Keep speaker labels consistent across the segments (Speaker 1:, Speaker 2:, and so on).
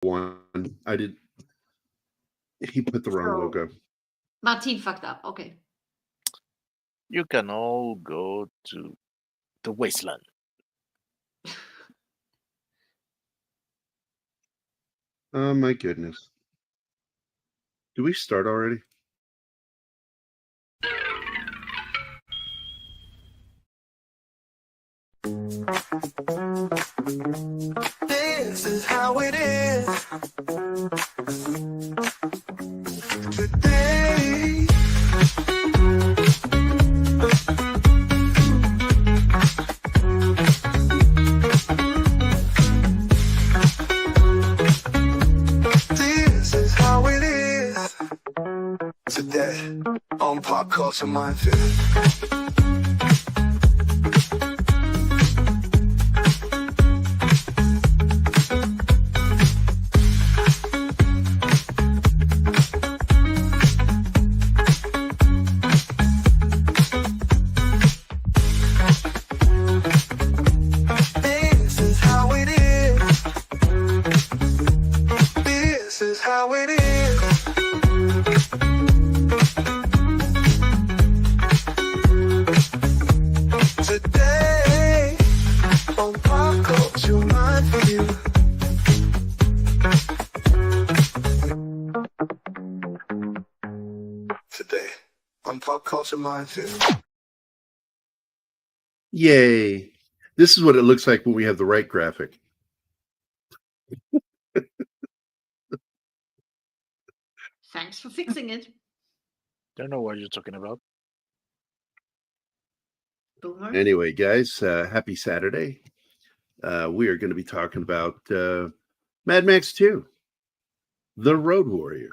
Speaker 1: one. I did. He put the wrong
Speaker 2: So
Speaker 1: logo.
Speaker 2: Martin fucked up. Okay.
Speaker 3: You can all go to the wasteland.
Speaker 1: Oh my goodness. Do we start already?
Speaker 4: This is how it is today. This is how it is today on Pop Culture Mindfield. This is how it is. This is how it is. Today, on Pop Culture Mindfield. Today, on Pop Culture Mindfield.
Speaker 1: Yay! This is what it looks like when we have the right graphic.
Speaker 2: Thanks for fixing it,
Speaker 3: Don't know what you're talking about.
Speaker 2: Boomer.
Speaker 1: Anyway, guys, happy Saturday. We are going to be talking about Mad Max 2, The Road Warrior.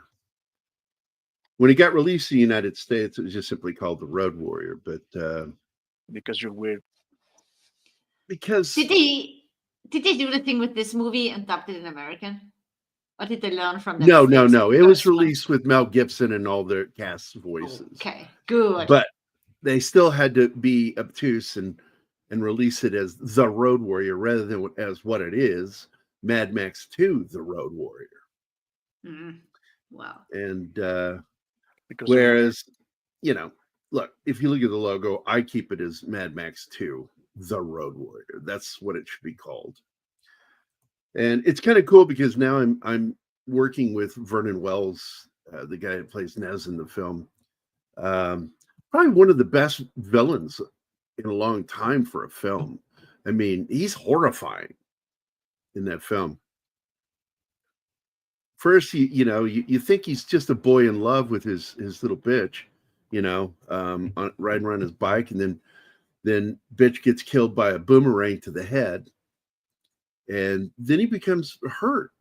Speaker 1: When it got released in the United States, it was just simply called The Road Warrior. But
Speaker 3: Because you're weird.
Speaker 1: because
Speaker 2: Did they do the thing with this movie and dubbed it in American? Or did they learn from the
Speaker 1: no,
Speaker 2: mistakes of
Speaker 1: it
Speaker 2: the
Speaker 1: was
Speaker 2: first one?
Speaker 1: released with Mel Gibson and all their cast voices.
Speaker 2: Okay, good.
Speaker 1: But they still had to be obtuse and release it as The Road Warrior rather than as what it is, Mad Max 2, The Road Warrior.
Speaker 2: Mm, wow.
Speaker 1: And
Speaker 3: Because you're weird.
Speaker 1: whereas, look, if you look at the logo, I keep it as Mad Max 2, The Road Warrior. That's what it should be called. And it's kind of cool because now I'm working with Vernon Wells, the guy that plays Nez in the film. Probably one of the best villains in a long time for a film. I mean, he's horrifying in that film. First, you think he's just a boy in love with his little bitch, riding around his bike, and then bitch gets killed by a boomerang to the head, and then he becomes hurt.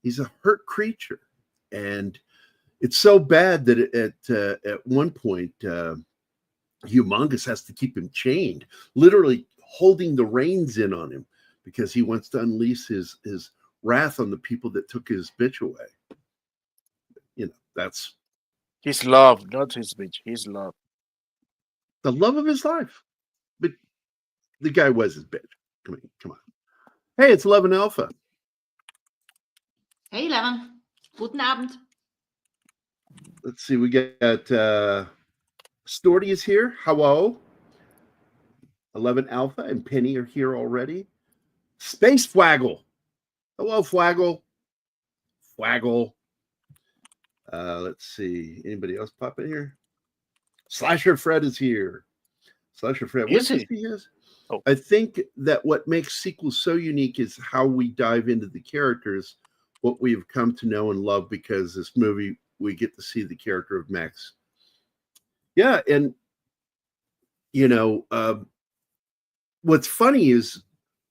Speaker 1: He's a hurt creature, and it's so bad that at one point, Humongous has to keep him chained, literally holding the reins in on him because he wants to unleash his wrath on the people that took his bitch away. That's
Speaker 3: His love, not his bitch. His love.
Speaker 1: the love of his life. But the guy was his bitch. Come on. Hey, it's 11 Alpha.
Speaker 2: Hey, Levin. Guten Abend.
Speaker 1: Let's see. We got Storty is here. Hello. 11 Alpha and Penny are here already. Space Flaggle. Hello, Flaggle. Flaggle. Let's see. Anybody else pop in here? Slasher Fred is here. Slasher Fred. What
Speaker 3: Is he?
Speaker 1: he is?
Speaker 3: Oh.
Speaker 1: I think that what makes sequels so unique is how we dive into the characters, what we've come to know and love, because this movie, we get to see the character of Max. Yeah, and what's funny is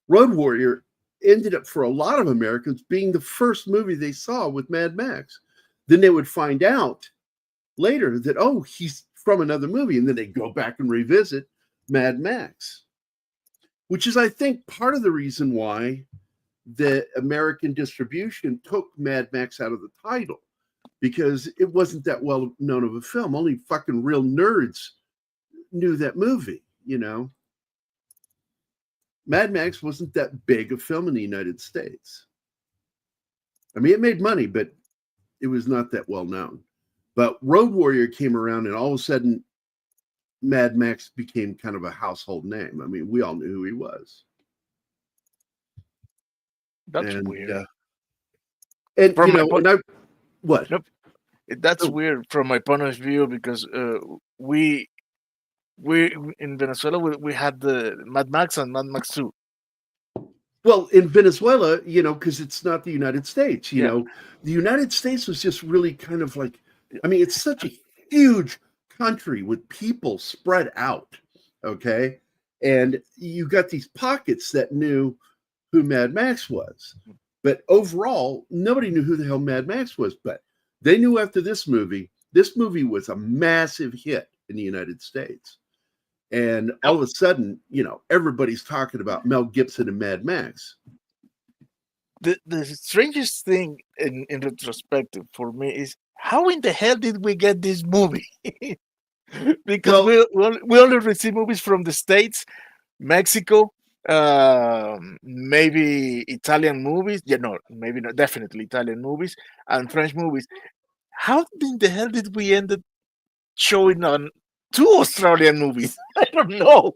Speaker 1: Road Warrior ended up for a lot of Americans being the first movie they saw with Mad Max. Then they would find out later that, oh, he's from another movie, and then they go back and revisit Mad Max, which is, I think, part of the reason why the American distribution took Mad Max out of the title, because it wasn't that well known of a film. Only fucking real nerds knew that movie, Mad Max wasn't that big a film in the United States. I mean, it made money, but it was not that well known. But Road Warrior came around, and all of a sudden, Mad Max became kind of a household name. I mean, we all knew who he was.
Speaker 3: That's
Speaker 1: And,
Speaker 3: weird.
Speaker 1: And
Speaker 3: From
Speaker 1: you
Speaker 3: my
Speaker 1: know, and I what?
Speaker 3: Nope. That's
Speaker 1: Oh.
Speaker 3: weird from my point of view because we in Venezuela we had the Mad Max and Mad Max 2.
Speaker 1: Well, in Venezuela, you know, because it's not the United States, you
Speaker 3: Yeah.
Speaker 1: know, the United States was just really kind of like, I mean, it's such a huge country with people spread out, okay? And you got these pockets that knew who Mad Max was. But overall, nobody knew who the hell Mad Max was. But they knew after this movie was a massive hit in the United States. And all of a sudden, you know, everybody's talking about Mel Gibson and Mad Max.
Speaker 3: The strangest thing in retrospective for me is how in the hell did we get this movie? Because we only receive movies from the States, Mexico, maybe Italian movies. Yeah, no, maybe not. Definitely Italian movies and French movies. How in the hell did we end up showing on 2 Australian movies? I don't know.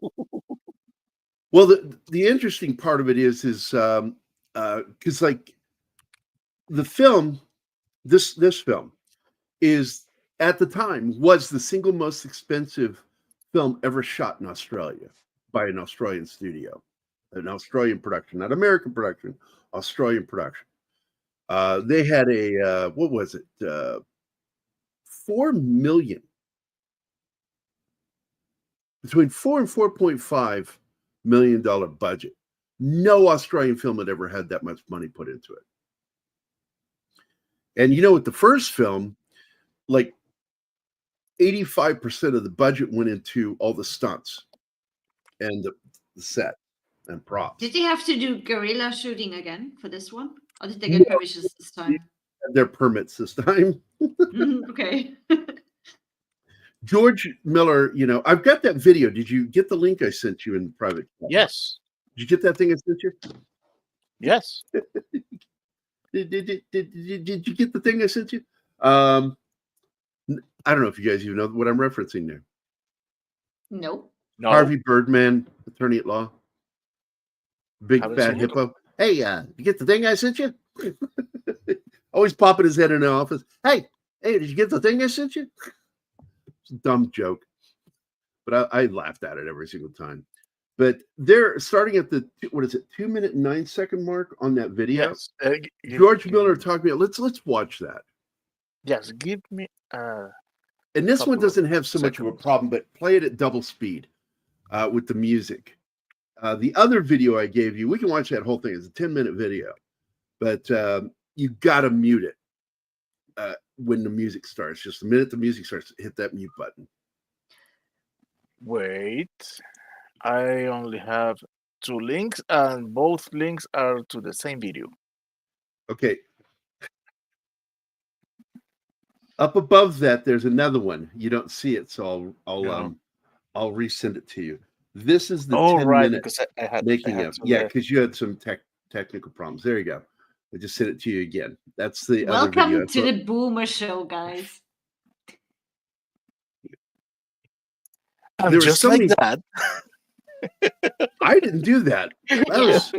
Speaker 1: Well, the interesting part of it is because like the film, this film is at the time was the single most expensive film ever shot in Australia by an Australian studio, an Australian production, not American production, Australian production. They had a what was it? $4 million, between $4 and $4.5 million budget. No Australian film had ever had that much money put into it. And you know, with the first film, like 85% of the budget went into all the stunts and the set and props.
Speaker 2: Did they have to do guerrilla shooting again for this one? Or did they get permissions this time?
Speaker 1: Their permits this time.
Speaker 2: Okay.
Speaker 1: George Miller, you know, I've got that video. Did you get the link I sent you in the private chat?
Speaker 3: Yes.
Speaker 1: Did you get that thing I sent you?
Speaker 3: Yes.
Speaker 1: Did you get the thing I sent you? I don't know if you guys even know what I'm referencing there.
Speaker 2: Nope.
Speaker 3: No.
Speaker 1: Harvey Birdman, attorney at law. Big
Speaker 3: Haven't
Speaker 1: fat
Speaker 3: seen it.
Speaker 1: hippo. Hey, you get the thing I sent you? Always popping his head in the office. Hey, did you get the thing I sent you? It's a dumb joke, but I laughed at it every single time. But they're starting at the 2 minute and 9 second mark on that video.
Speaker 3: Yes.
Speaker 1: George Miller talking about let's watch that.
Speaker 3: Yes, give me
Speaker 1: And this one
Speaker 3: couple
Speaker 1: doesn't have so much of a
Speaker 3: seconds.
Speaker 1: problem, but play it at double speed with the music. The other video I gave you, we can watch that whole thing. It's a 10-minute video, but you got to mute it when the music starts. Just the minute the music starts, hit that mute button.
Speaker 3: wait. I only have 2 links, and both links are to the same video.
Speaker 1: Okay. Up above that, there's another one. You don't see it, so
Speaker 3: No.
Speaker 1: I'll resend it to you. This is the
Speaker 3: Oh,
Speaker 1: 10
Speaker 3: right,
Speaker 1: minute
Speaker 3: because I had
Speaker 1: making of.
Speaker 3: some
Speaker 1: Yeah,
Speaker 3: there.
Speaker 1: because you had some technical problems. There you go. I just sent it to you again. That's the other video.
Speaker 2: Welcome
Speaker 1: I
Speaker 2: to
Speaker 1: thought-
Speaker 2: the Boomer Show, guys.
Speaker 3: I'm
Speaker 1: there was
Speaker 3: just
Speaker 1: so
Speaker 3: like
Speaker 1: many-
Speaker 3: that.
Speaker 1: I didn't do that. That was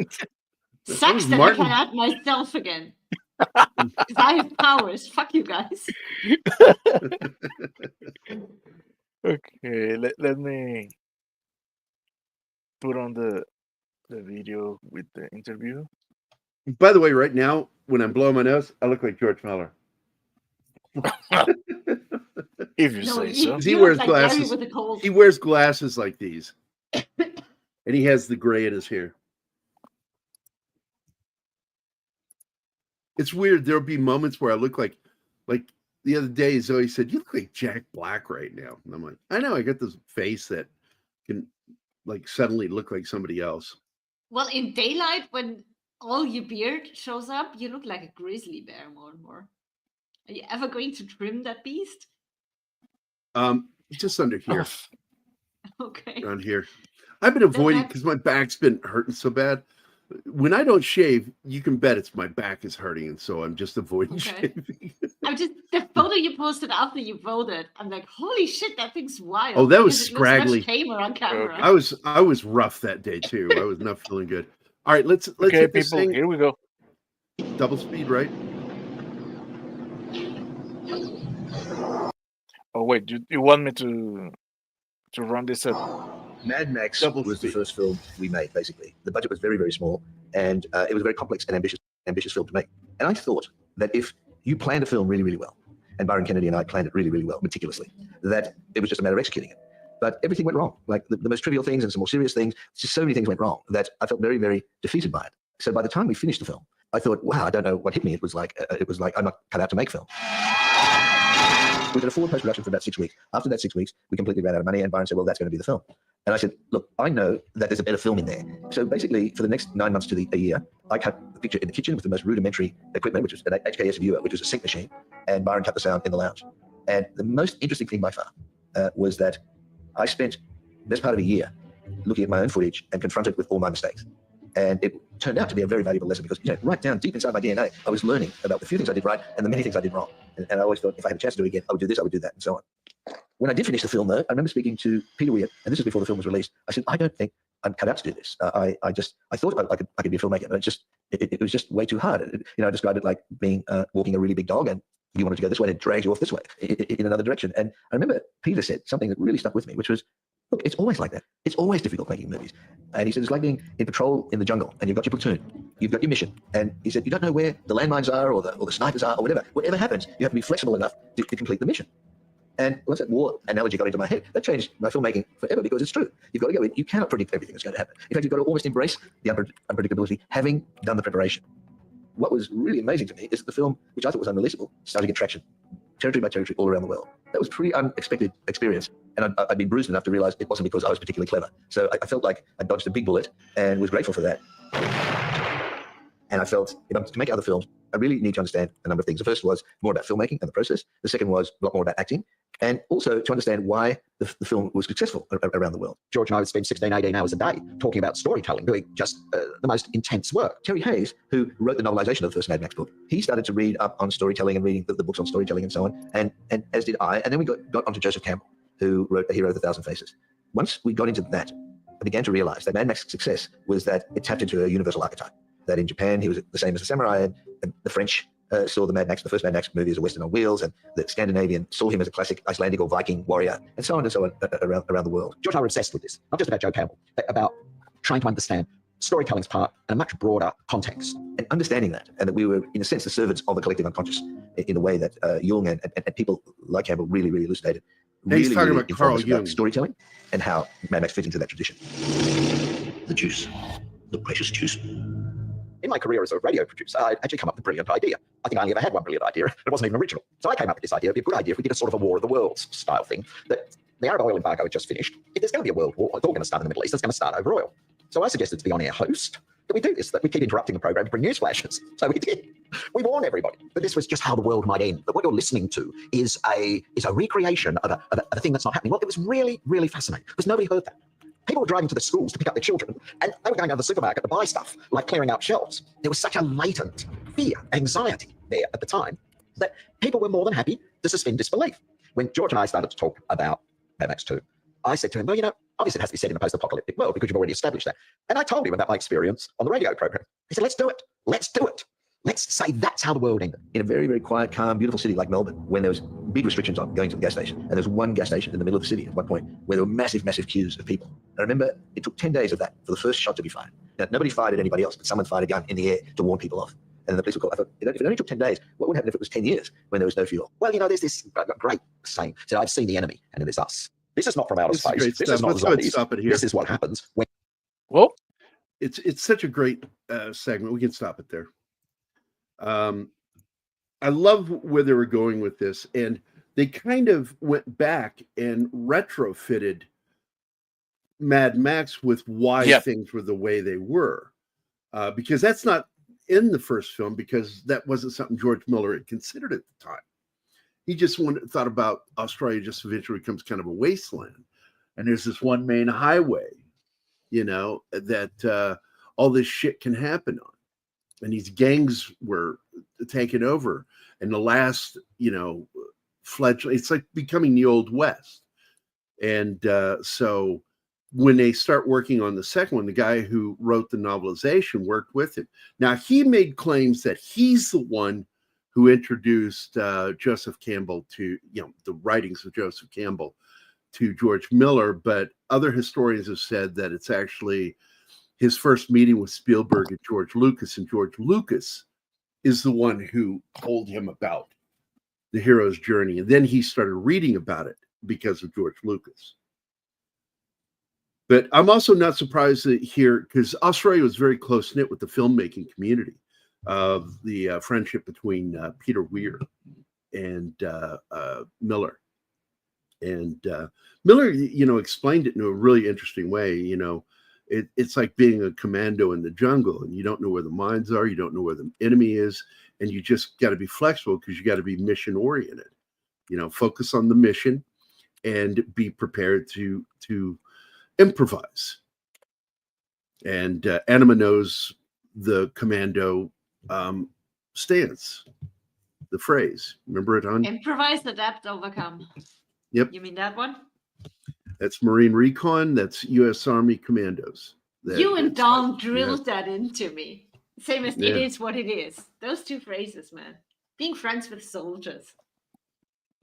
Speaker 2: Sucks that
Speaker 1: Martin.
Speaker 2: I can add myself again. Because I have powers. Fuck you guys.
Speaker 3: Okay, let me put on the video with the interview.
Speaker 1: By the way, right now, when I'm blowing my nose, I look like George Miller.
Speaker 3: If you
Speaker 2: No,
Speaker 3: say
Speaker 2: you,
Speaker 3: so.
Speaker 1: He
Speaker 2: you
Speaker 1: wears
Speaker 2: look like Gary
Speaker 1: glasses.
Speaker 2: with a cold.
Speaker 1: He wears glasses like these. And he has the gray in his hair. It's weird. There'll be moments where I look like the other day, Zoe said, "You look like Jack Black right now." And I'm like, I know, I got this face that can like suddenly look like somebody else.
Speaker 2: Well, in daylight, when all your beard shows up, you look like a grizzly bear more and more. Are you ever going to trim that beast?
Speaker 1: Just under here,
Speaker 2: Okay.
Speaker 1: around here. I've been avoiding
Speaker 2: that-
Speaker 1: because my back's been hurting so bad. when I don't shave, you can bet it's my back is hurting, and so I'm just avoiding
Speaker 2: Okay.
Speaker 1: shaving.
Speaker 2: I'm just the photo you posted after you voted. I'm like, holy shit, that thing's wild.
Speaker 1: Oh, that was
Speaker 2: because it looks much
Speaker 1: scraggly.
Speaker 2: tamer on camera.
Speaker 3: Okay.
Speaker 1: I was rough that day too. I was not feeling good. All right, let's
Speaker 3: Okay,
Speaker 1: hit this
Speaker 3: people,
Speaker 1: thing.
Speaker 3: here we go.
Speaker 1: Double speed, right?
Speaker 3: Oh wait, you want me to run this up?
Speaker 5: Mad Max
Speaker 1: Double
Speaker 5: was
Speaker 1: speed.
Speaker 5: the first film we made, basically. The budget was very, very small, and it was a very complex and ambitious film to make. And I thought that if you planned a film really, really well, and Byron Kennedy and I planned it really, really well, meticulously, that it was just a matter of executing it. But everything went wrong. Like the most trivial things and some more serious things, just so many things went wrong that I felt very, very defeated by it. So by the time we finished the film, I thought, wow, I don't know what hit me. It was like I'm not cut out to make film. We did a forward post-production for about 6 weeks. After that 6 weeks, we completely ran out of money, and Byron said, well, that's going to be the film. And I said, look, I know that there's a better film in there. So basically, for the next 9 months to a year, I cut the picture in the kitchen with the most rudimentary equipment, which was an HKS viewer, which was a sync machine, and Byron cut the sound in the lounge. And the most interesting thing by far was that I spent the best part of a year looking at my own footage and confronted with all my mistakes. And it turned out to be a very valuable lesson because, right down deep inside my DNA, I was learning about the few things I did right and the many things I did wrong. And I always thought if I had a chance to do it again, I would do this, I would do that, and so on. When I did finish the film, though, I remember speaking to Peter Weir, and this was before the film was released. I said, I don't think I'm cut out to do this. I thought I could be a filmmaker, but it was just way too hard. I described it like being walking a really big dog, and you wanted to go this way, and it drags you off this way in another direction. And I remember Peter said something that really stuck with me, which was, look, it's always like that. It's always difficult making movies. And he said, it's like being in patrol in the jungle, and you've got your platoon, you've got your mission. And he said, you don't know where the landmines are or the snipers are or whatever. Whatever happens, you have to be flexible enough to complete the mission. And once that war analogy got into my head, that changed my filmmaking forever because it's true. You've got to go in. You cannot predict everything that's going to happen. In fact, you've got to almost embrace the unpredictability, having done the preparation. What was really amazing to me is that the film, which I thought was unreleasable, started to get traction, territory by territory, all around the world. That was a pretty unexpected experience. And I'd been bruised enough to realize it wasn't because I was particularly clever. So I felt like I dodged a big bullet and was grateful for that. And I felt, to make other films, I really need to understand a number of things. The first was more about filmmaking and the process. The second was a lot more about acting. And also to understand why the film was successful around the world.
Speaker 6: George and I would spend 16, 18 hours a day talking about storytelling, doing just the most intense work.
Speaker 5: Terry Hayes, who wrote the novelization of the first Mad Max book, he started to read up on storytelling and reading the books on storytelling and so on, and as did I. And then we got onto Joseph Campbell, who wrote A Hero of a Thousand Faces. Once we got into that, I began to realize that Mad Max's success was that it tapped into a universal archetype. That in Japan, he was the same as the samurai, and the French saw the first Mad Max movie as a Western on wheels, and the Scandinavian saw him as a classic Icelandic or Viking warrior, and so on around the world.
Speaker 6: George and I were obsessed with this, not just about Joe Campbell, but about trying to understand storytelling's part in a much broader context.
Speaker 5: And understanding that, and that we were, in a sense, the servants of the collective unconscious in a way that Jung and people like Campbell really elucidated.
Speaker 1: He's talking about Carl Jung.
Speaker 5: Storytelling and how Mad Max fits into that tradition.
Speaker 7: The juice, the precious juice.
Speaker 6: In my career as a radio producer, I'd actually come up with a brilliant idea. I think I only ever had one brilliant idea. It wasn't even original. So I came up with this idea. It'd be a good idea if we did a sort of a War of the Worlds style thing. That the Arab oil embargo had just finished. If there's going to be a world war, it's all going to start in the Middle East. It's going to start over oil. So I suggested to the on-air host that we do this, that we keep interrupting the program to bring news flashes. So we did. We warn everybody. But this was just how the world might end. But what you're listening to is a recreation of a thing that's not happening. Well, it was really, really fascinating because nobody heard that. People were driving to the schools to pick up their children, and they were going down to the supermarket to buy stuff, like clearing out shelves. There was such a latent fear, anxiety there at the time, that people were more than happy to suspend disbelief. When George and I started to talk about Mad Max 2, I said to him, well, obviously it has to be set in a post-apocalyptic world because you've already established that. And I told him about my experience on the radio program. He said, let's do it. Let's do it. Let's say that's how the world ended.
Speaker 5: In a very, very quiet, calm, beautiful city like Melbourne, when there was big restrictions on going to the gas station, and there was one gas station in the middle of the city at one point where there were massive, massive queues of people. And I remember it took 10 days of that for the first shot to be fired. Now, nobody fired at anybody else, but someone fired a gun in the air to warn people off. And the police were called. I thought, if it only took 10 days, what would happen if it was 10 years when there was no fuel?
Speaker 6: Well, there's this great saying. So I've seen the enemy, and it is us. This is not from outer space.
Speaker 1: Great
Speaker 6: This
Speaker 1: stuff.
Speaker 6: is not
Speaker 1: Let's
Speaker 6: zombies.
Speaker 1: stop it here.
Speaker 6: This is what happens when.
Speaker 3: Well,
Speaker 1: It's such a great segment. We can stop it there. I love where they were going with this, and they kind of went back and retrofitted Mad Max with why things were the way they were, because that's not in the first film, because that wasn't something George Miller had considered at the time. He just thought about Australia just eventually becomes kind of a wasteland, and there's this one main highway, that all this shit can happen on. And these gangs were taken over. And the last, fledgling, it's like becoming the Old West. And so when they start working on the second one, the guy who wrote the novelization worked with him. Now, he made claims that he's the one who introduced Joseph Campbell to, the writings of Joseph Campbell to George Miller, but other historians have said that it's actually his first meeting with Spielberg and George Lucas, and George Lucas is the one who told him about the hero's journey. And then he started reading about it because of George Lucas. But I'm also not surprised that here, because Australia was very close-knit with the filmmaking community of the friendship between Peter Weir and Miller. And Miller, explained it in a really interesting way. It's like being a commando in the jungle, and you don't know where the mines are, you don't know where the enemy is, and you just got to be flexible because you got to be mission oriented. Focus on the mission and be prepared to improvise. And Anima knows the commando stance, the phrase. Remember it, hon?
Speaker 2: Improvise, adapt, overcome.
Speaker 1: Yep.
Speaker 2: You mean that one?
Speaker 1: That's Marine Recon. That's U.S. Army Commandos.
Speaker 2: You and Dom drilled that into me. Same as
Speaker 1: Yeah.
Speaker 2: it is what it is. Those two phrases, man. Being friends with soldiers.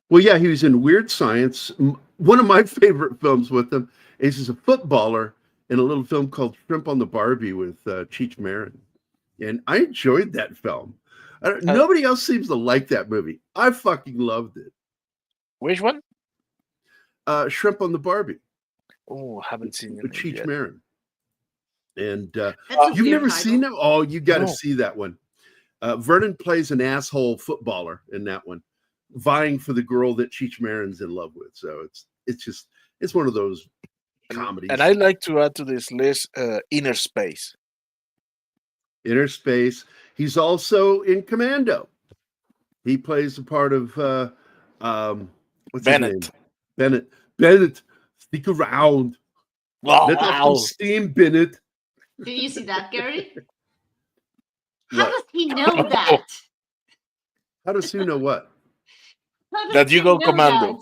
Speaker 1: Well, yeah, he was in Weird Science. One of my favorite films with him is he's a footballer in a little film called Shrimp on the Barbie with Cheech Marin. And I enjoyed that film. Nobody else seems to like that movie. I fucking loved it.
Speaker 3: Which one?
Speaker 1: Shrimp on the Barbie.
Speaker 3: Oh, haven't seen it
Speaker 1: With Cheech
Speaker 3: yet.
Speaker 1: Marin. And
Speaker 2: That's a
Speaker 1: you've
Speaker 2: weird
Speaker 1: never
Speaker 2: title.
Speaker 1: seen it? Oh, you got to
Speaker 3: No.
Speaker 1: see that one. Vernon plays an asshole footballer in that one, vying for the girl that Cheech Marin's in love with. So it's one of those comedies.
Speaker 3: And I like to add to this list Inner Space.
Speaker 1: Inner Space. He's also in Commando. He plays the part of what's
Speaker 3: Bennett.
Speaker 1: his name? Bennett, stick around. Let off some steam, Bennett.
Speaker 2: Did you see that, Gary? How
Speaker 1: What?
Speaker 2: does he know that?
Speaker 1: How does Sue know what?
Speaker 2: How does
Speaker 3: That you
Speaker 2: he
Speaker 3: go
Speaker 2: know
Speaker 3: commando.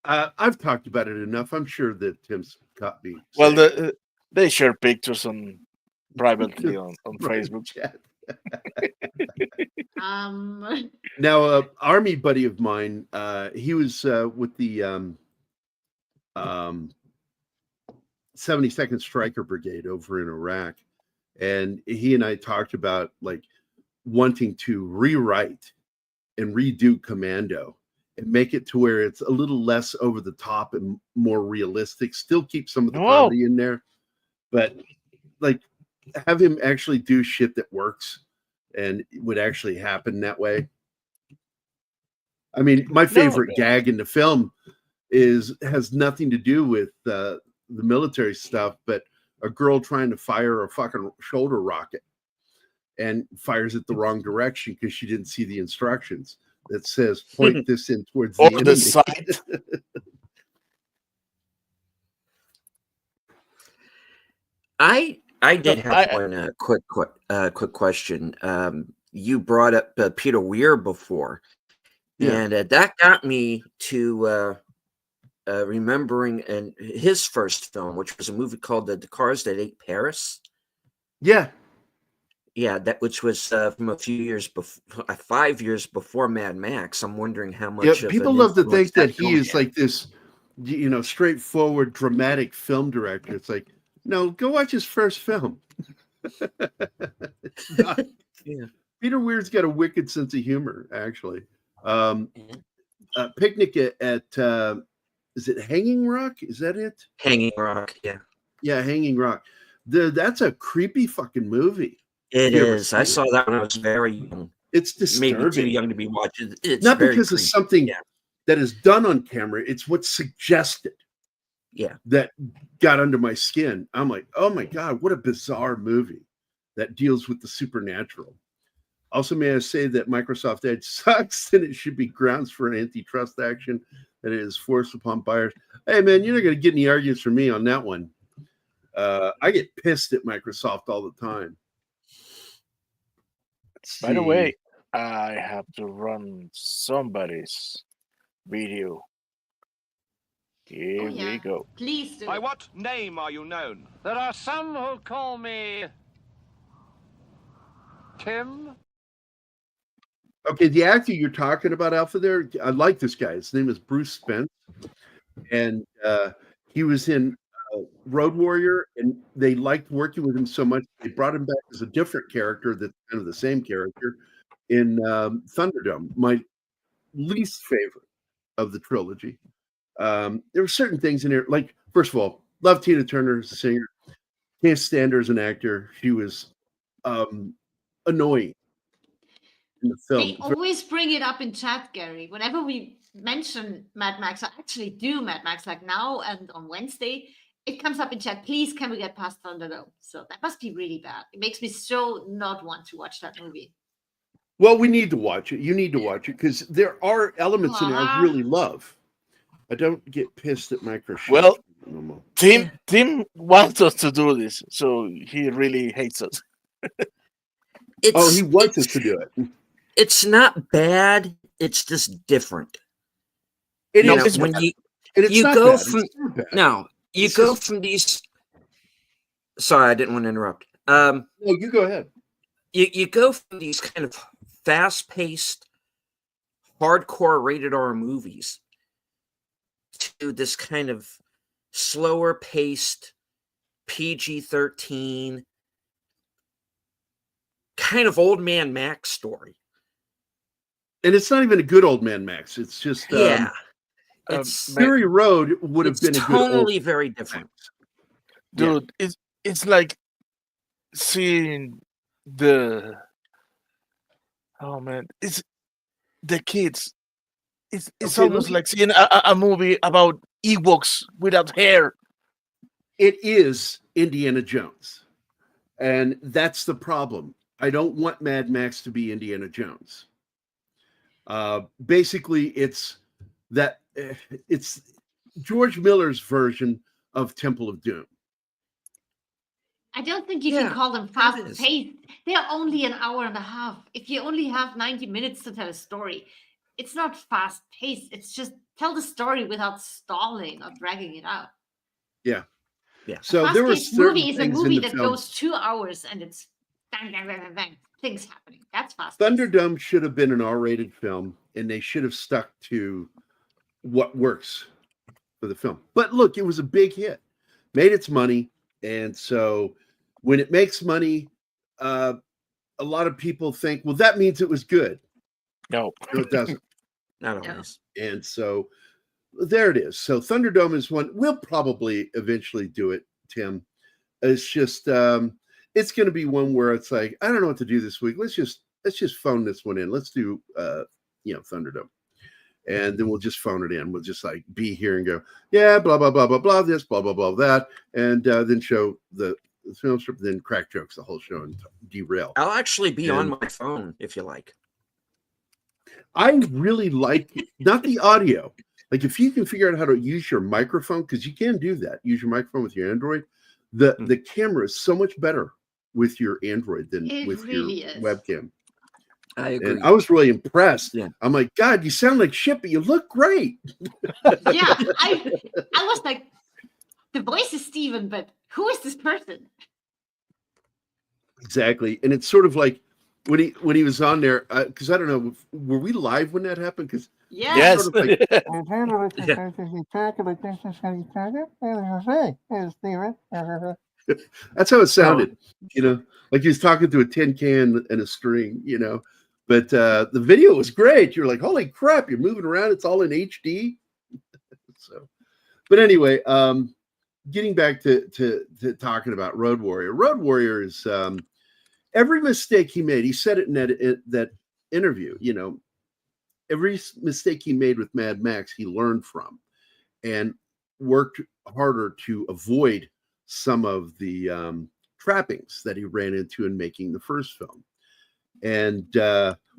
Speaker 2: that?
Speaker 1: I've talked about it enough. I'm sure that Tim's caught me.
Speaker 3: Well,
Speaker 1: saying
Speaker 3: they share pictures privately on
Speaker 1: Right,
Speaker 3: Facebook.
Speaker 1: chat.
Speaker 2: Um,
Speaker 1: Now, army buddy of mine, he was with the 72nd Stryker Brigade over in Iraq, and he and I talked about like wanting to rewrite and redo Commando and make it to where it's a little less over the top and more realistic. Still keep some of the comedy in there, but like have him actually do shit that works and would actually happen that way. I mean, my favorite gag in the film has nothing to do with the military stuff, but a girl trying to fire a fucking shoulder rocket and fires it the wrong direction because she didn't see the instructions that says point this in towards the enemy.
Speaker 3: The side.
Speaker 8: I did have one quick question. You brought up Peter Weir before, and that got me to remembering his first film, which was a movie called The Cars That Ate Paris.
Speaker 1: Yeah,
Speaker 8: which was from a few years before, 5 years before Mad Max. I'm wondering how much.
Speaker 1: People love to think that he is like this, straightforward, dramatic film director. It's like, no, go watch his first film. Peter Weir's got a wicked sense of humor, actually. Picnic at is it Hanging Rock? Is that it?
Speaker 8: Hanging Rock, yeah.
Speaker 1: Yeah, Hanging Rock. That's a creepy fucking movie.
Speaker 8: It is. I saw that when I was very young.
Speaker 1: It's disturbing.
Speaker 8: Maybe too young to be watching. It's
Speaker 1: not
Speaker 8: very
Speaker 1: because
Speaker 8: creepy.
Speaker 1: of something that is done on camera. It's what's suggested.
Speaker 8: Yeah.
Speaker 1: That got under my skin. I'm like, oh my God, what a bizarre movie that deals with the supernatural. Also, may I say that Microsoft Edge sucks and it should be grounds for an antitrust action that it is forced upon buyers. Hey, man, you're not going to get any arguments from me on that one. I get pissed at Microsoft all the time. Let's
Speaker 3: By the
Speaker 1: see.
Speaker 3: way, I have to run somebody's video. Here
Speaker 2: Oh, yeah.
Speaker 3: we go.
Speaker 2: Please do.
Speaker 9: By what name are you known?
Speaker 10: There are some who call me Tim.
Speaker 1: Okay, the actor you're talking about, Alpha, there, I like this guy. His name is Bruce Spence, and he was in Road Warrior, and they liked working with him so much they brought him back as a different character that's kind of the same character in Thunderdome, my least favorite of the trilogy. There were certain things in there, like, first of all, love Tina Turner as a singer. Can't stand her as an actor. She was annoying in the film.
Speaker 2: They always bring it up in chat, Gary. Whenever we mention Mad Max, I actually do Mad Max, like now and on Wednesday, it comes up in chat. Please, can we get past Thunderdome? So that must be really bad. It makes me so not want to watch that movie.
Speaker 1: Well, we need to watch it. You need to watch it because there are elements in it I really love. I don't get pissed at Microsoft.
Speaker 3: Well,
Speaker 1: no more.
Speaker 3: Tim wants us to do this, so he really hates us.
Speaker 1: He wants us to do it.
Speaker 8: It's not bad. It's just different.
Speaker 1: It
Speaker 8: You
Speaker 1: is
Speaker 8: know, when
Speaker 1: bad.
Speaker 8: you
Speaker 1: And it's
Speaker 8: you
Speaker 1: not
Speaker 8: go
Speaker 1: bad.
Speaker 8: from
Speaker 1: It's not bad.
Speaker 8: no, you
Speaker 1: It's
Speaker 8: go
Speaker 1: just-
Speaker 8: from these. Sorry, I didn't want to interrupt.
Speaker 1: No, you go ahead.
Speaker 8: You go from these kind of fast-paced, hardcore rated R movies to this kind of slower-paced PG-13 kind of old man Max story.
Speaker 1: And it's not even a good old man Max. It's just
Speaker 8: Yeah, it's
Speaker 1: Fury Road would have
Speaker 8: it's
Speaker 1: been a good old
Speaker 8: tonally very different.
Speaker 3: Dude, it's like seeing the it's the kids. It's
Speaker 1: Okay,
Speaker 3: almost like seeing a movie about Ewoks without hair.
Speaker 1: It is Indiana Jones. And that's the problem. I don't want Mad Max to be Indiana Jones. Basically, it's George Miller's version of Temple of Doom.
Speaker 2: I don't think you
Speaker 8: Yeah,
Speaker 2: can call them
Speaker 8: it
Speaker 2: fast
Speaker 8: is.
Speaker 2: paced. They're only an hour and a half. If you only have 90 minutes to tell a story, it's not fast paced. It's just tell the story without stalling or dragging it out.
Speaker 1: Yeah.
Speaker 8: Yeah.
Speaker 1: So there were
Speaker 2: Fast-paced
Speaker 1: certain
Speaker 2: movie is a
Speaker 1: things in
Speaker 2: movie
Speaker 1: the
Speaker 2: that
Speaker 1: film.
Speaker 2: goes 2 hours and it's bang, bang, bang, bang, bang, things happening. That's fast.
Speaker 1: Thunderdome should have been an R-rated film, and they should have stuck to what works for the film. But look, it was a big hit, made its money, and so when it makes money, a lot of people think, well, that means it was good.
Speaker 3: No.
Speaker 1: No, it doesn't.
Speaker 8: Not
Speaker 2: Yeah.
Speaker 8: always.
Speaker 1: And so there it is. So Thunderdome is one. We'll probably eventually do it, Tim. It's just it's going to be one where it's like, I don't know what to do this week. Let's just phone this one in. Let's do Thunderdome. And then we'll just phone it in. We'll just like be here and go, yeah, blah, blah, blah, blah, blah, this, blah, blah, blah, that. And then show the film strip, then crack jokes the whole show and derail.
Speaker 8: I'll actually be on
Speaker 1: And-
Speaker 8: my phone if you like.
Speaker 1: I really like not the audio. Like if you can figure out how to use your microphone, because you can do that, use your microphone with your Android. The camera is so much better with your Android than
Speaker 2: It
Speaker 1: with
Speaker 2: really
Speaker 1: your
Speaker 2: is.
Speaker 1: webcam.
Speaker 8: I agree.
Speaker 1: And I was really impressed.
Speaker 8: Yeah.
Speaker 1: I'm like, God, you sound like shit, but you look great.
Speaker 2: Yeah, I was like, the voice is Steven, but who is this person?
Speaker 1: Exactly. And it's sort of like when he was on there, because I don't know, were we live when that happened? Because
Speaker 2: Yeah.
Speaker 3: Yes.
Speaker 1: sort of like, that's how it sounded, like he was talking to a tin can and a string, But the video was great. You're like, holy crap, you're moving around. It's all in HD. So, but anyway, getting back to talking about Road Warrior. Road Warrior is every mistake he made. He said it in that interview. Every mistake he made with Mad Max, he learned from, and worked harder to avoid some of the trappings that he ran into in making the first film. And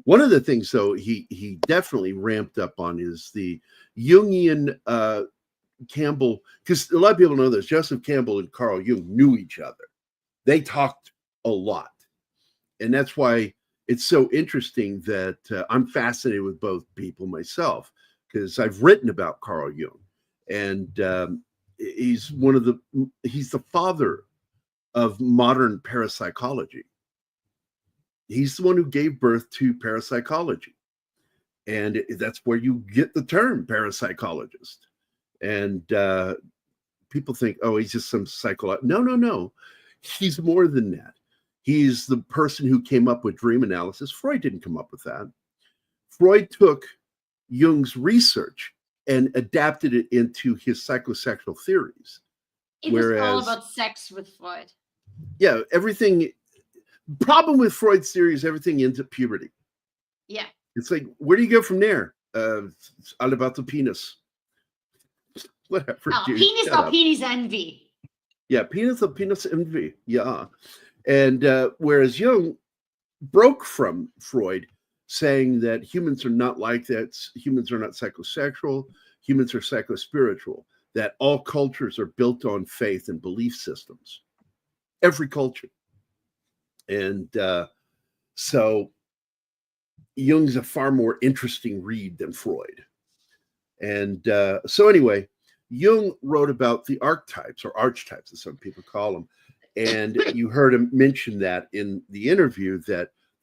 Speaker 1: one of the things, though, he definitely ramped up on is the Jungian Campbell, because a lot of people know this, Joseph Campbell and Carl Jung knew each other. They talked a lot. And that's why it's so interesting that I'm fascinated with both people myself, because I've written about Carl Jung. And he's the father of modern parapsychology. He's the one who gave birth to parapsychology. And that's where you get the term parapsychologist. And people think, oh, he's just some psychologist. No. He's more than that. He's the person who came up with dream analysis. Freud didn't come up with that. Freud took Jung's research and adapted it into his psychosexual theories.
Speaker 2: It was all about sex with Freud.
Speaker 1: Yeah, everything. Problem with Freud's theory is everything ends at puberty.
Speaker 2: Yeah.
Speaker 1: It's like, where do you go from there? It's all about the penis. Whatever.
Speaker 2: Oh,
Speaker 1: dude,
Speaker 2: penis
Speaker 1: shut
Speaker 2: or
Speaker 1: up.
Speaker 2: penis envy.
Speaker 1: Yeah, penis or penis envy. Yeah. And whereas Jung broke from Freud, saying that humans are not like that, humans are not psychosexual, humans are psychospiritual, that all cultures are built on faith and belief systems. Every culture. And so Jung's a far more interesting read than Freud. And so anyway, Jung wrote about the archetypes, or archetypes as some people call them. And you heard him mention that in the interview,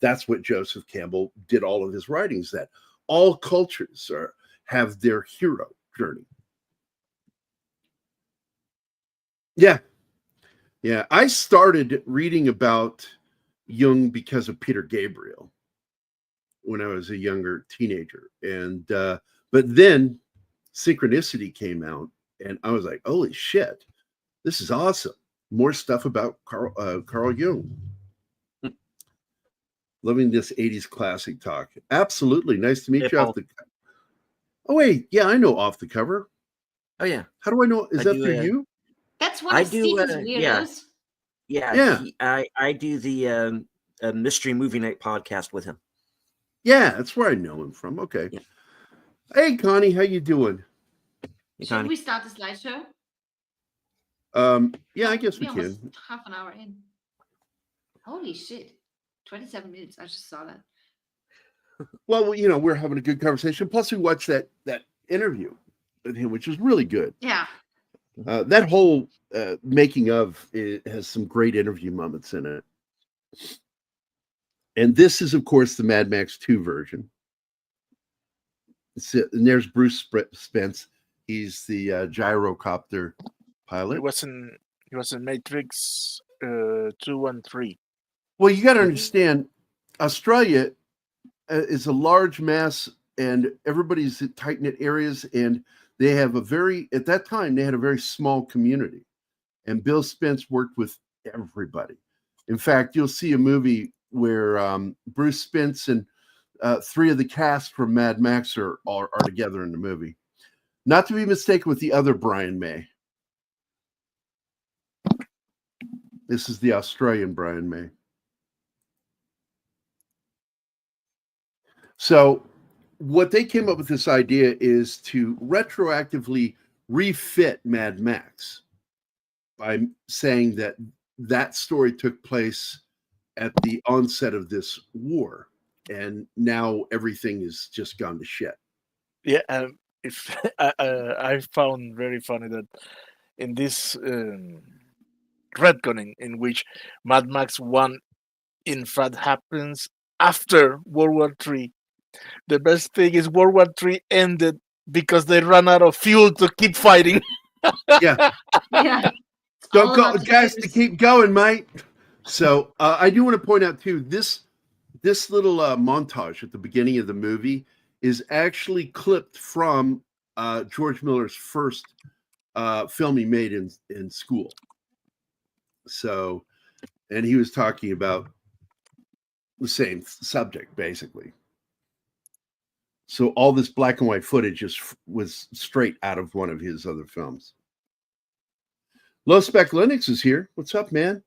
Speaker 1: that's what Joseph Campbell did all of his writings, that all cultures have their hero journey. Yeah. I started reading about Jung because of Peter Gabriel when I was a younger teenager. And but then Synchronicity came out, and I was like, holy shit, this is awesome. More stuff about Carl Jung. Loving this 80s classic talk. Absolutely. Nice to meet you. Oh, wait. Yeah, I know Off the Cover.
Speaker 8: Oh, yeah.
Speaker 1: How do I know? Is that through you?
Speaker 2: That's one of Stephen's weirdos.
Speaker 8: Yeah. I do the Mystery Movie Night podcast with him.
Speaker 1: Yeah, that's where I know him from. Okay.
Speaker 8: Yeah.
Speaker 1: Hey, Connie, how you doing?
Speaker 8: Hey,
Speaker 2: Should
Speaker 8: Connie.
Speaker 2: we start the slideshow?
Speaker 1: Yeah, I guess we
Speaker 2: almost
Speaker 1: can.
Speaker 2: half an hour in. Holy shit. 27 minutes. I just saw that.
Speaker 1: Well, we're having a good conversation. Plus, we watched that interview with him, which was really good.
Speaker 2: Yeah.
Speaker 1: That whole making of it has some great interview moments in it. And this is, of course, the Mad Max 2 version. And there's Bruce Spence. He's the gyrocopter pilot.
Speaker 3: He was in Matrix 2 and 3.
Speaker 1: Well, you got to understand, Australia is a large mass, and everybody's in tight-knit areas, and they have at that time, they had a very small community. And Bill Spence worked with everybody. In fact, you'll see a movie where Bruce Spence and 3 of the cast from Mad Max are together in the movie. Not to be mistaken with the other Brian May. This is the Australian Brian May. So what they came up with this idea is to retroactively refit Mad Max by saying that story took place at the onset of this war, and now everything is just gone to shit.
Speaker 3: Yeah, if I found very funny that in this retconning in which Mad Max 1 in fact happens after World War III, the best thing is World War III ended because they ran out of fuel to keep fighting.
Speaker 1: Yeah. Don't go, guys, to keep going, mate. So I do want to point out too, this little montage at the beginning of the movie is actually clipped from George Miller's first film he made in school. So, and he was talking about the same subject, basically. So all this black and white footage was straight out of one of his other films. Low Spec Linux is here. What's up, man?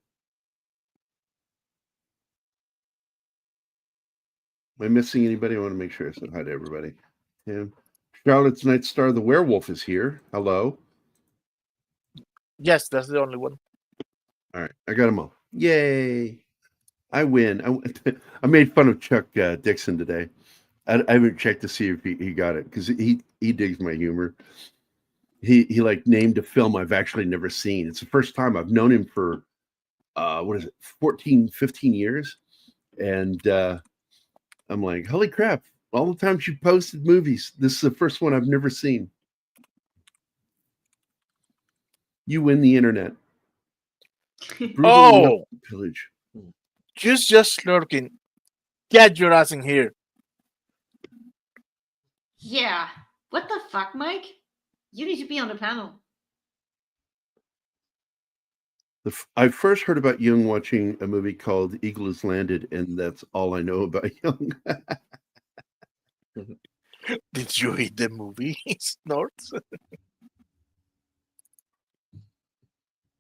Speaker 1: Am I missing anybody? I want to make sure I said hi to everybody. Yeah. Charlotte's Night Star, the werewolf, is here. Hello.
Speaker 3: Yes, that's the only one.
Speaker 1: All right, I got them all. Yay! I win. I made fun of Chuck Dixon today. I haven't checked to see if he got it because he digs my humor. He like named a film I've actually never seen. It's the first time. I've known him for what is it, 14, 15 years. And I'm like, holy crap, all the times you posted movies, this is the first one I've never seen. You win the internet.
Speaker 3: Oh,
Speaker 1: Pillage.
Speaker 3: just lurking. Get your ass in here.
Speaker 2: Yeah. What the fuck, Mike? You need to be on the panel.
Speaker 1: I first heard about Jung watching a movie called Eagle Has Landed, and that's all I know about Jung.
Speaker 3: Did you eat the movie, Snorts?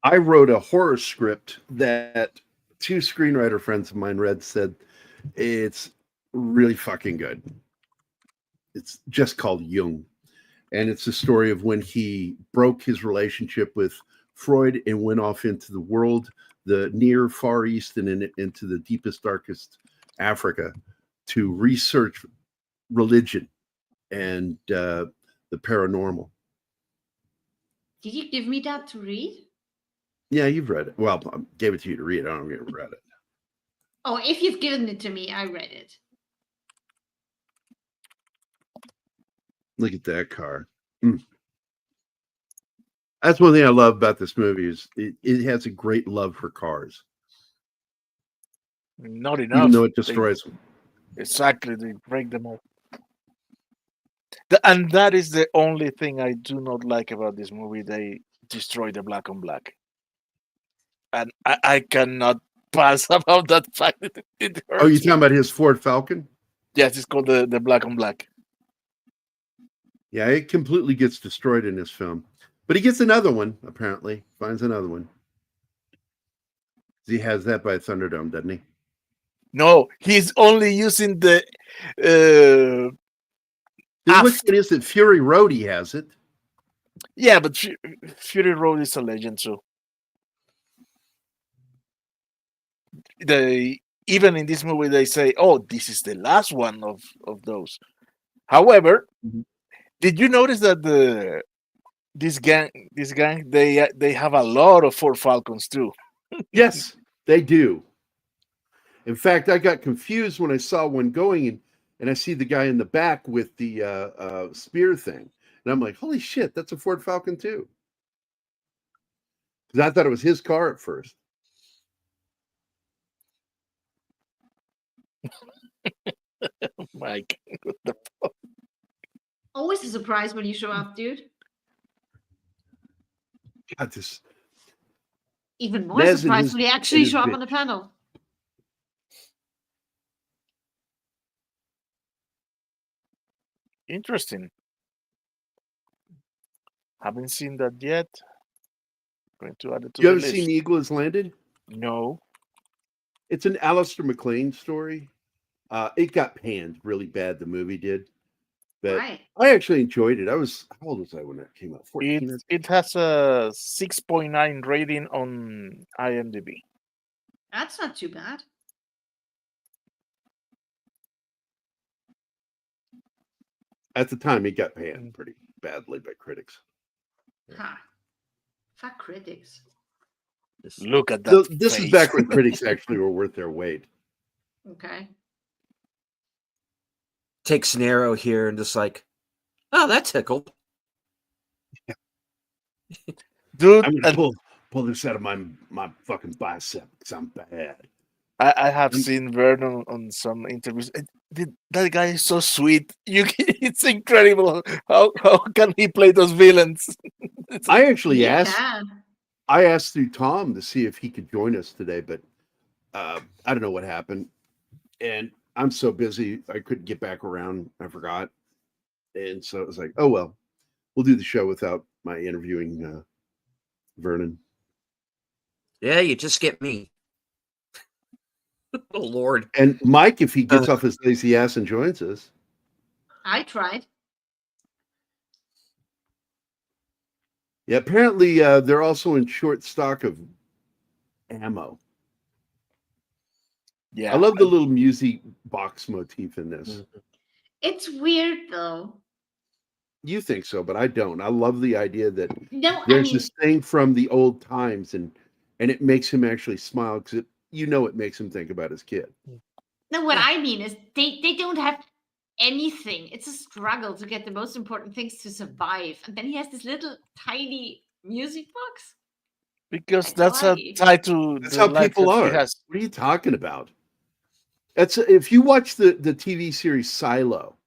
Speaker 1: I wrote a horror script that two screenwriter friends of mine read, said it's really fucking good. It's just called Jung. And it's the story of when he broke his relationship with Freud and went off into the world, the near Far East and into the deepest, darkest Africa to research religion and the paranormal.
Speaker 2: Did you give me that to read?
Speaker 1: Yeah, you've read it. Well, I gave it to you to read. I don't think I've read it.
Speaker 2: Oh, if you've given it to me, I read it.
Speaker 1: Look at that car. Mm. That's one thing I love about this movie is it has a great love for cars.
Speaker 3: Not enough.
Speaker 1: Even though it destroys them.
Speaker 3: Exactly, they break them all. And that is the only thing I do not like about this movie. They destroy the black on black. And I cannot pass about that fact. It hurts.
Speaker 1: Oh, you talking about his Ford Falcon?
Speaker 3: Yes, it's called the black on black.
Speaker 1: Yeah, it completely gets destroyed in this film. But he gets another one, apparently. Finds another one. He has that by Thunderdome, doesn't he?
Speaker 3: No, he's only using the
Speaker 1: Which one is it? Fury Road, he has it.
Speaker 3: Yeah, but Fury Road is a legend too. Even in this movie they say, "Oh, this is the last one of those." However, did you notice that this gang they have a lot of Ford Falcons too?
Speaker 1: Yes, they do. In fact, I got confused when I saw one going and I see the guy in the back with the spear thing. And I'm like, holy shit, that's a Ford Falcon too. Because I thought it was his car at first.
Speaker 3: Mike,
Speaker 2: Always a surprise when you show up, dude.
Speaker 1: God, this
Speaker 2: Even more
Speaker 1: Nez and
Speaker 2: surprised
Speaker 1: his-
Speaker 2: when you actually
Speaker 1: and his
Speaker 2: show up
Speaker 1: bitch.
Speaker 2: on the panel.
Speaker 3: interesting. Haven't seen that yet. Going to add it to
Speaker 1: You
Speaker 3: the
Speaker 1: haven't
Speaker 3: list.
Speaker 1: seen The Eagle Has Landed?
Speaker 3: No.
Speaker 1: It's an Alistair McLean story. It got panned really bad, the movie did. But
Speaker 2: Right.
Speaker 1: I actually enjoyed it. How old was I when that came out? 14?
Speaker 3: It has a 6.9 rating on IMDb.
Speaker 2: That's not too bad.
Speaker 1: At the time, it got panned pretty badly by critics.
Speaker 2: Ha. Fuck critics.
Speaker 3: Look at that.
Speaker 1: This is
Speaker 3: face.
Speaker 1: back when critics actually were worth their weight.
Speaker 2: Okay.
Speaker 8: Take scenario here and just like, oh, that tickled.
Speaker 3: Dude,
Speaker 1: I'm gonna pull this out of my fucking bicep because I'm bad.
Speaker 3: I have seen Vernon on some interviews. That guy is so sweet. It's incredible. How can he play those villains?
Speaker 1: I actually
Speaker 2: Yeah.
Speaker 1: asked through Tom to see if he could join us today, but I don't know what happened. And I'm so busy, I couldn't get back around. I forgot. And so it was like, oh, well, we'll do the show without my interviewing Vernon.
Speaker 8: Yeah, you just get me. Oh, Lord.
Speaker 1: And Mike, if he gets off his lazy ass and joins us.
Speaker 2: I tried.
Speaker 1: Yeah, apparently they're also in short stock of ammo.
Speaker 3: Yeah,
Speaker 1: I love the little music box motif in this.
Speaker 8: Mhm.
Speaker 2: It's weird though.
Speaker 1: You think so, but I don't. I love the idea that
Speaker 2: No, I
Speaker 1: there's
Speaker 2: mean,
Speaker 1: this thing from the old times, and it makes him actually smile because it makes him think about his kid.
Speaker 2: no. What I mean is they don't have anything. It's a struggle to get the most important things to survive, and then he has this little tiny music box.
Speaker 3: because
Speaker 2: That's
Speaker 3: that's a
Speaker 2: why.
Speaker 3: tie to
Speaker 1: That's
Speaker 3: the
Speaker 1: how
Speaker 3: life
Speaker 1: people
Speaker 3: that he
Speaker 1: are.
Speaker 3: has.
Speaker 1: What are you talking about? That's if you watch the TV series Silo,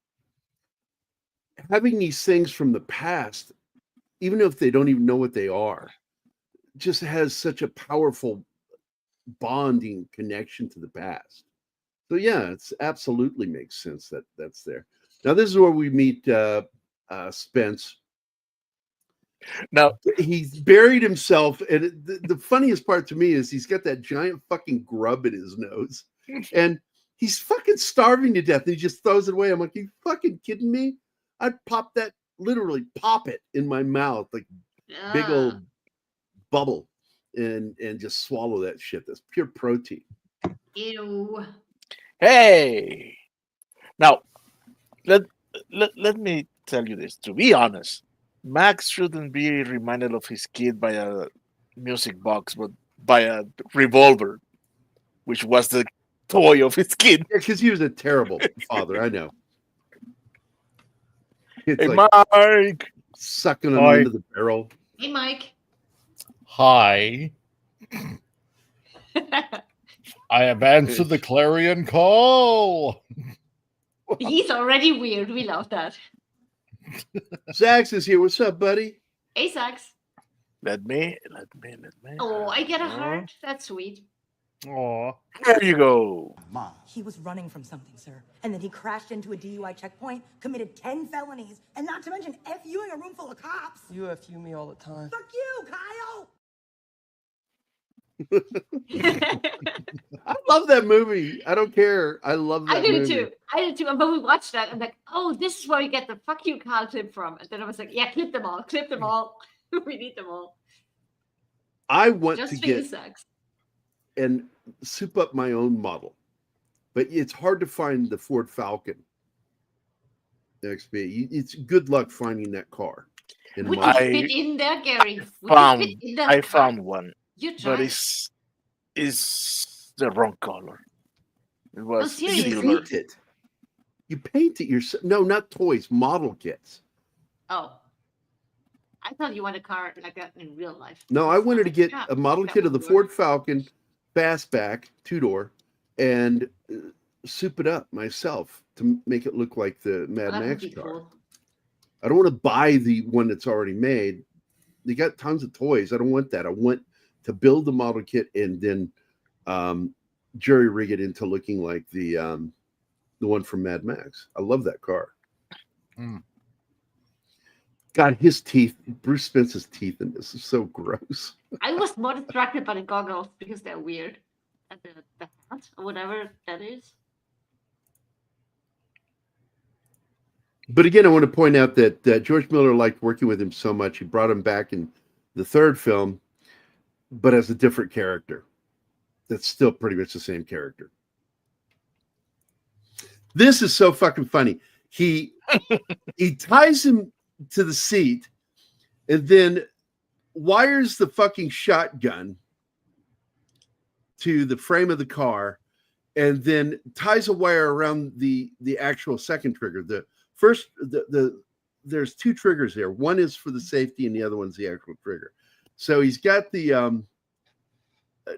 Speaker 1: having these things from the past, even if they don't even know what they are, just has such a powerful bonding connection to the past. So yeah, it's absolutely makes sense that that's there. Now this is where we meet Spence.
Speaker 3: Now,
Speaker 1: He's buried himself, and the funniest part to me is he's got that giant fucking grub in his nose, and he's fucking starving to death. And he just throws it away. I'm like, you fucking kidding me? I'd literally pop it in my mouth like big
Speaker 2: Ah.
Speaker 1: old bubble, and just swallow that shit. That's pure protein.
Speaker 2: Ew.
Speaker 3: hey, now let me tell you this. To be honest, Max shouldn't be reminded of his kid by a music box, but by a revolver, which was the toy of his kid.
Speaker 1: Yeah, because he was a terrible father. I know. It's
Speaker 3: Hey,
Speaker 1: like
Speaker 3: Mike.
Speaker 1: sucking him
Speaker 11: Hi.
Speaker 1: into the barrel.
Speaker 2: Hey, Mike.
Speaker 11: Hi. I have answered the clarion call.
Speaker 2: He's already weird. We love that.
Speaker 1: Zax is here. What's up, buddy?
Speaker 2: Hey, Sax.
Speaker 3: Let me.
Speaker 2: Oh, I get a heart. That's sweet.
Speaker 11: Aw.
Speaker 3: There you go.
Speaker 12: He was running from something, sir. And then he crashed into a DUI checkpoint, committed 10 felonies, and not to mention FUing a room full of cops.
Speaker 13: You FU me all the time.
Speaker 12: Fuck you, Kyle!
Speaker 1: I love that movie. I don't care. I love that
Speaker 2: I do
Speaker 1: movie.
Speaker 2: too. I did too. And when we watched that, I'm like, oh, this is where we get the fuck you, Kyle clip from. And then I was like, yeah, clip them all. Clip them all. We need them all.
Speaker 1: I want
Speaker 2: Just
Speaker 1: to
Speaker 2: for you,
Speaker 1: get
Speaker 2: Sax.
Speaker 1: and soup up my own model, but it's hard to find the Ford Falcon XP. It's good luck finding that car. In
Speaker 2: Would you
Speaker 1: model.
Speaker 2: fit in there, Gary? Would you fit in that
Speaker 3: I
Speaker 2: car?
Speaker 3: found one,
Speaker 2: You
Speaker 3: but
Speaker 2: tried.
Speaker 3: it's the wrong color. It was
Speaker 2: seriously?
Speaker 1: You
Speaker 3: silver.
Speaker 1: paint it. You paint it yourself. No, not toys. Model kits.
Speaker 2: Oh. I thought you wanted a car like that in real life.
Speaker 1: No, I wanted to get
Speaker 2: Yeah,
Speaker 1: a model
Speaker 2: that
Speaker 1: kit of the
Speaker 2: would
Speaker 1: Ford
Speaker 2: work.
Speaker 1: Falcon fastback 2-door and soup it up myself to make it look like the
Speaker 2: Oh,
Speaker 1: Mad
Speaker 2: that would
Speaker 1: Max
Speaker 2: be
Speaker 1: car.
Speaker 2: cool.
Speaker 1: I don't want to buy the one that's already made. They got tons of toys. I don't want that. I want to build the model kit and then jury rig it into looking like the one from Mad Max. I love that car.
Speaker 11: Mm.
Speaker 1: God, his teeth, Bruce Spence's teeth in this is so gross.
Speaker 2: I was more distracted by the goggles because they're weird. And the hat or whatever that is.
Speaker 1: But again, I want to point out that George Miller liked working with him so much. He brought him back in the third film, but as a different character. That's still pretty much the same character. This is so fucking funny. He ties him to the seat and then wires the fucking shotgun to the frame of the car and then ties a wire around the actual second trigger. The first, there's two triggers there. One is for the safety and the other one's the actual trigger. So he's got the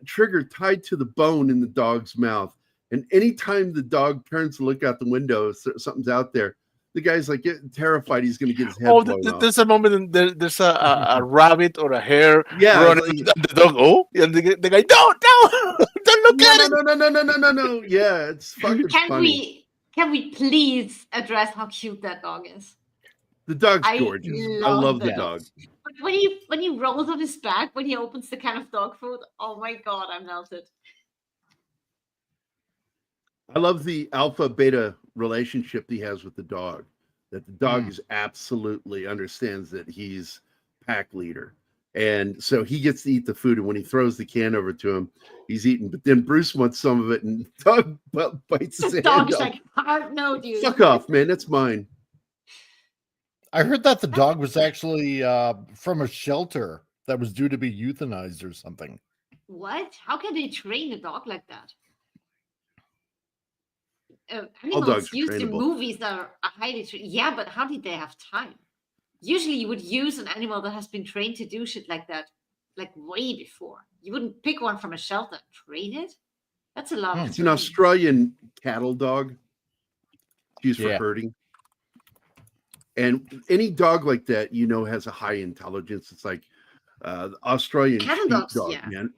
Speaker 1: trigger tied to the bone in the dog's mouth. And anytime the dog turns to look out the window, something's out there, the guy's like getting terrified he's going to get his head blown off.
Speaker 3: There's a moment and there's a rabbit or a hare running.
Speaker 1: Like,
Speaker 3: the dog, and the guy, don't look at it.
Speaker 1: No. Yeah, it's fucking funny.
Speaker 2: Can we please address how cute that dog is?
Speaker 1: The dog's gorgeous. I love the dog.
Speaker 2: But when he rolls on his back, when he opens the can of dog food, oh my god, I'm melted.
Speaker 1: I love the alpha beta relationship he has with the dog. That the dog is absolutely understands that he's pack leader. And so he gets to eat the food, and when he throws the can over to him, he's eating. But then Bruce wants some of it, and Doug bites his
Speaker 2: The
Speaker 1: hand
Speaker 2: dog's
Speaker 1: off.
Speaker 2: like, hard no, dude.
Speaker 1: Fuck off, man. That's mine.
Speaker 11: I heard that the dog was actually from a shelter that was due to be euthanized or something.
Speaker 2: What? How can they train a dog like that?
Speaker 1: All
Speaker 2: Animals
Speaker 1: dogs are
Speaker 2: used in
Speaker 1: trainable.
Speaker 2: movies that are highly trained. Yeah, but how did they have time? Usually, you would use an animal that has been trained to do shit like that, like way before. You wouldn't pick one from a shelter and train it. That's a lot of
Speaker 1: It's an
Speaker 2: training.
Speaker 1: Australian cattle dog used for
Speaker 11: Yeah.
Speaker 1: herding. And any dog like that, you know, has a high intelligence. It's like the Australian
Speaker 2: Cattle dogs,
Speaker 1: sheepdog,
Speaker 2: yeah.
Speaker 1: man.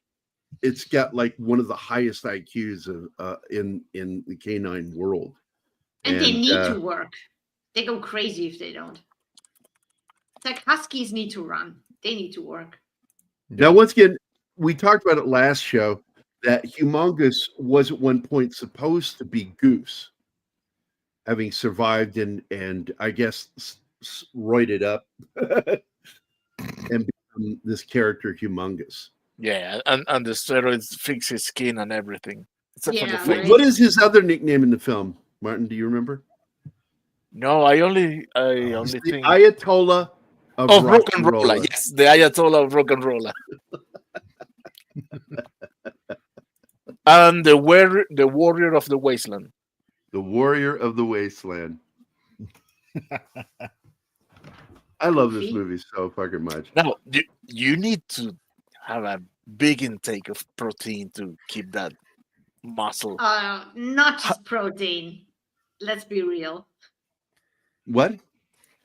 Speaker 1: It's got like one of the highest IQs of in the canine world.
Speaker 2: And they need to work. They go crazy if they don't. It's like huskies need to run. They need to work.
Speaker 1: Now, once again, we talked about it last show that Humongous was at one point supposed to be Goose, having survived and I guess roided up and become this character Humongous.
Speaker 3: Yeah, and the steroids fix his skin and everything. Except for the
Speaker 2: Yeah,
Speaker 3: face.
Speaker 2: right.
Speaker 1: What is his other nickname in the film, Martin? Do you remember?
Speaker 3: No, I only
Speaker 1: He's the
Speaker 3: think
Speaker 1: Ayatollah of
Speaker 3: of
Speaker 1: rock
Speaker 3: rock and roller.
Speaker 1: roller.
Speaker 3: Yes, the Ayatollah of rock and roller. And the warrior of the wasteland.
Speaker 1: The warrior of the wasteland. I love this movie so fucking much.
Speaker 3: Now, you need to have a big intake of protein to keep that muscle.
Speaker 2: Not just protein. Let's be real.
Speaker 1: What?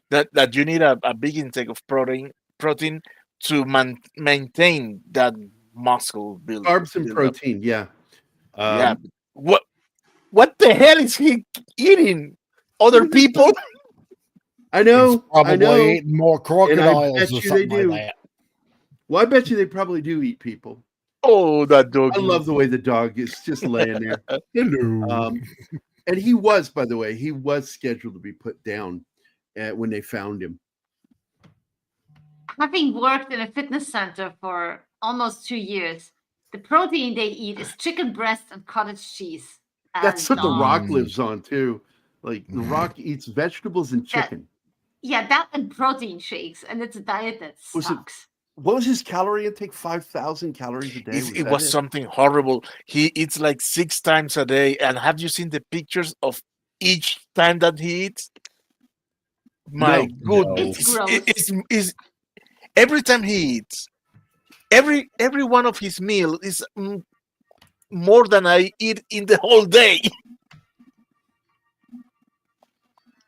Speaker 3: That you need a big intake of protein to maintain that muscle build.
Speaker 1: Carbs and
Speaker 3: build up.
Speaker 1: protein, yeah.
Speaker 3: Yeah. What the hell is he eating? Other people?
Speaker 1: I know.
Speaker 11: Probably
Speaker 1: I know.
Speaker 11: eating more
Speaker 1: And I
Speaker 11: crocodiles
Speaker 1: bet
Speaker 11: or
Speaker 1: you they
Speaker 11: something
Speaker 1: do.
Speaker 11: like that.
Speaker 1: Well, I bet you they probably do eat people.
Speaker 3: Oh, that dog.
Speaker 1: I love the way the dog is just laying there.
Speaker 11: Hello.
Speaker 1: And he was, by the way, he was scheduled to be put down when they found him.
Speaker 2: Having worked in a fitness center for almost 2 years, the protein they eat is chicken breast and cottage cheese.
Speaker 1: That's what
Speaker 2: And,
Speaker 1: The Rock lives on too. Like The Rock eats vegetables and chicken.
Speaker 2: Yeah, that and protein shakes, and it's a diet that
Speaker 1: Was it-
Speaker 2: sucks.
Speaker 1: What was his calorie intake? 5,000 calories a day.
Speaker 3: It was something horrible. He eats like 6 times a day. And have you seen the pictures of each time that he eats? My goodness.
Speaker 2: It's gross.
Speaker 3: It's every time he eats, every one of his meal is more than I eat in the whole day.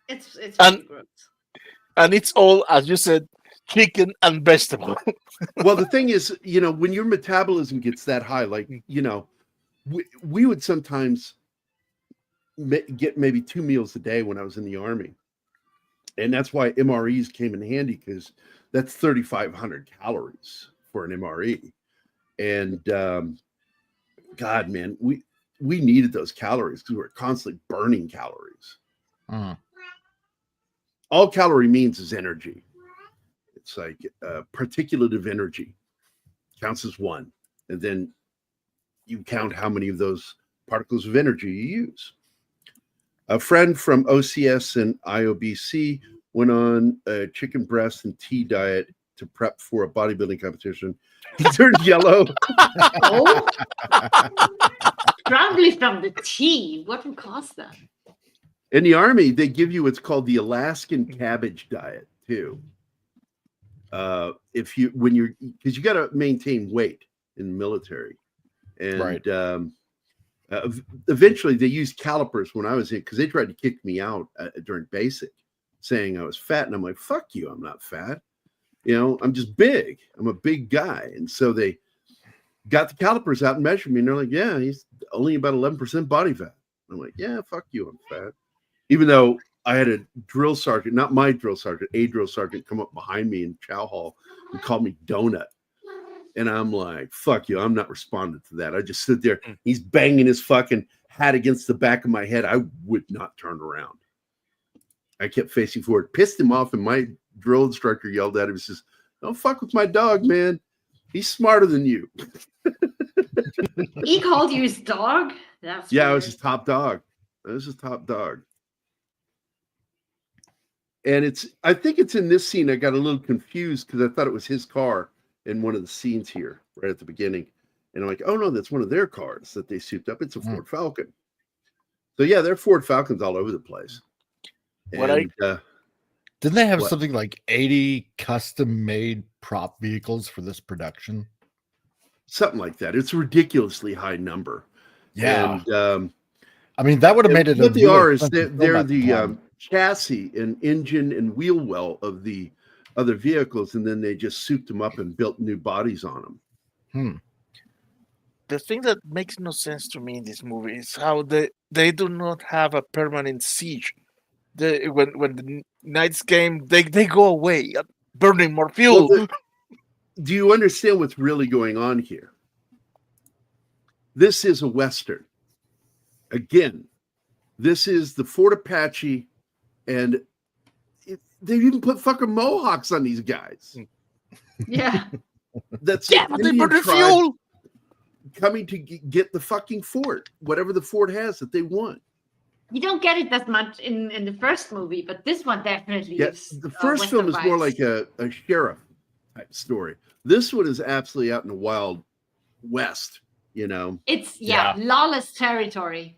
Speaker 2: It's
Speaker 3: And-
Speaker 2: really gross.
Speaker 3: And it's all, as you said, chicken and vegetable.
Speaker 1: Well, the thing is, you know, when your metabolism gets that high, like, you know, we would sometimes get maybe 2 meals a day when I was in the Army. And that's why MREs came in handy, because that's 3,500 calories for an MRE. And God, man, we needed those calories because we were constantly burning calories. All calorie means is energy. It's like particulate of energy counts as 1. And then you count how many of those particles of energy you use. A friend from OCS and IOBC went on a chicken breast and tea diet to prep for a bodybuilding competition. He turned yellow.
Speaker 2: Oh, probably from the tea. What would cause that?
Speaker 1: In the Army, they give you what's called the Alaskan cabbage diet too. Because you got to maintain weight in the military, and
Speaker 11: Right.
Speaker 1: Eventually they used calipers when I was in, because they tried to kick me out during basic, saying I was fat, and I'm like, fuck you, I'm not fat. You know, I'm just big. I'm a big guy, and so they got the calipers out and measured me, and they're like, yeah, he's only about 11% body fat. I'm like, yeah, fuck you, I'm fat. Even though I had a drill sergeant, not my drill sergeant, a drill sergeant come up behind me in chow hall and called me donut. And I'm like, fuck you, I'm not responding to that. I just stood there. He's banging his fucking hat against the back of my head. I would not turn around. I kept facing forward, pissed him off, and my drill instructor yelled at him. He says, Don't fuck with my dog, man. He's smarter than you.
Speaker 2: He called you his dog? That's
Speaker 1: Yeah,
Speaker 2: weird.
Speaker 1: I was his top dog. I was his top dog. And I think it's in this scene I got a little confused because I thought it was his car in one of the scenes here, right at the beginning. And I'm like, oh no, that's one of their cars that they souped up. It's a Ford Falcon. So yeah, they're Ford Falcons all over the place. And,
Speaker 11: didn't they have
Speaker 1: what?
Speaker 11: something like 80 custom-made prop vehicles for this production?
Speaker 1: Something like that. It's a ridiculously high number.
Speaker 11: Yeah.
Speaker 1: And
Speaker 11: I mean, that would have made it.
Speaker 1: What
Speaker 11: a
Speaker 1: they
Speaker 11: really
Speaker 1: are is
Speaker 11: expensive
Speaker 1: they're
Speaker 11: film at the
Speaker 1: the
Speaker 11: time.
Speaker 1: chassis and engine and wheel well of the other vehicles, and then they just souped them up and built new bodies on them.
Speaker 3: The thing that makes no sense to me in this movie is how they do not have a permanent siege. When the nights came, they go away, burning more fuel.
Speaker 1: Well, do you understand what's really going on here? This is a Western. Again, this is the Fort Apache, and they even put fucking Mohawks on these guys.
Speaker 2: Yeah.
Speaker 1: That's
Speaker 3: yeah, but they burn the fuel.
Speaker 1: Coming to get the fucking fort, whatever the fort has that they want.
Speaker 2: You don't get it that much in the first movie, but this one definitely
Speaker 1: Yes,
Speaker 2: is.
Speaker 1: the first film is more like a sheriff type story. This one is absolutely out in the wild west, you know.
Speaker 2: It's lawless territory.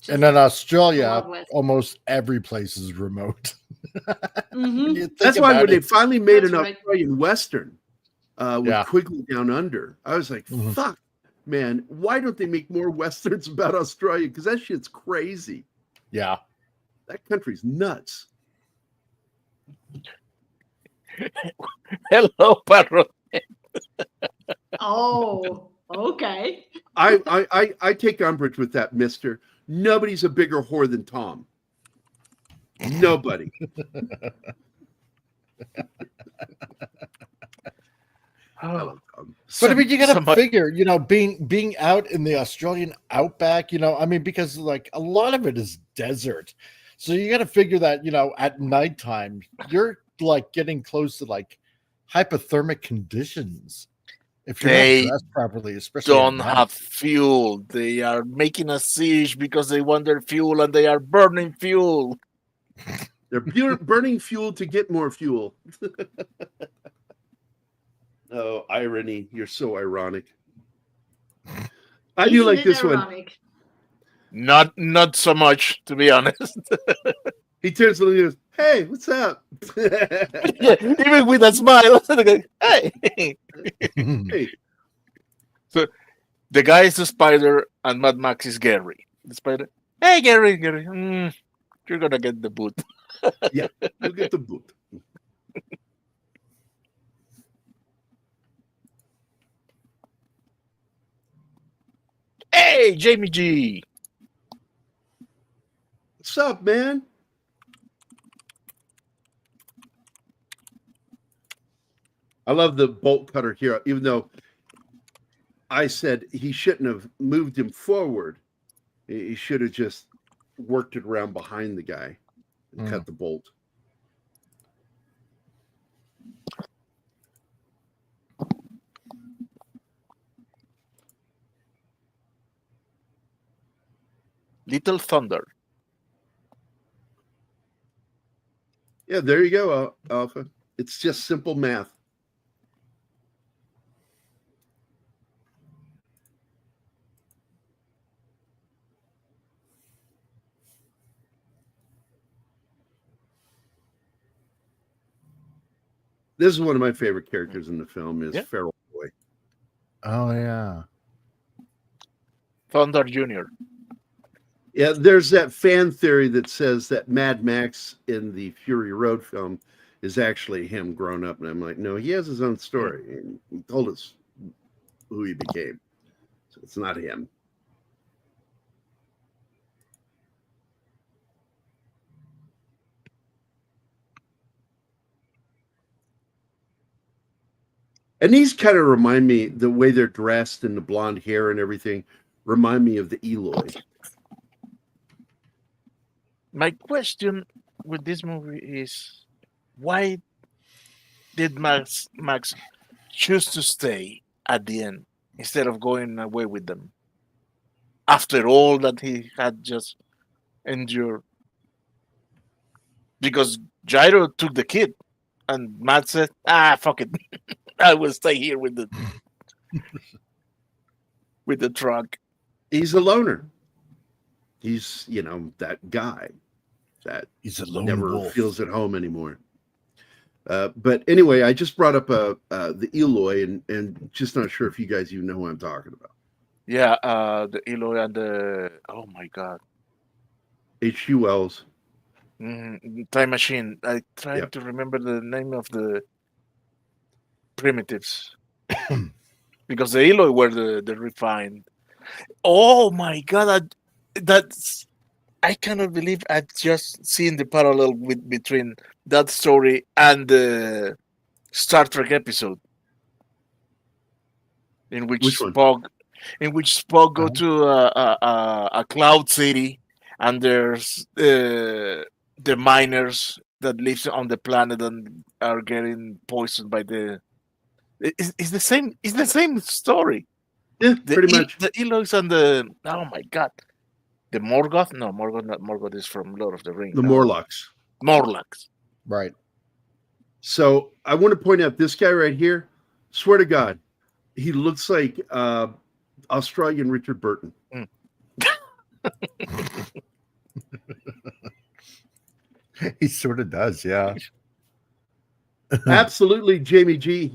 Speaker 11: And in Australia,
Speaker 2: Wild West.
Speaker 11: almost every place is remote.
Speaker 2: Mhm.
Speaker 1: That's why when they finally made an
Speaker 2: right.
Speaker 1: Australian Western with Quigley Down Under, I was like, fuck, man, why don't they make more Westerns about Australia? Because that shit's crazy.
Speaker 11: Yeah.
Speaker 1: That country's nuts.
Speaker 3: Hello, Parrot.
Speaker 2: Oh, okay.
Speaker 1: I take umbrage with that, mister. Nobody's a bigger whore than Tom. Nobody.
Speaker 11: But I mean, you got to figure, you know, being out in the Australian outback, you know, I mean, because like a lot of it is desert. So you got to figure that, you know, at nighttime, you're like getting close to like hypothermic conditions. If you're
Speaker 3: They
Speaker 11: not dressed properly, especially at
Speaker 3: don't
Speaker 11: night.
Speaker 3: have fuel. They are making a siege because they want their fuel and they are burning fuel.
Speaker 1: They're burning fuel to get more fuel. Oh, irony. You're so ironic. I do like this one.
Speaker 3: Not so much, to be honest.
Speaker 1: He turns to me and goes, hey, what's up?
Speaker 3: Yeah, even with a smile. Hey.
Speaker 1: Hey.
Speaker 3: So the guy is the spider and Mad Max is Gary. The spider. Hey, Gary. You're going to get the boot.
Speaker 1: Yeah, you'll get the boot.
Speaker 3: Hey, Jamie G.
Speaker 1: What's up, man? I love the bolt cutter here, even though I said he shouldn't have moved him forward. He should have just worked it around behind the guy and cut the bolt.
Speaker 3: Little Thunder.
Speaker 1: Yeah, there you go, Alpha. It's just simple math. This is one of my favorite characters in the film is Feral Boy.
Speaker 11: Oh, yeah.
Speaker 3: Thunder Jr.
Speaker 1: Yeah, there's that fan theory that says that Mad Max in the Fury Road film is actually him grown up. And I'm like, no, he has his own story. And he told us who he became. So it's not him. And these kind of remind me, the way they're dressed and the blonde hair and everything, remind me of the Eloy.
Speaker 3: My question with this movie is why did Max choose to stay at the end instead of going away with them after all that he had just endured? Because Gyro took the kid, and Matt said, fuck it, I will stay here with the truck."
Speaker 1: He's a loner. He's, that guy that
Speaker 11: He's a lone
Speaker 1: never
Speaker 11: wolf.
Speaker 1: feels at home anymore. But anyway, I just brought up the Eloy, and just not sure if you guys even know who I'm talking about.
Speaker 3: Yeah, the Eloy and oh my god,
Speaker 1: H.G. Wells.
Speaker 3: Time Machine. I tried
Speaker 1: Yep.
Speaker 3: to remember the name of the primitives because the Eloy were the refined. Oh my god, I cannot believe I just seen the parallel between that story and the Star Trek episode in which
Speaker 1: Which one?
Speaker 3: Spock go to a cloud city, and there's the miners that lives on the planet and are getting poisoned by the. It's the same. It's the same story.
Speaker 1: Yeah, pretty much.
Speaker 3: The Eloys and the oh my god, the Morgoth. No, Morgoth. Not Morgoth is from Lord of the Rings.
Speaker 1: The Morlocks.
Speaker 3: Morlocks.
Speaker 11: Right.
Speaker 1: So I want to point out this guy right here. Swear to God, he looks like Australian Richard Burton.
Speaker 11: He sort of does, yeah.
Speaker 1: Absolutely, Jamie G.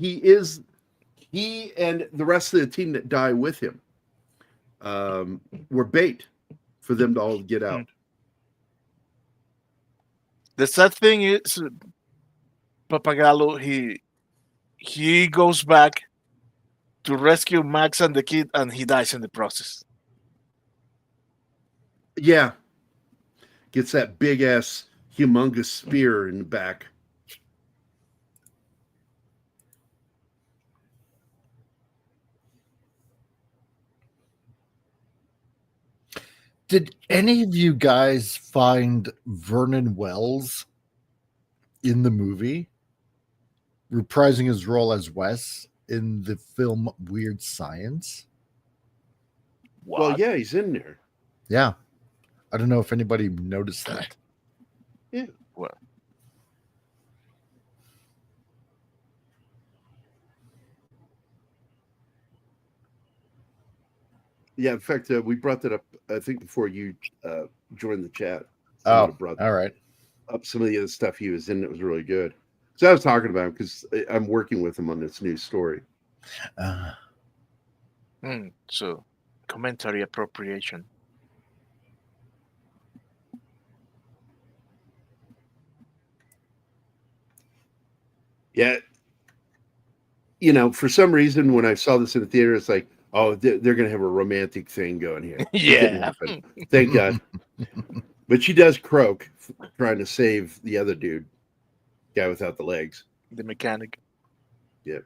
Speaker 1: He and the rest of the team that die with him were bait for them to all get out.
Speaker 3: The sad thing is, Papagallo, he goes back to rescue Max and the kid, and he dies in the process.
Speaker 1: Yeah. Gets that big ass humongous spear in the back.
Speaker 11: Did any of you guys find Vernon Wells in the movie reprising his role as Wes in the film Weird Science?
Speaker 3: What?
Speaker 1: Well, yeah, he's in there.
Speaker 11: Yeah. I don't know if anybody noticed that.
Speaker 1: Yeah.
Speaker 3: Well,
Speaker 1: Yeah, in fact, we brought that up, I think, before you joined the chat.
Speaker 11: Oh,
Speaker 1: Someone brought
Speaker 11: all right.
Speaker 1: up some of the other stuff he was in that was really good. So I was talking about him because I'm working with him on this new story.
Speaker 3: So, commentary appropriation.
Speaker 1: Yeah. For some reason, when I saw this in the theater, it's like, oh, they're going to have a romantic thing going here. It didn't
Speaker 3: Yeah.
Speaker 1: happen. Thank God. But she does croak trying to save the other dude, guy without the legs.
Speaker 3: The mechanic.
Speaker 1: Yeah.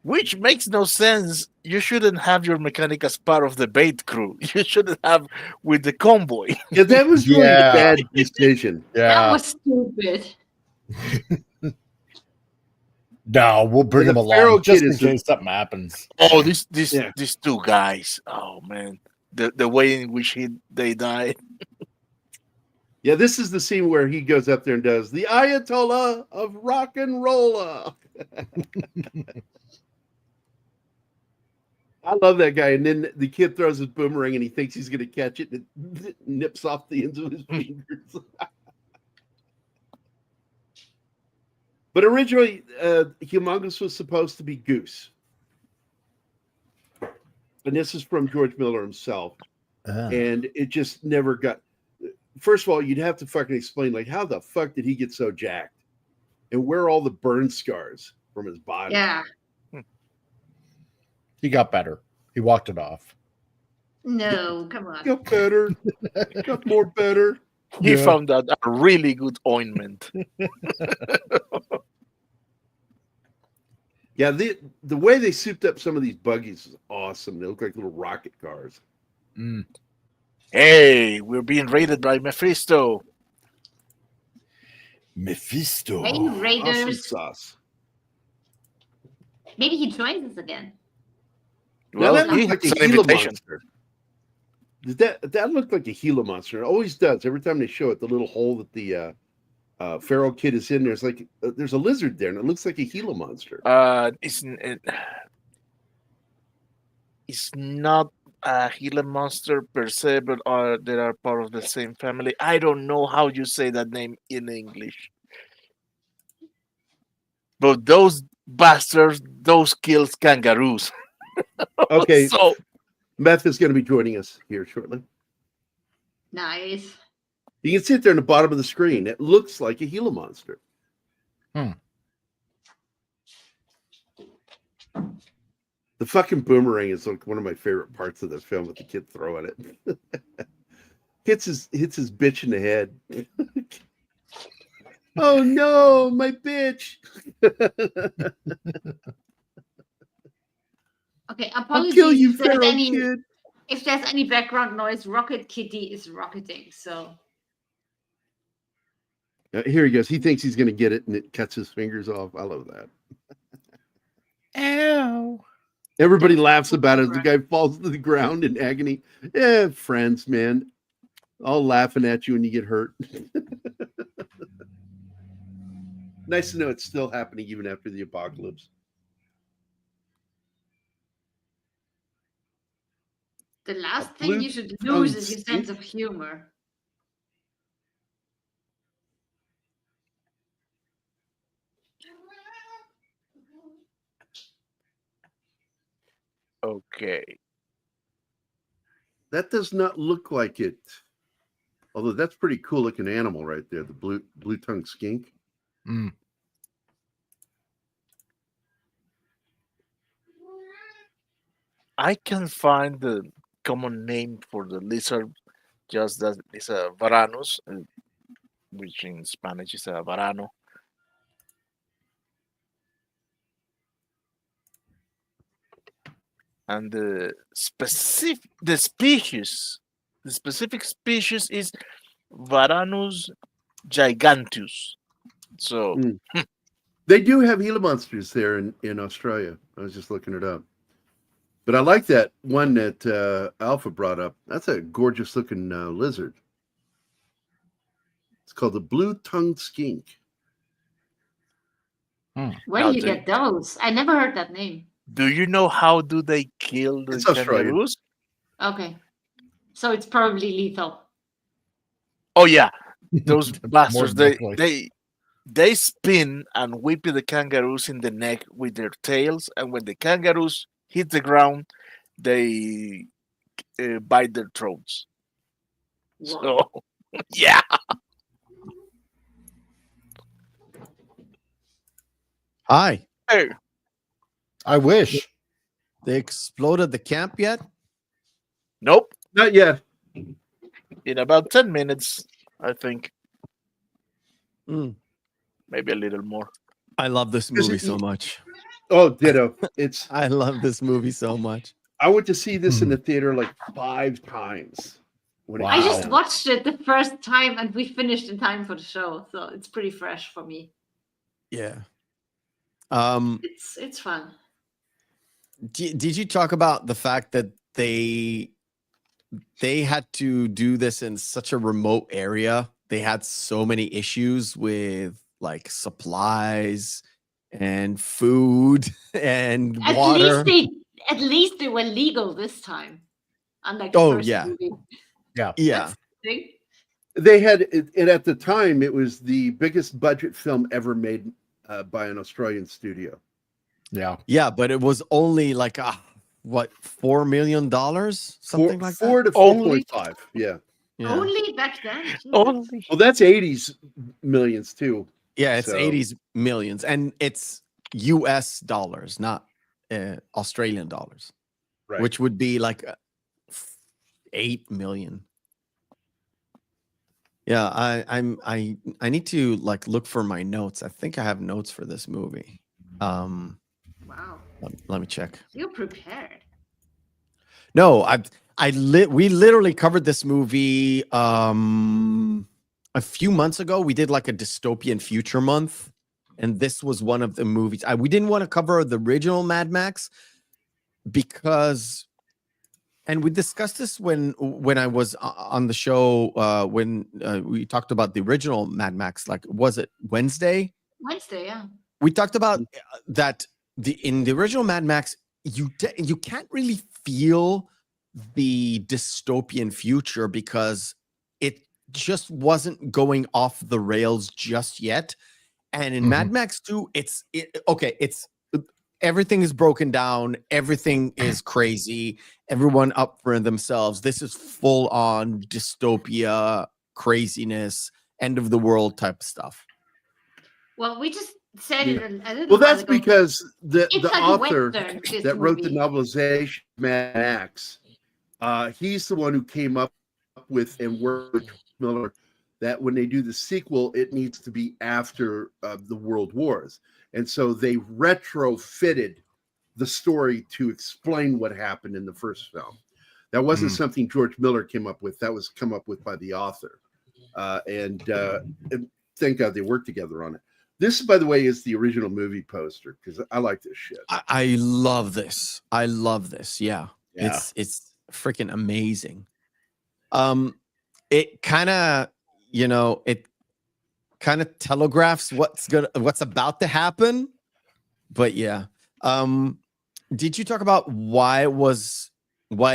Speaker 3: Which makes no sense. You shouldn't have your mechanic as part of the bait crew. You shouldn't have with the convoy.
Speaker 1: Yeah, that was really a bad decision.
Speaker 2: That was stupid.
Speaker 11: No, we'll bring
Speaker 1: And
Speaker 11: him
Speaker 1: the feral
Speaker 11: along just
Speaker 1: kid
Speaker 11: in
Speaker 1: is the-
Speaker 11: case something happens.
Speaker 3: Oh, these two guys. Oh man, the way in which they died.
Speaker 1: Yeah, this is the scene where he goes up there and does the Ayatollah of rock and rolla. I love that guy. And then the kid throws his boomerang and he thinks he's going to catch it and it nips off the ends of his fingers. But originally, Humongous was supposed to be Goose. And this is from George Miller himself. And it just never got... First of all, you'd have to fucking explain, like, how the fuck did he get so jacked? And where are all the burn scars from his body?
Speaker 2: Yeah.
Speaker 11: He got better. He walked it off.
Speaker 2: No, come on.
Speaker 1: Got better. Got more better.
Speaker 3: He found out a really good ointment.
Speaker 1: Yeah, the way they souped up some of these buggies is awesome. They look like little rocket cars.
Speaker 3: Hey, we're being raided by Mephisto.
Speaker 11: Mephisto.
Speaker 2: Hey,
Speaker 1: Awesome
Speaker 2: Raiders.
Speaker 1: sauce.
Speaker 2: Maybe he joins us again.
Speaker 1: Now
Speaker 3: Well,
Speaker 1: that
Speaker 3: he
Speaker 1: looks like
Speaker 3: has
Speaker 1: a
Speaker 3: an
Speaker 1: Gila
Speaker 3: invitation.
Speaker 1: monster. That looked like a Gila monster. It always does. Every time they show it, the little hole that the feral kid is in, there's like there's a lizard there, and it looks like a Gila monster.
Speaker 3: It's not a Gila monster per se, but they are part of the same family. I don't know how you say that name in English. But those bastards, those kills kangaroos.
Speaker 1: Okay,
Speaker 3: So
Speaker 1: Meth is going to be joining us here shortly.
Speaker 2: Nice.
Speaker 1: You can see it there in the bottom of the screen. It looks like a Gila monster. The fucking boomerang is like one of my favorite parts of the film with the kid throwing it. hits his bitch in the head. Oh no, my bitch.
Speaker 2: Okay,
Speaker 1: I'll
Speaker 2: apologies
Speaker 1: kill you,
Speaker 2: if there's
Speaker 1: feral
Speaker 2: any
Speaker 1: kid.
Speaker 2: if there's any background noise. Rocket Kitty is rocketing, so
Speaker 1: Here he goes. He thinks he's going to get it, and it cuts his fingers off. I love that.
Speaker 11: Ow.
Speaker 1: Everybody laughs about it as the guy falls to the ground in agony. Yeah, friends, man. All laughing at you when you get hurt. Nice to know it's still happening even after the apocalypse.
Speaker 2: the last
Speaker 1: A
Speaker 2: thing you should lose is your
Speaker 1: blue-tongued
Speaker 2: sense of humor.
Speaker 3: okay.
Speaker 1: That does not look like it. Although that's pretty cool looking animal right there, the blue-tongued skink.
Speaker 3: I can find the common name for the lizard, just that it's a varanus, which in Spanish is a varano. And the specific species is Varanus giganteus. So
Speaker 1: They do have Gila monsters there in Australia. I was just looking it up. But I like that one that Alpha brought up. That's a gorgeous looking lizard. It's called the blue-tongued skink.
Speaker 2: Where do you get those? I never heard that name.
Speaker 3: do you know how do they kill the
Speaker 1: It's Australian.
Speaker 3: kangaroos?
Speaker 2: Okay, so it's probably lethal.
Speaker 3: Oh yeah, those
Speaker 11: More
Speaker 3: bastards.
Speaker 11: than likely.
Speaker 3: They spin and whip the kangaroos in the neck with their tails, and when the kangaroos hit the ground, they bite their throats.
Speaker 2: Whoa.
Speaker 3: So yeah.
Speaker 13: Hi.
Speaker 3: Hey.
Speaker 11: I wish.
Speaker 13: They exploded the camp yet?
Speaker 3: Nope.
Speaker 1: Not yet.
Speaker 3: In about 10 minutes, I think. Maybe a little more.
Speaker 13: I love this movie so much.
Speaker 1: Oh, ditto. It's
Speaker 13: I love this movie so much.
Speaker 1: I went to see this in the theater like 5 times.
Speaker 2: I just watched it the first time and we finished in time for the show, so it's pretty fresh for me.
Speaker 13: Yeah.
Speaker 2: It's fun.
Speaker 13: Did you talk about the fact that they had to do this in such a remote area? They had so many issues with like supplies and food and water.
Speaker 2: At least they were legal this time. Unlike
Speaker 13: Oh,
Speaker 2: the first
Speaker 13: yeah.
Speaker 2: movie.
Speaker 11: Yeah.
Speaker 2: That's the thing.
Speaker 1: They had it at the time. It was the biggest budget film ever made by an Australian studio.
Speaker 13: Yeah, but it was only like $4 million, something like that.
Speaker 1: 4 to 4.5. Yeah.
Speaker 2: Only back then.
Speaker 3: Only.
Speaker 1: Well, that's 80s millions too.
Speaker 13: Yeah, it's
Speaker 1: So-
Speaker 13: 80s millions, and it's US dollars, not Australian dollars,
Speaker 1: Right.
Speaker 13: which would be like 8 million. Yeah, I need to like look for my notes. I think I have notes for this movie.
Speaker 2: Wow.
Speaker 13: Let me check.
Speaker 2: You're prepared.
Speaker 13: No, we literally covered this movie a few months ago we did like a dystopian future month, and this was one of the movies. We didn't want to cover the original Mad Max because, and we discussed this when I was on the show when we talked about the original Mad Max. Like, was it Wednesday?
Speaker 2: Wednesday, yeah.
Speaker 13: We talked about that in the original Mad Max, you can't really feel the dystopian future because it just wasn't going off the rails just yet. And in Mad Max 2, it's everything is broken down, everything is crazy, everyone up for themselves. This is full on dystopia, craziness, end of the world type stuff.
Speaker 2: Well, we just said it a little
Speaker 1: Well,
Speaker 2: while
Speaker 1: that's
Speaker 2: ago.
Speaker 1: because the
Speaker 2: It's like a
Speaker 1: author
Speaker 2: Western, this
Speaker 1: that wrote the
Speaker 2: movie.
Speaker 1: novelization of Mad Max, he's the one who came up with and worked with Miller that when they do the sequel, it needs to be after the World Wars. And so they retrofitted the story to explain what happened in the first film. That wasn't something George Miller came up with. That was come up with by the author. And thank God they worked together on it. This, by the way, is the original movie poster because I like this shit.
Speaker 13: I love this. I love this. Yeah. It's freaking amazing. It kind of, it kind of telegraphs what's about to happen. But yeah. Did you talk about why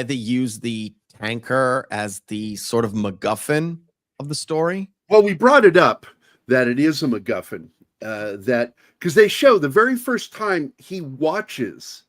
Speaker 13: they use the tanker as the sort of MacGuffin of the story?
Speaker 1: Well, we brought it up that it is a MacGuffin. That because they show the very first time he watches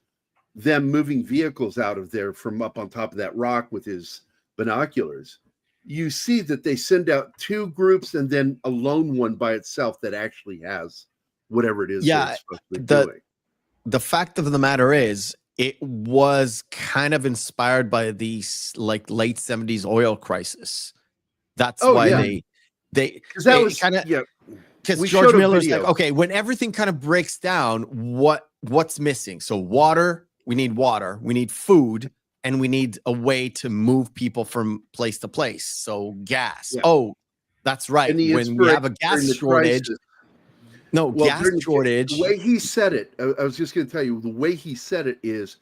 Speaker 1: them moving vehicles out of there from up on top of that rock with his binoculars, you see that they send out two groups and then a lone one by itself that actually has whatever it is.
Speaker 13: Yeah, the fact of the matter is, it was kind of inspired by the like late 70s oil crisis. That's why they because that was kind of because George Miller's like, okay, when everything kind of breaks down, what's missing? So water, we need food, and we need a way to move people from place to place. So gas. Yeah. Oh, that's right. When we have a gas shortage. Gas shortage.
Speaker 1: The way he said it, I was just going to tell you, the way he said it is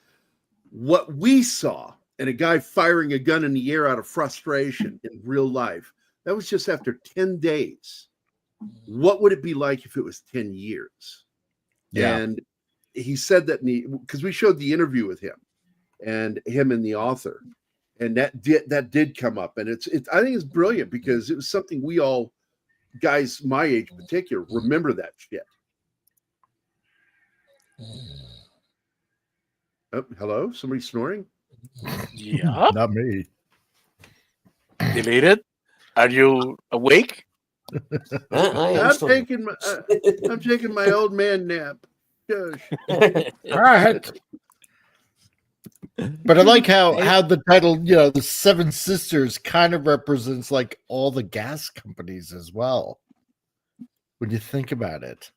Speaker 1: what we saw in a guy firing a gun in the air out of frustration in real life. That was just after 10 days. What would it be like if it was 10 years? Yeah. And he said that because we showed the interview with him and the author, and that did come up. And I think it's brilliant because it was something we all, guys my age in particular, remember that shit. Oh, hello? Somebody snoring?
Speaker 3: Yeah.
Speaker 11: Not me.
Speaker 3: Deleted? Are you awake?
Speaker 1: I'm taking my old man nap. Gosh.
Speaker 11: All right. But I like how the title, the Seven Sisters kind of represents like all the gas companies as well. When you think about it,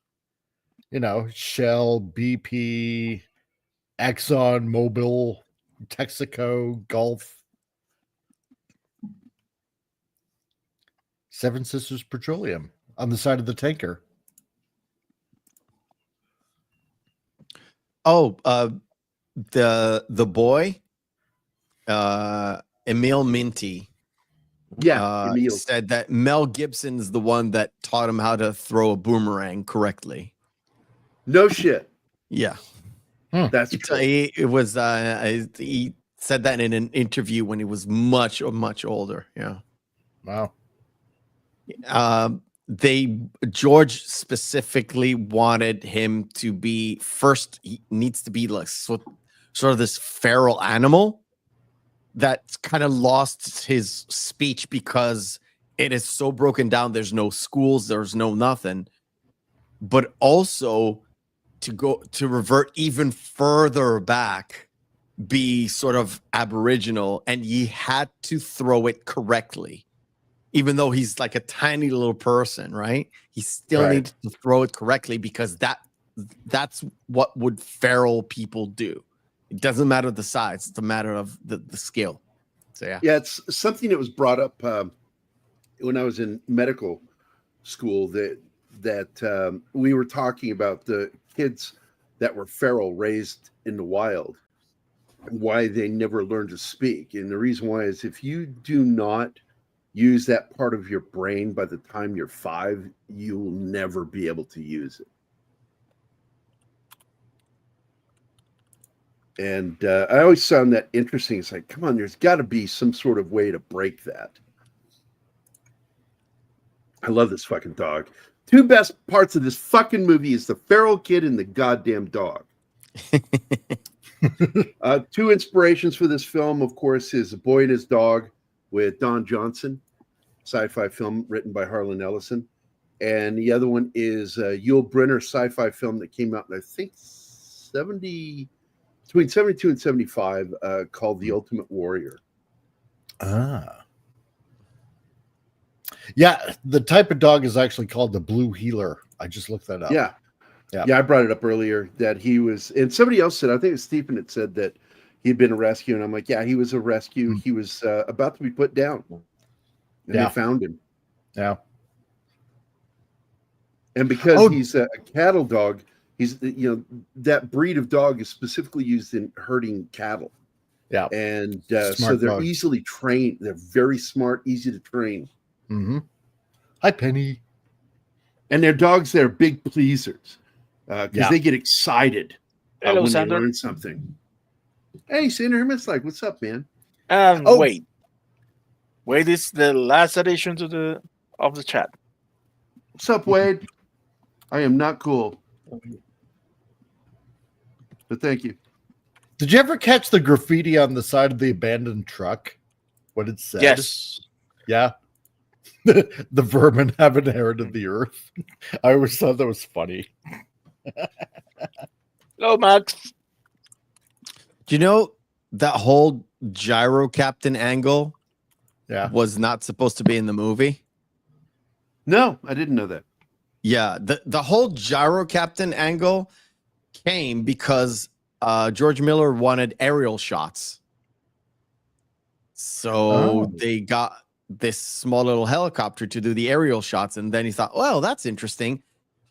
Speaker 11: Shell, BP, Exxon, Mobil, Texaco, Gulf. Seven Sisters Petroleum on the side of the tanker.
Speaker 13: Oh, the boy, Emil Minty, said that Mel Gibson's the one that taught him how to throw a boomerang correctly.
Speaker 1: No shit.
Speaker 13: Yeah,
Speaker 1: that's
Speaker 13: cool. He said that in an interview when he was much older. Yeah.
Speaker 11: Wow.
Speaker 13: George specifically wanted him to be first. He needs to be like sort of this feral animal that kind of lost his speech because it is so broken down. There's no schools, there's no nothing, but also to revert even further back, be sort of aboriginal, and he had to throw it correctly. Even though he's like a tiny little person, right? He still needs to throw it correctly because that's what would feral people do. It doesn't matter the size; it's a matter of the skill. So yeah,
Speaker 1: it's something that was brought up when I was in medical school that we were talking about the kids that were feral, raised in the wild, why they never learned to speak. And the reason why is if you do not use that part of your brain by the time you're 5, you will never be able to use it. And I always found that interesting. It's like, come on, there's got to be some sort of way to break that. I love this fucking dog. 2 best parts of this fucking movie is the feral kid and the goddamn dog. 2 inspirations for this film, of course, is A Boy and His Dog with Don Johnson, sci-fi film written by Harlan Ellison. And the other one is Yul Brynner sci-fi film that came out in, I think, between 72 and 75, called The Ultimate Warrior.
Speaker 11: Yeah, the type of dog is actually called the blue heeler. I just looked that up.
Speaker 1: Yeah, I brought it up earlier that he was, and somebody else said, I think it was Stephen that said that he'd been a rescue, and I'm like, yeah, he was a rescue. He was about to be put down, and they found him.
Speaker 11: Yeah.
Speaker 1: And because he's a cattle dog, he's, that breed of dog is specifically used in herding cattle.
Speaker 11: Yeah.
Speaker 1: And so they're
Speaker 11: dog.
Speaker 1: easily trained. They're very smart, easy to train.
Speaker 11: Mm-hmm. Hi, Penny.
Speaker 1: And they're dogs that are big pleasers because they get excited
Speaker 3: Hello,
Speaker 1: when
Speaker 3: Sandra.
Speaker 1: they learn something. Hey, Sandra Hermit's like, what's up, man?
Speaker 3: Wait is the last addition to the chat.
Speaker 1: What's up, Wade? I am not cool. But thank you.
Speaker 11: Did you ever catch the graffiti on the side of the abandoned truck? What it said?
Speaker 3: Yes.
Speaker 11: Yeah. The vermin have inherited the earth. I always thought that was funny.
Speaker 3: Hello, Max.
Speaker 13: Do you know that whole gyro captain angle was not supposed to be in the movie?
Speaker 1: No, I didn't know that.
Speaker 13: Yeah, the whole gyro captain angle came because George Miller wanted aerial shots. So they got this small little helicopter to do the aerial shots. And then he thought, well, that's interesting.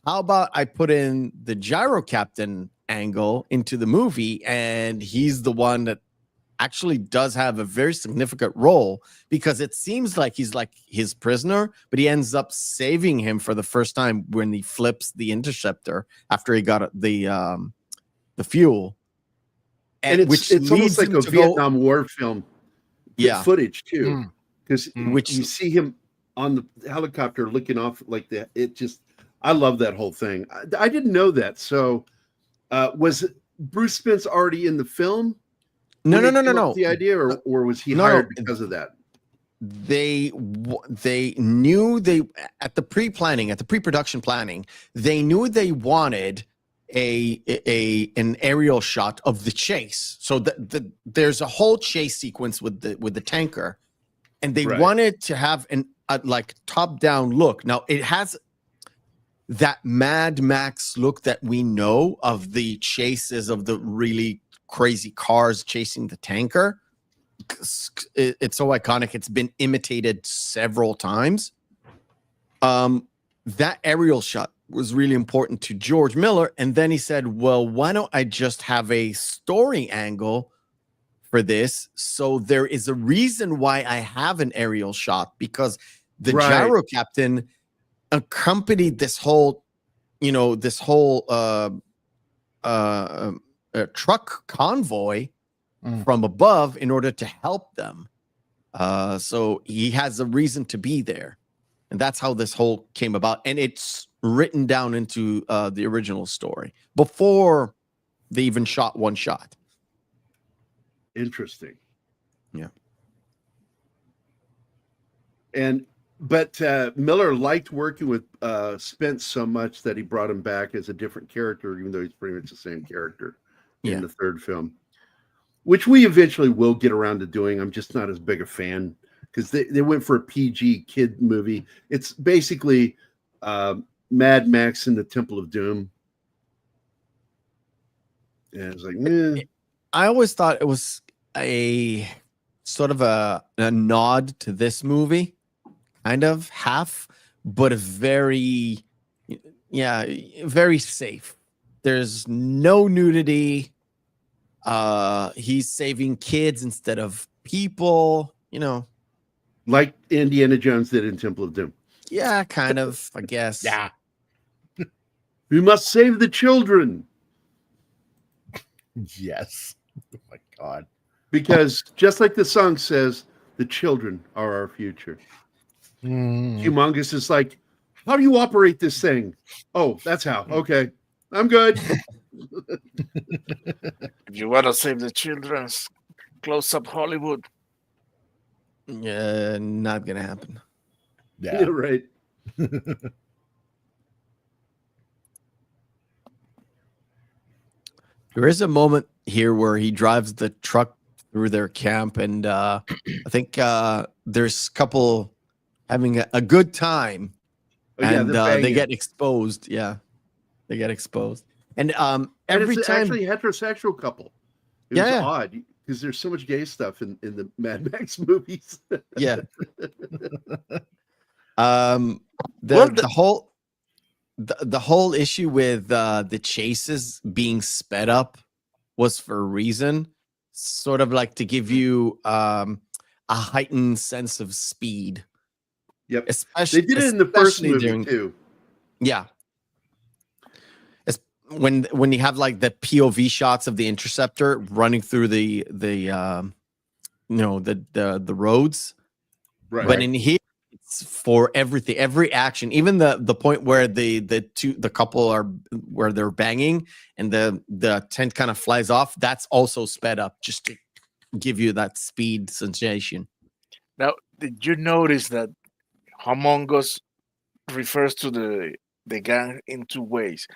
Speaker 13: How about I put in the gyro captain angle into the movie? And he's the one that actually does have a very significant role because it seems like he's like his prisoner, but he ends up saving him for the first time when he flips the interceptor after he got the fuel.
Speaker 1: And it's almost like a Vietnam War film footage too. Because you see him on the helicopter looking off like that. I love that whole thing. I didn't know that. So was Bruce Spence already in the film?
Speaker 13: No.
Speaker 1: The idea, or was he hired because of that?
Speaker 13: They knew at the pre-planning, at the pre-production planning, they knew they wanted an aerial shot of the chase. So there's a whole chase sequence with the tanker, and they wanted to have a like top-down look. Now it has that Mad Max look that we know of the chases of the really crazy cars chasing the tanker. It's so iconic. It's been imitated several times. That aerial shot was really important to George Miller. And then he said, well, why don't I just have a story angle for this? So there is a reason why I have an aerial shot, because the gyro captain accompanied this whole truck convoy from above in order to help them. So he has a reason to be there. And that's how this whole came about. And it's written down into the original story before they even shot one shot.
Speaker 1: Interesting.
Speaker 13: Yeah.
Speaker 1: But Miller liked working with Spence so much that he brought him back as a different character, even though he's pretty much the same character in the third film, which we eventually will get around to doing. I'm just not as big a fan because they went for a PG kid movie. It's basically Mad Max and the Temple of Doom. And it's like,
Speaker 13: I always thought it was a sort of a nod to this movie, kind of half, but very, yeah, very safe. There's no nudity. He's saving kids instead of people,
Speaker 1: Like Indiana Jones did in Temple of Doom.
Speaker 13: Yeah, kind of, I guess.
Speaker 11: Yeah.
Speaker 1: We must save the children.
Speaker 11: Yes. Oh my God.
Speaker 1: Because just like the song says, the children are our future. Humongous is like, how do you operate this thing? Oh, that's how. Okay. I'm good.
Speaker 3: If you want to save the children, close up Hollywood.
Speaker 13: Yeah, not gonna happen.
Speaker 1: Yeah, right.
Speaker 13: There is a moment here where he drives the truck through their camp, and I think there's a couple having a good time, and they get exposed. Yeah, they get exposed, and every
Speaker 1: it's
Speaker 13: time
Speaker 1: actually a heterosexual couple. It was odd because there's so much gay stuff in the Mad Max movies.
Speaker 13: Yeah. The whole issue with the chases being sped up was for a reason, sort of like to give you a heightened sense of speed.
Speaker 1: Yep.
Speaker 13: Especially
Speaker 1: they did it in the first movie
Speaker 13: during,
Speaker 1: too.
Speaker 13: Yeah. When you have like the POV shots of the interceptor running through the roads,
Speaker 1: Right.
Speaker 13: But in here, it's for everything, every action, even the point where the couple are where they're banging and the tent kind of flies off. That's also sped up just to give you that speed sensation.
Speaker 3: Now, did you notice that Humongous refers to the gang in two ways: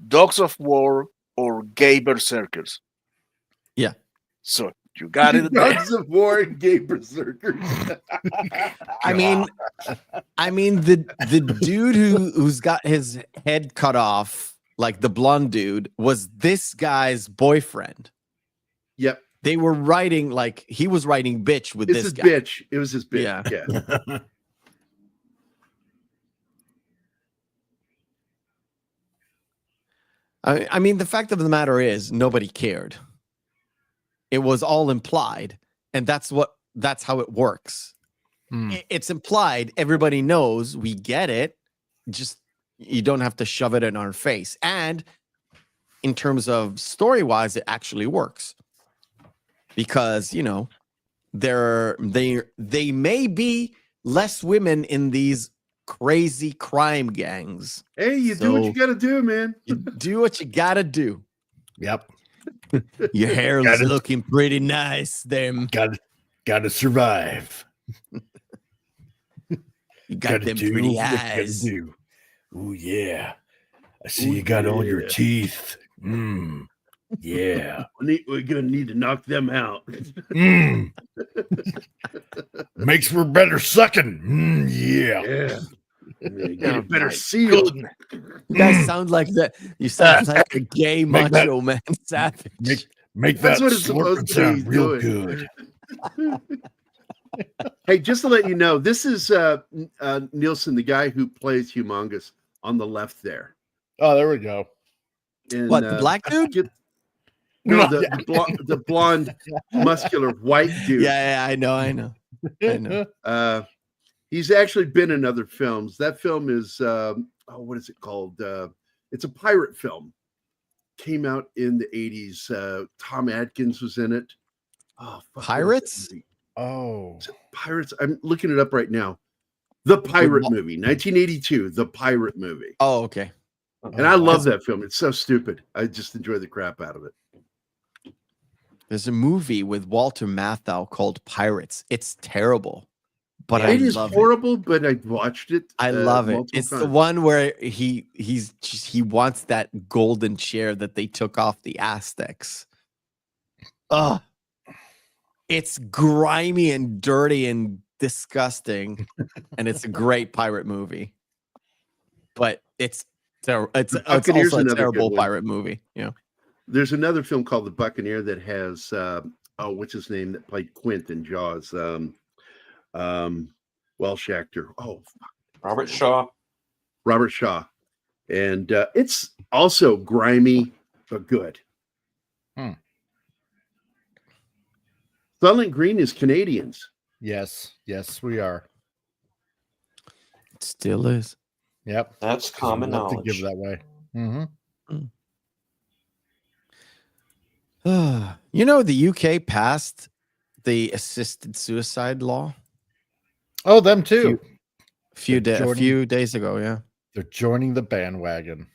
Speaker 3: dogs of war or gay berserkers?
Speaker 13: Yeah.
Speaker 3: So you got it.
Speaker 1: Dogs of war and gay berserkers.
Speaker 13: I mean, the dude who's got his head cut off, like the blonde dude, was this guy's boyfriend.
Speaker 1: Yep.
Speaker 13: They were writing like he was writing bitch with this guy.
Speaker 1: Bitch. It was his bitch. Yeah.
Speaker 13: I mean, the fact of the matter is nobody cared. It was all implied, and that's how it works. It's implied. Everybody knows. We get it. Just you don't have to shove it in our face. And in terms of story-wise, it actually works because they may be less women in these crazy crime gangs.
Speaker 1: Hey, you do what you gotta do, man.
Speaker 13: You do what you gotta do.
Speaker 11: Yep.
Speaker 13: Your hair is looking pretty nice. Them
Speaker 11: gotta survive.
Speaker 13: You got them pretty eyes.
Speaker 11: Oh yeah. I see you got all your teeth. Yeah.
Speaker 1: We're gonna need to knock them out.
Speaker 11: Makes for better sucking. Yeah.
Speaker 1: You get a better seal.
Speaker 13: You guys sound like that. You sound like a gay macho man savage.
Speaker 11: Make that slurping sound real good.
Speaker 1: Hey, just to let you know, this is Nielsen, the guy who plays Humongous on the left there.
Speaker 11: Oh, there we go.
Speaker 1: And,
Speaker 13: what, the black dude?
Speaker 1: No, the blonde, muscular white dude.
Speaker 13: Yeah, I know.
Speaker 1: He's actually been in other films. That film is what is it called? It's a pirate film. Came out in the 80s. Tom Atkins was in it. Oh,
Speaker 13: Pirates?
Speaker 11: Oh,
Speaker 1: Pirates. I'm looking it up right now. The Pirate movie, 1982. The Pirate movie.
Speaker 13: Oh, okay.
Speaker 1: And I love that film. It's so stupid. I just enjoy the crap out of it.
Speaker 13: There's a movie with Walter Matthau called Pirates. It's terrible, but
Speaker 1: it is horrible. But I watched it.
Speaker 13: I love it. It's
Speaker 1: times.
Speaker 13: the one where he wants that golden chair that they took off the Aztecs. Ugh. It's grimy and dirty and disgusting, and it's a great pirate movie. But it's also a terrible pirate movie. Yeah.
Speaker 1: There's another film called The Buccaneer that has what's his name that played Quint in Jaws? Welsh actor. Oh,
Speaker 14: Robert Shaw.
Speaker 1: Robert Shaw. And it's also grimy, but good. Soylent Green is Canadians.
Speaker 11: Yes, we are.
Speaker 13: It still is.
Speaker 11: Yep.
Speaker 14: That's common
Speaker 11: Love to
Speaker 14: knowledge.
Speaker 11: give that way.
Speaker 13: You know, the UK passed the assisted suicide law.
Speaker 11: Oh, them too.
Speaker 13: A few days ago, yeah.
Speaker 11: They're joining the bandwagon.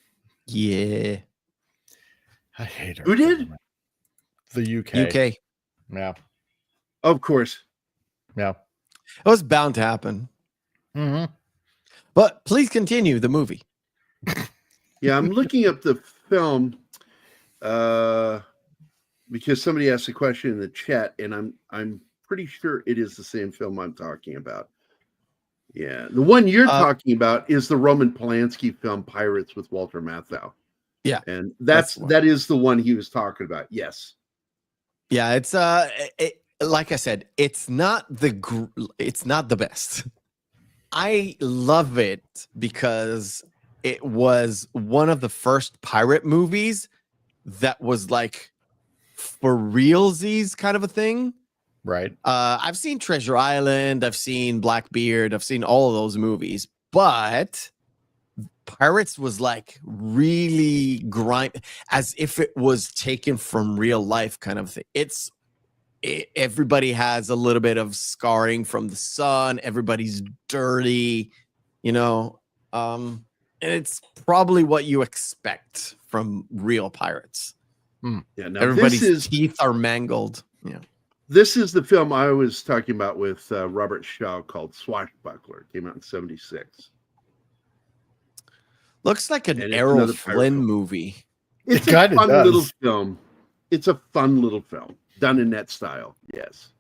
Speaker 13: Yeah.
Speaker 11: I hate her.
Speaker 1: Who did?
Speaker 11: The UK.
Speaker 13: UK.
Speaker 11: Yeah.
Speaker 1: Of course.
Speaker 11: Yeah.
Speaker 13: It was bound to happen. But please continue the movie.
Speaker 1: Yeah, I'm looking up the film because somebody asked a question in the chat, and I'm pretty sure it is the same film I'm talking about. Yeah, the one you're talking about is the Roman Polanski film Pirates with Walter Matthau.
Speaker 13: Yeah,
Speaker 1: and that is the one he was talking about. Yes.
Speaker 13: Yeah, it's like I said, it's not the best. I love it because it was one of the first pirate movies that was like for realsies kind of a thing.
Speaker 11: Right.
Speaker 13: I've seen Treasure Island, I've seen Blackbeard, I've seen all of those movies, but Pirates was like really grime, as if it was taken from real life kind of thing. Everybody has a little bit of scarring from the sun. Everybody's dirty, and it's probably what you expect from real pirates.
Speaker 1: Yeah, now
Speaker 13: everybody's teeth are mangled. Yeah.
Speaker 1: This is the film I was talking about with Robert Shaw called Swashbuckler. It came out in '76.
Speaker 13: Looks like an Errol Flynn movie.
Speaker 1: It's a fun little film. It's a fun little film done in that style. Yes.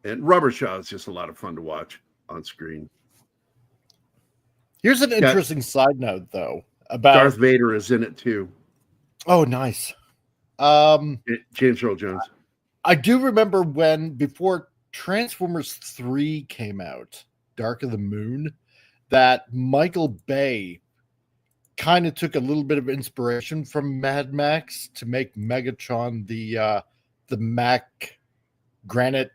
Speaker 1: And Robert Shaw is just a lot of fun to watch on screen.
Speaker 11: Here's an interesting side note, though, about
Speaker 1: Darth Vader is in it too.
Speaker 11: Oh, nice.
Speaker 1: James Earl Jones.
Speaker 11: I do remember before Transformers 3 came out, Dark of the Moon, that Michael Bay kind of took a little bit of inspiration from Mad Max to make Megatron the Mac Granite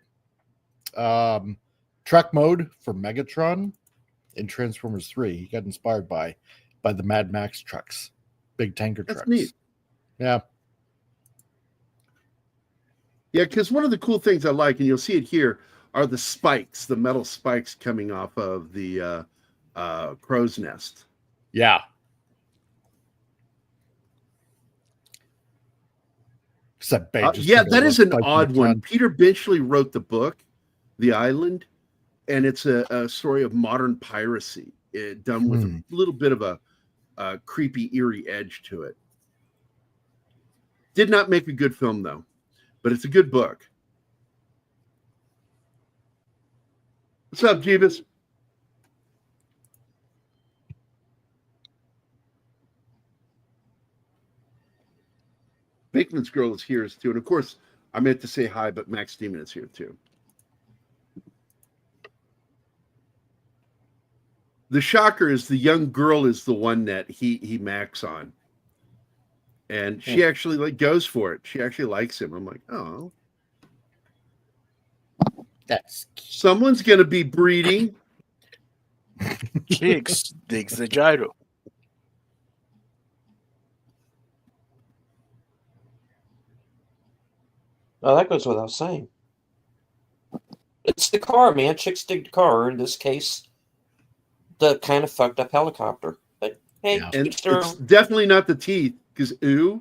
Speaker 11: truck mode for Megatron in Transformers 3. He got inspired by the Mad Max trucks, big tanker trucks.
Speaker 1: That's neat.
Speaker 11: Yeah.
Speaker 1: Yeah, because one of the cool things I like, and you'll see it here, are the spikes, the metal spikes coming off of the crow's nest.
Speaker 11: Yeah.
Speaker 1: That is an odd one. Peter Benchley wrote the book, The Island, and it's a story of modern piracy, done with a little bit of a creepy, eerie edge to it. Did not make a good film, though, but it's a good book. What's up, Jeebus? Bakeman's Girl is here too. And of course, I meant to say hi, but Max Demon is here too. The shocker is the young girl is the one that he Max on. And she actually goes for it. She actually likes him. I'm like, oh.
Speaker 11: That's
Speaker 1: someone's gonna be breeding.
Speaker 3: Chicks digs the gyro.
Speaker 14: Oh, that goes without saying. It's the car, man. Chicks dig the car. In this case, the kind of fucked up helicopter. But hey,
Speaker 1: and it's definitely not the teeth, because ooh.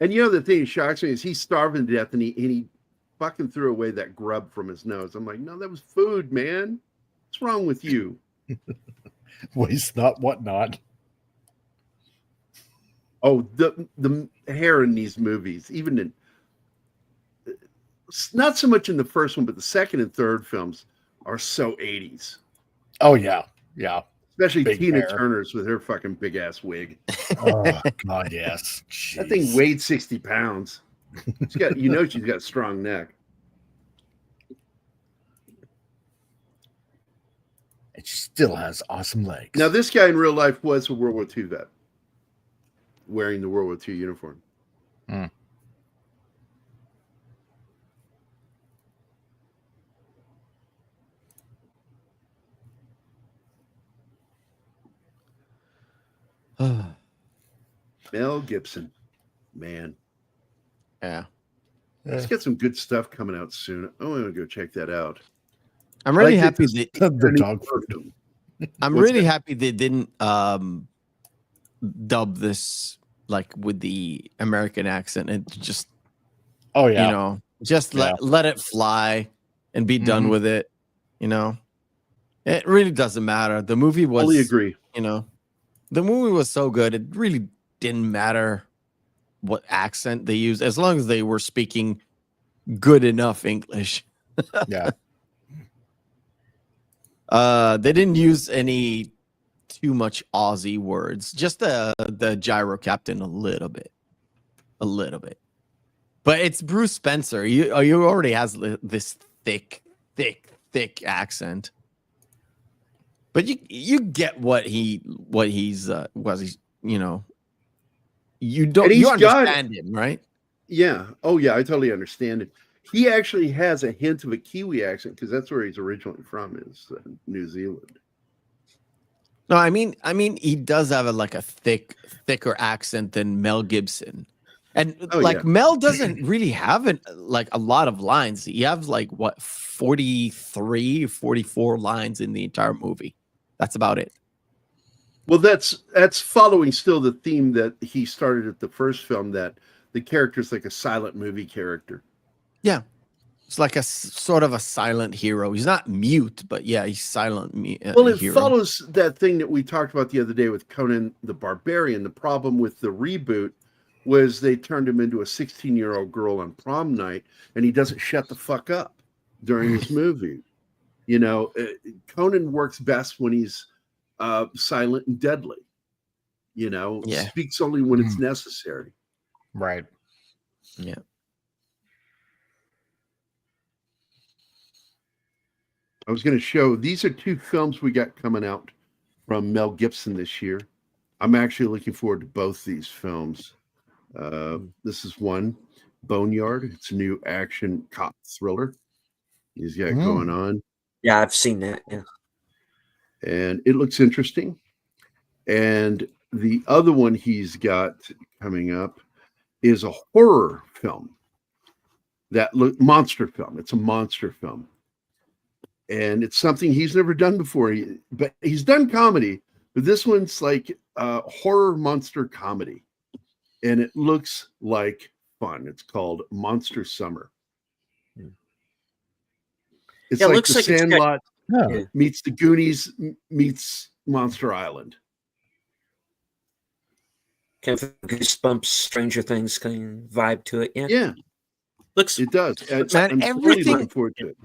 Speaker 1: And the thing that shocks me is he's starving to death, and he fucking threw away that grub from his nose. I'm like, no, that was food, man. What's wrong with you?
Speaker 11: Waste not, whatnot.
Speaker 1: Oh, the hair in these movies, even in not so much in the first one, but the second and third films are so 80s.
Speaker 11: Oh yeah, yeah.
Speaker 1: Especially
Speaker 11: Big
Speaker 1: Tina
Speaker 11: hair.
Speaker 1: Turner's with her fucking big ass wig.
Speaker 11: Oh God, yes.
Speaker 1: That thing
Speaker 11: Jeez.
Speaker 1: weighed 60 pounds. She's got, she's got a strong neck.
Speaker 11: And she still has awesome legs.
Speaker 1: Now, this guy in real life was a World War II vet, wearing the World War II uniform.
Speaker 11: Hmm.
Speaker 1: Mel Gibson, man.
Speaker 13: Yeah.
Speaker 1: He's got some good stuff coming out soon. I want to go check that out.
Speaker 13: I'm really
Speaker 1: I like
Speaker 13: happy
Speaker 1: that
Speaker 13: that
Speaker 11: the dog food.
Speaker 13: I'm
Speaker 1: What's
Speaker 13: really
Speaker 1: that?
Speaker 13: happy they didn't dub this like with the American accent and just
Speaker 11: Oh yeah.
Speaker 13: Just let it fly and be done
Speaker 11: Mhm.
Speaker 13: with it. It really doesn't matter. The movie was
Speaker 1: Fully agree.
Speaker 13: The movie was so good. It really didn't matter what accent they used as long as they were speaking good enough English.
Speaker 11: Yeah.
Speaker 13: They didn't use any too much Aussie words. Just the gyro captain a little bit. But it's Bruce Spencer. You already has this thick accent. But you get what he's you understand him, right?
Speaker 1: Yeah. Oh yeah, I totally understand it. He actually has a hint of a Kiwi accent because that's where he's originally from, is New Zealand.
Speaker 13: No, I mean he does have a thicker accent than Mel Gibson. And Mel doesn't really have a lot of lines. He has 43, 44 lines in the entire movie. That's about it.
Speaker 1: Well, that's following still the theme that he started at the first film, that the character's like a silent movie character.
Speaker 13: Yeah. It's like a sort of a silent hero. He's not mute, but yeah, he's silent.
Speaker 1: Well, it
Speaker 13: hero.
Speaker 1: follows that thing that we talked about the other day with Conan the Barbarian. The problem with the reboot was they turned him into a 16-year-old girl on prom night, and he doesn't shut the fuck up during his movie. Conan works best when he's silent and deadly. Speaks only when it's necessary.
Speaker 11: Right.
Speaker 13: Yeah.
Speaker 1: I was going to show, these are two films we got coming out from Mel Gibson this year. I'm actually looking forward to both these films. This is one, Boneyard. It's a new action cop thriller he's got going on.
Speaker 8: Yeah, I've seen that. Yeah.
Speaker 1: And it looks interesting. And the other one he's got coming up is a horror film. Monster film. It's a monster film. And it's something he's never done before. But he's done comedy, but this one's like a horror monster comedy. And it looks like fun. It's called Monster Summer. It's
Speaker 8: Yeah, it
Speaker 1: like
Speaker 8: looks
Speaker 1: the
Speaker 8: like it's got-
Speaker 1: Sandlot
Speaker 8: Yeah.
Speaker 1: meets the Goonies meets Monster Island.
Speaker 8: Kind of Goosebumps, Stranger Things kind of vibe to it. Yeah.
Speaker 1: Yeah.
Speaker 8: It
Speaker 1: does.
Speaker 13: Man,
Speaker 1: I'm really looking forward to it.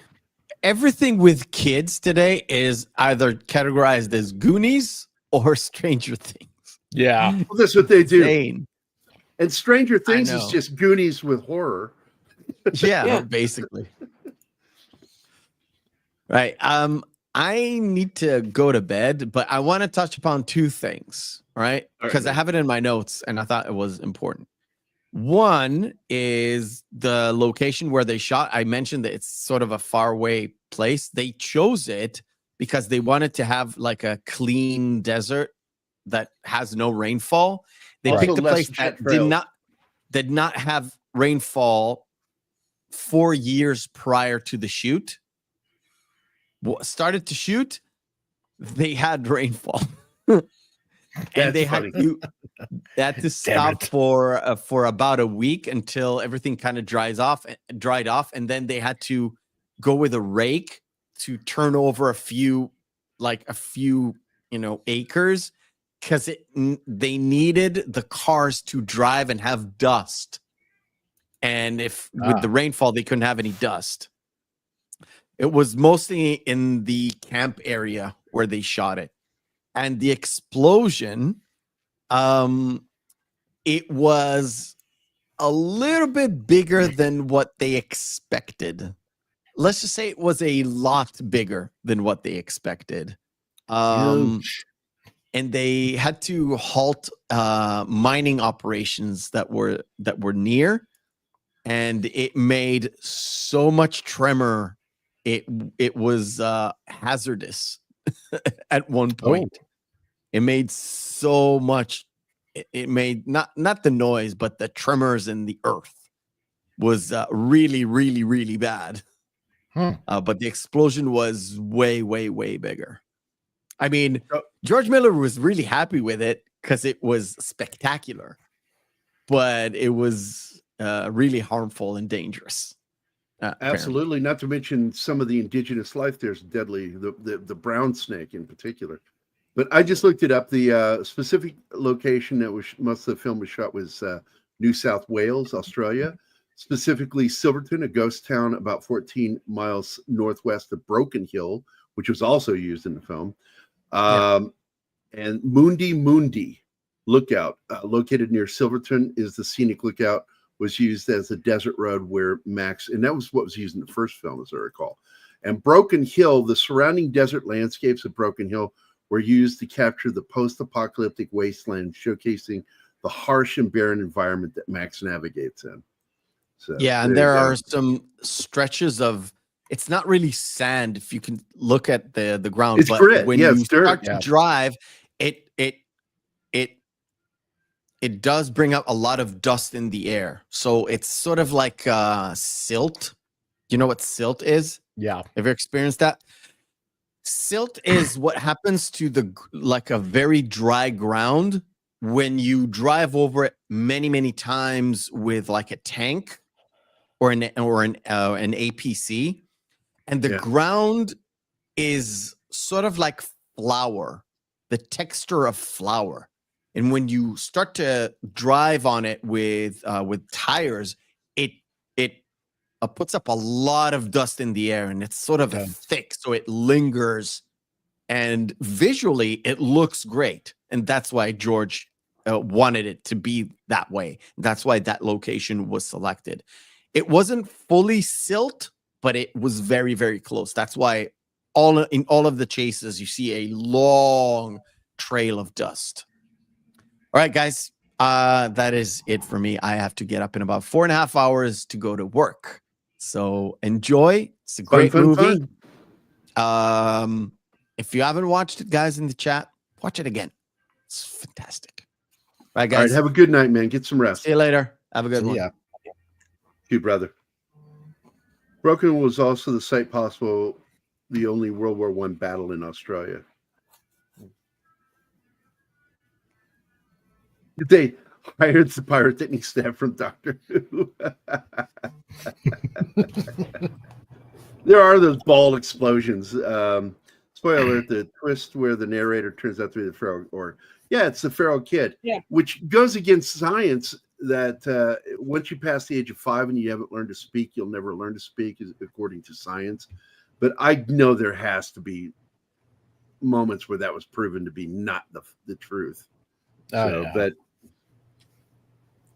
Speaker 13: Everything with kids today is either categorized as Goonies or Stranger Things.
Speaker 11: Yeah.
Speaker 1: Well, that's what they do.
Speaker 13: Insane.
Speaker 1: And Stranger Things is
Speaker 13: know.
Speaker 1: just Goonies with horror.
Speaker 13: Yeah, basically. Right. I need to go to bed, but I want to touch upon two things, right? Because I have it in my notes and I thought it was important. One is the location where they shot. I mentioned that it's sort of a faraway place. They chose it because they wanted to have like a clean desert that has no rainfall. They
Speaker 1: Also
Speaker 13: picked a
Speaker 1: less
Speaker 13: place
Speaker 1: jet
Speaker 13: that
Speaker 1: trails.
Speaker 13: did not have rainfall 4 years prior to the shoot. Started to shoot, they had rainfall. And they had to stop for about a week until everything kind of dried off, and then they had to go with a rake to turn over a few acres because they needed the cars to drive and have dust, and with the rainfall they couldn't have any dust. It was mostly in the camp area where they shot it. and the explosion, it was a little bit bigger than what they expected. Let's just say it was a lot bigger than what they expected.
Speaker 11: Huge.
Speaker 13: And they had to halt mining operations that were near, and it made so much tremor. It was hazardous at one point. It made so much. It made not the noise, but the tremors in the earth was really, really, really bad. But the explosion was way, way, way bigger. I mean, George Miller was really happy with it because it was spectacular, but it was really harmful and dangerous.
Speaker 1: Absolutely. Not to mention some of the indigenous life there's deadly, the brown snake in particular. But I just looked it up. The specific location that was most of the film was shot was New South Wales, Australia, specifically Silverton, a ghost town about 14 miles northwest of Broken Hill, which was also used in the film. And Mundi Lookout, located near Silverton, is the scenic lookout, was used as a desert road where Max, and that was what was used in the first film, as I recall. And Broken Hill, the surrounding desert landscapes of Broken Hill were used to capture the post-apocalyptic wasteland, showcasing the harsh and barren environment that Max navigates in. So,
Speaker 13: yeah, and there are some stretches of, it's not really sand if you can look at the ground,
Speaker 1: it's
Speaker 13: but
Speaker 1: grit.
Speaker 13: when
Speaker 1: Yeah,
Speaker 13: you
Speaker 1: it's dirt.
Speaker 13: start to drive, it does bring up a lot of dust in the air. So it's sort of like silt. You know what silt is?
Speaker 11: Yeah.
Speaker 13: Have you experienced that? Silt is what happens to like a very dry ground when you drive over it many, many times with like a tank or an APC, and the ground is sort of like flour, the texture of flour. And when you start to drive on it with tires, it puts up a lot of dust in the air, and it's sort of thick, so it lingers. And visually, it looks great, and that's why George wanted it to be that way. That's why that location was selected. It wasn't fully silt, but it was very, very close. That's why in all of the chases, you see a long trail of dust. All right, guys, that is it for me. I have to get up in about 4.5 hours to go to work. So enjoy. It's a great movie. If you haven't watched it, guys, in the chat, watch it again. It's fantastic. All right, guys.
Speaker 1: All right, have a good night, man. Get some rest.
Speaker 13: See you later. Have a good one.
Speaker 1: Yeah. You, brother. Broken was also the site possible the only World War I battle in Australia. They hired the pyrotechnic staff from Doctor Who. There are those ball explosions. Spoiler alert, the twist where the narrator turns out to be the feral, it's the feral kid, which goes against science that once you pass the age of 5 and you haven't learned to speak, you'll never learn to speak, according to science. But I know there has to be moments where that was proven to be not the truth.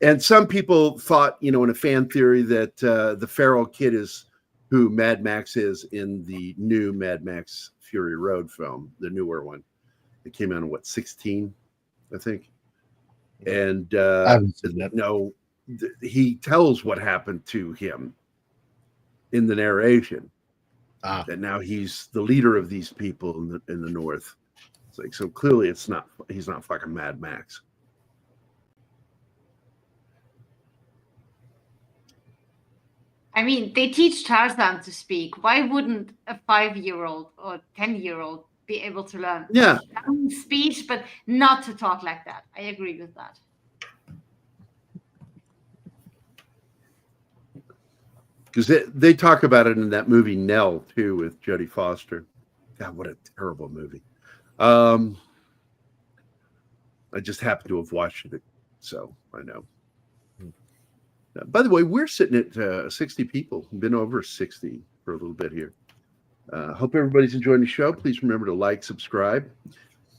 Speaker 1: And some people thought, in a fan theory that the feral kid is who Mad Max is in the new Mad Max Fury Road film, the newer one. It came out in 16, I think. And he tells what happened to him in the narration. That now he's the leader of these people in the North. It's like, so clearly he's not fucking Mad Max.
Speaker 2: I mean, they teach Tarzan to speak. Why wouldn't a 5-year-old or 10-year-old be able to learn speech, but not to talk like that? I agree with that.
Speaker 1: Because they talk about it in that movie Nell too, with Jodie Foster. God, what a terrible movie. I just happen to have watched it, so I know. By the way, we're sitting at 60 people. We've been over 60 for a little bit here. Hope everybody's enjoying the show. Please remember to like, subscribe,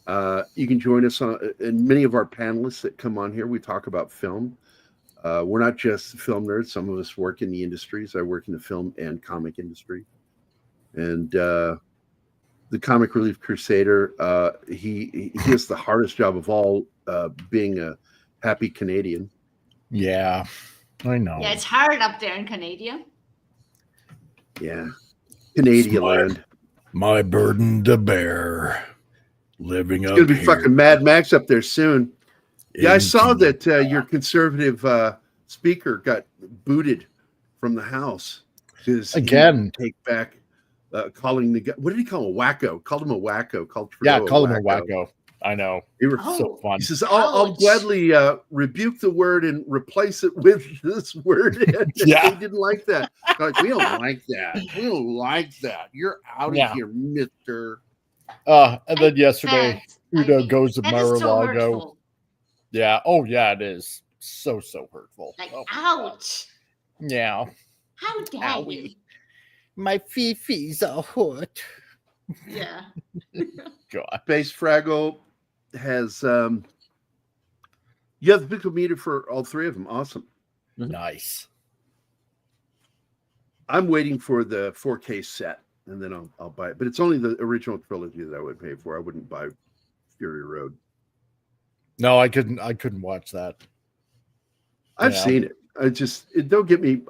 Speaker 1: You can join us on, and many of our panelists that come on here, we talk about film. We're not just film nerds. Some of us work in the industries. I work in the film and comic industry. And the Comic Relief Crusader, he has the hardest job of all, being a happy Canadian.
Speaker 11: Yeah, I know.
Speaker 2: Yeah, it's hard up there in Canada.
Speaker 1: Yeah. Canadian land.
Speaker 11: My burden to bear. Living
Speaker 1: It's
Speaker 11: up
Speaker 1: going to be
Speaker 11: here.
Speaker 1: fucking Mad Max up there soon. Yeah, I
Speaker 11: in
Speaker 1: saw
Speaker 11: Canada.
Speaker 1: that your conservative speaker got booted from the House because
Speaker 11: Again.
Speaker 1: take back calling the guy. What did he call him? A wacko? Called him a wacko. Called
Speaker 11: Yeah,
Speaker 1: Trudeau
Speaker 11: call him a wacko. I know.
Speaker 1: He was
Speaker 11: so fun.
Speaker 1: He says, "I'll gladly rebuke the word and replace it with this word." And
Speaker 11: Yeah.
Speaker 1: they didn't like that. They're like, we don't like that. We don't like that. You're out
Speaker 11: Yeah.
Speaker 1: of here, Mister.
Speaker 11: And then yesterday, Trudeau goes to
Speaker 2: that is so
Speaker 11: Mar-a-Lago.
Speaker 2: hurtful.
Speaker 11: Yeah. Oh, yeah, it is. So hurtful.
Speaker 2: Like,
Speaker 11: Oh,
Speaker 2: ouch.
Speaker 11: yeah.
Speaker 2: How dare you?
Speaker 11: My fifis are hurt.
Speaker 2: Yeah.
Speaker 11: God.
Speaker 1: Base Fraggle has you have the physical meter for all three of them. Awesome.
Speaker 11: Nice.
Speaker 1: I'm waiting for the 4K set and then I'll buy it. But it's only the original trilogy that I would pay for. I wouldn't buy Fury Road.
Speaker 11: No, I couldn't watch that.
Speaker 1: I've
Speaker 11: Yeah.
Speaker 1: seen it. Don't get me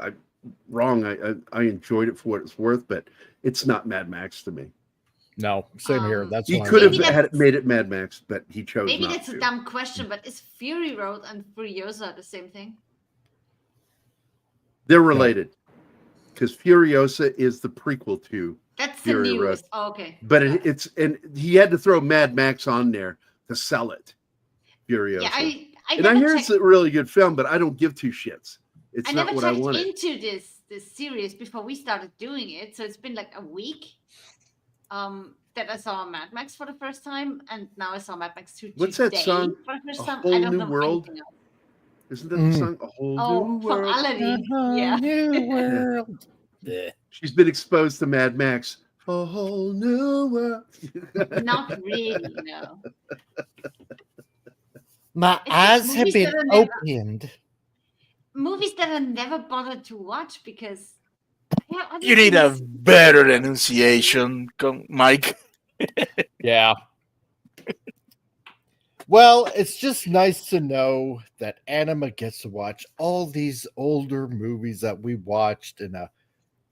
Speaker 1: wrong. I enjoyed it for what it's worth, but it's not Mad Max to me.
Speaker 11: No, same here. That's
Speaker 1: He
Speaker 11: why
Speaker 1: could have
Speaker 2: Maybe
Speaker 1: made it Mad Max, but he chose
Speaker 2: Maybe
Speaker 1: not
Speaker 2: that's
Speaker 1: to.
Speaker 2: a dumb question, but is Fury Road and Furiosa the same thing?
Speaker 1: They're related because Furiosa is the prequel to
Speaker 2: That's the
Speaker 1: Fury Road.
Speaker 2: newest. Oh, okay.
Speaker 1: But it's and he had to throw Mad Max on there to sell it. Furiosa.
Speaker 2: Yeah, I
Speaker 1: and I
Speaker 2: never
Speaker 1: hear it's a really good film, but I don't give two shits. It's
Speaker 2: I
Speaker 1: not
Speaker 2: never
Speaker 1: what I
Speaker 2: checked
Speaker 1: wanted.
Speaker 2: into this series before we started doing it, so it's been like a week that I saw Mad Max for the first time, and now I saw Mad Max 2
Speaker 1: What's
Speaker 2: today
Speaker 1: that song?
Speaker 2: for the first
Speaker 1: A
Speaker 2: time.
Speaker 1: Whole
Speaker 2: I don't
Speaker 1: New
Speaker 2: know
Speaker 1: World?
Speaker 2: anything else.
Speaker 1: Isn't that the song? A Whole New
Speaker 2: From
Speaker 1: World.
Speaker 2: Aladdin. Yeah.
Speaker 11: New world.
Speaker 1: Yeah. She's been exposed to Mad Max. A whole new world.
Speaker 2: Not really, no.
Speaker 11: My
Speaker 2: It's
Speaker 11: eyes have
Speaker 2: movies
Speaker 11: been
Speaker 2: that are never-
Speaker 11: opened.
Speaker 2: Movies that I never bothered to watch because
Speaker 3: You need a better enunciation, Mike.
Speaker 11: Yeah. Well, it's just nice to know that Anima gets to watch all these older movies that we watched, and a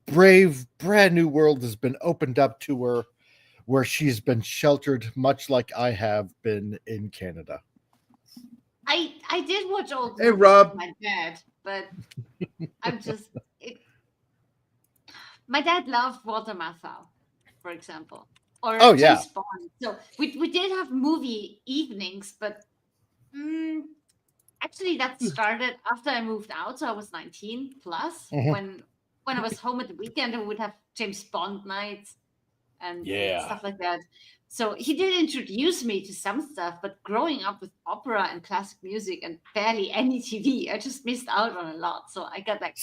Speaker 11: brave, brand new world has been opened up to her, where she's been sheltered, much like I have been in Canada.
Speaker 2: I did watch old
Speaker 1: Hey,
Speaker 2: movies
Speaker 1: Rob.
Speaker 2: with my dad, but I'm just my dad loved Walter Matthau, for example, or
Speaker 11: Oh, yeah.
Speaker 2: James Bond. So we did have movie evenings, but actually that started after I moved out. So I was 19 plus
Speaker 11: Mhm.
Speaker 2: when I was home at the weekend, and we would have James Bond nights and
Speaker 11: Yeah.
Speaker 2: stuff like that. So he did introduce me to some stuff, but growing up with opera and classic music and barely any TV, I just missed out on a lot. So I got like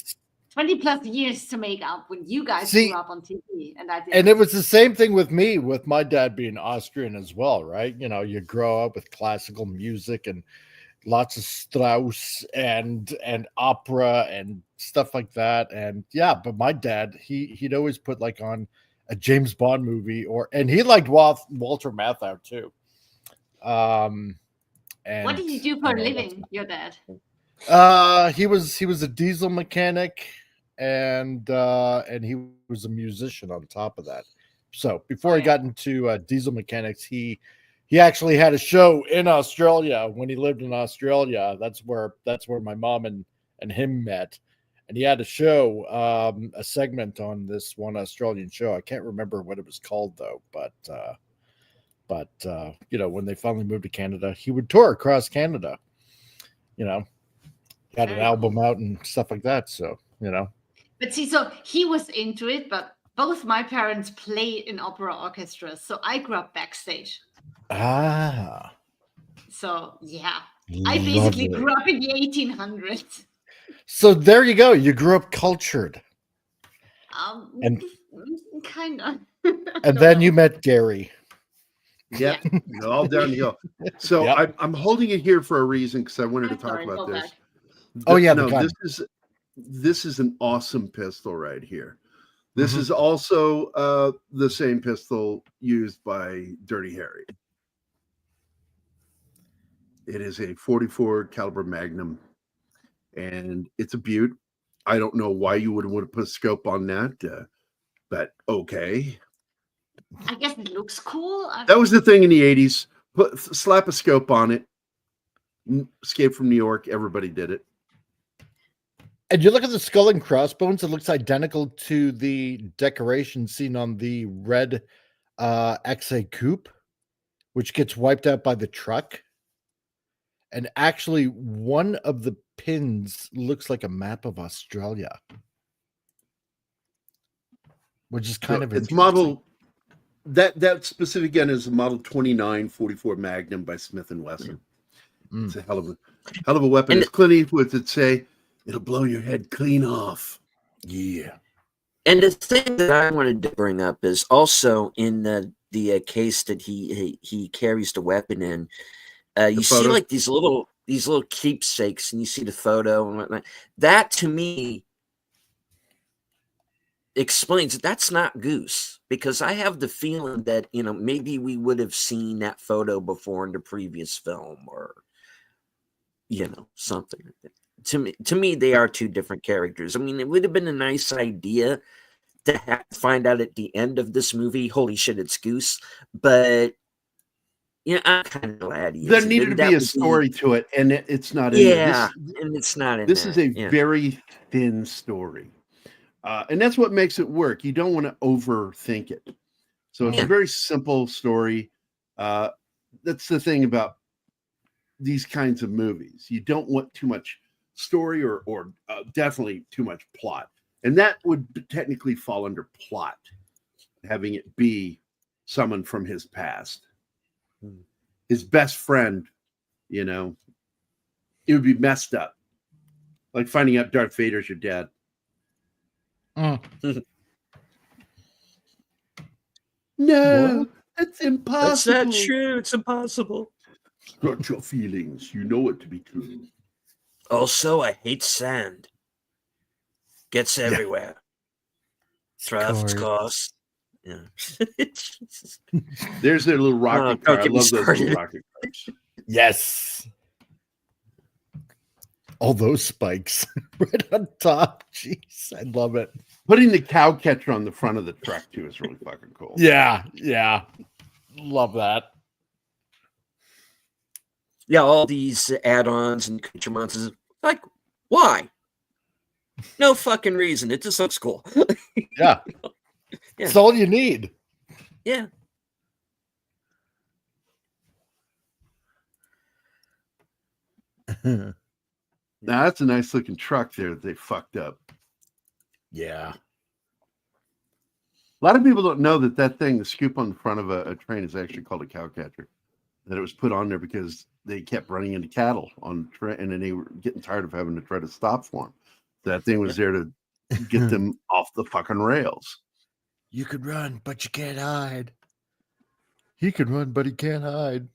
Speaker 2: 20 plus years to make up when you guys
Speaker 11: See,
Speaker 2: grew up on TV, and I did.
Speaker 11: And it was the same thing with me, with my dad being Austrian as well, right? You know, you grow up with classical music and lots of Strauss and opera and stuff like that. And yeah, but my dad, he'd always put like on a James Bond movie, and he liked Walter Matthau too. And
Speaker 2: What did you do for a living, your dad?
Speaker 11: he was a diesel mechanic, and he was a musician on top of that. So before he got into diesel mechanics, he actually had a show in Australia when he lived in Australia. That's where my mom and him met. And he had a show, a segment on this one Australian show. I can't remember what it was called though, but you know, when they finally moved to Canada, he would tour across Canada. You know, got an album out and stuff like that. So, you know.
Speaker 2: But see, so he was into it, but both my parents played in opera orchestras, so I grew up backstage.
Speaker 11: Ah.
Speaker 2: So yeah, I basically
Speaker 11: Lovely.
Speaker 2: grew up in the 1800s.
Speaker 11: So there you go. You grew up cultured. And
Speaker 2: Kind of.
Speaker 11: and then you met Gary.
Speaker 1: Yeah, all downhill. So
Speaker 11: Yep.
Speaker 1: I'm holding it here for a reason because I wanted to
Speaker 2: I'm
Speaker 1: talk
Speaker 2: sorry,
Speaker 1: about
Speaker 2: go
Speaker 1: this.
Speaker 2: back.
Speaker 11: Oh, yeah, the
Speaker 1: no,
Speaker 11: gun.
Speaker 1: this is an awesome pistol right here. This
Speaker 11: Mhm.
Speaker 1: is also the same pistol used by Dirty Harry. It is a 44 caliber Magnum, and it's a beaut. I don't know why you would want to put a scope on that, but okay.
Speaker 2: I guess it looks cool.
Speaker 1: That was the thing in the 80s. Slap a scope on it. Escape from New York. Everybody did it.
Speaker 11: And you look at the skull and crossbones, it looks identical to the decoration seen on the red XA coupe, which gets wiped out by the truck. And actually, one of the pins looks like a map of Australia, which is kind of
Speaker 1: it's
Speaker 11: interesting.
Speaker 1: model that specific gun is a model 2944 Magnum by Smith and Wesson. It's a hell of a weapon.
Speaker 8: And
Speaker 1: As Clint Eastwood would say, it'll blow your head clean off.
Speaker 11: Yeah.
Speaker 8: And the thing that I wanted to bring up is also in the case that he carries the weapon in. You see
Speaker 1: photo?
Speaker 8: like these little keepsakes, and you see the photo and whatnot. That to me explains that's not Goose, because I have the feeling that maybe we would have seen that photo before in the previous film, or something like that. To me, they are two different characters. I mean, it would have been a nice idea to find out at the end of this movie, holy shit, it's Goose. But I'm kind of glad he
Speaker 1: There
Speaker 8: isn't.
Speaker 1: needed to
Speaker 8: That
Speaker 1: be a
Speaker 8: would
Speaker 1: story to it, and it's not in there.
Speaker 8: Yeah, and it's not in
Speaker 1: This
Speaker 8: there.
Speaker 1: is a
Speaker 8: Yeah.
Speaker 1: very thin story. And that's what makes it work. You don't want to overthink it. So it's a very simple story. That's the thing about these kinds of movies. You don't want too much story or definitely too much plot. And that would technically fall under plot, having it be someone from his past. His best friend, it would be messed up. Like finding out Darth Vader's your dad. No, that's impossible.
Speaker 8: That's not true. It's impossible.
Speaker 1: Not your feelings. You know it to be true.
Speaker 8: Also, I hate sand. Gets everywhere. Draft cost. Yeah.
Speaker 1: There's their little rocket car. I
Speaker 8: get me
Speaker 1: love those
Speaker 8: started.
Speaker 1: little rocket cars.
Speaker 11: Yes. All those spikes right on top. Jeez, I love it.
Speaker 1: Putting the cow catcher on the front of the truck too is really fucking cool.
Speaker 11: Yeah, yeah. Love that.
Speaker 8: Yeah, all these add-ons and creature monsters. Like, why? No fucking reason. It just looks cool.
Speaker 11: Yeah. It's all you need.
Speaker 8: Yeah.
Speaker 1: Now that's a nice looking truck there that they fucked up.
Speaker 11: Yeah.
Speaker 1: A lot of people don't know that thing, the scoop on the front of a train, is actually called a cow catcher. That it was put on there because they kept running into cattle on train, and then they were getting tired of having to try to stop for them. That thing was there to get them off the fucking rails.
Speaker 11: You could run, but you can't hide. He can run, but he can't hide.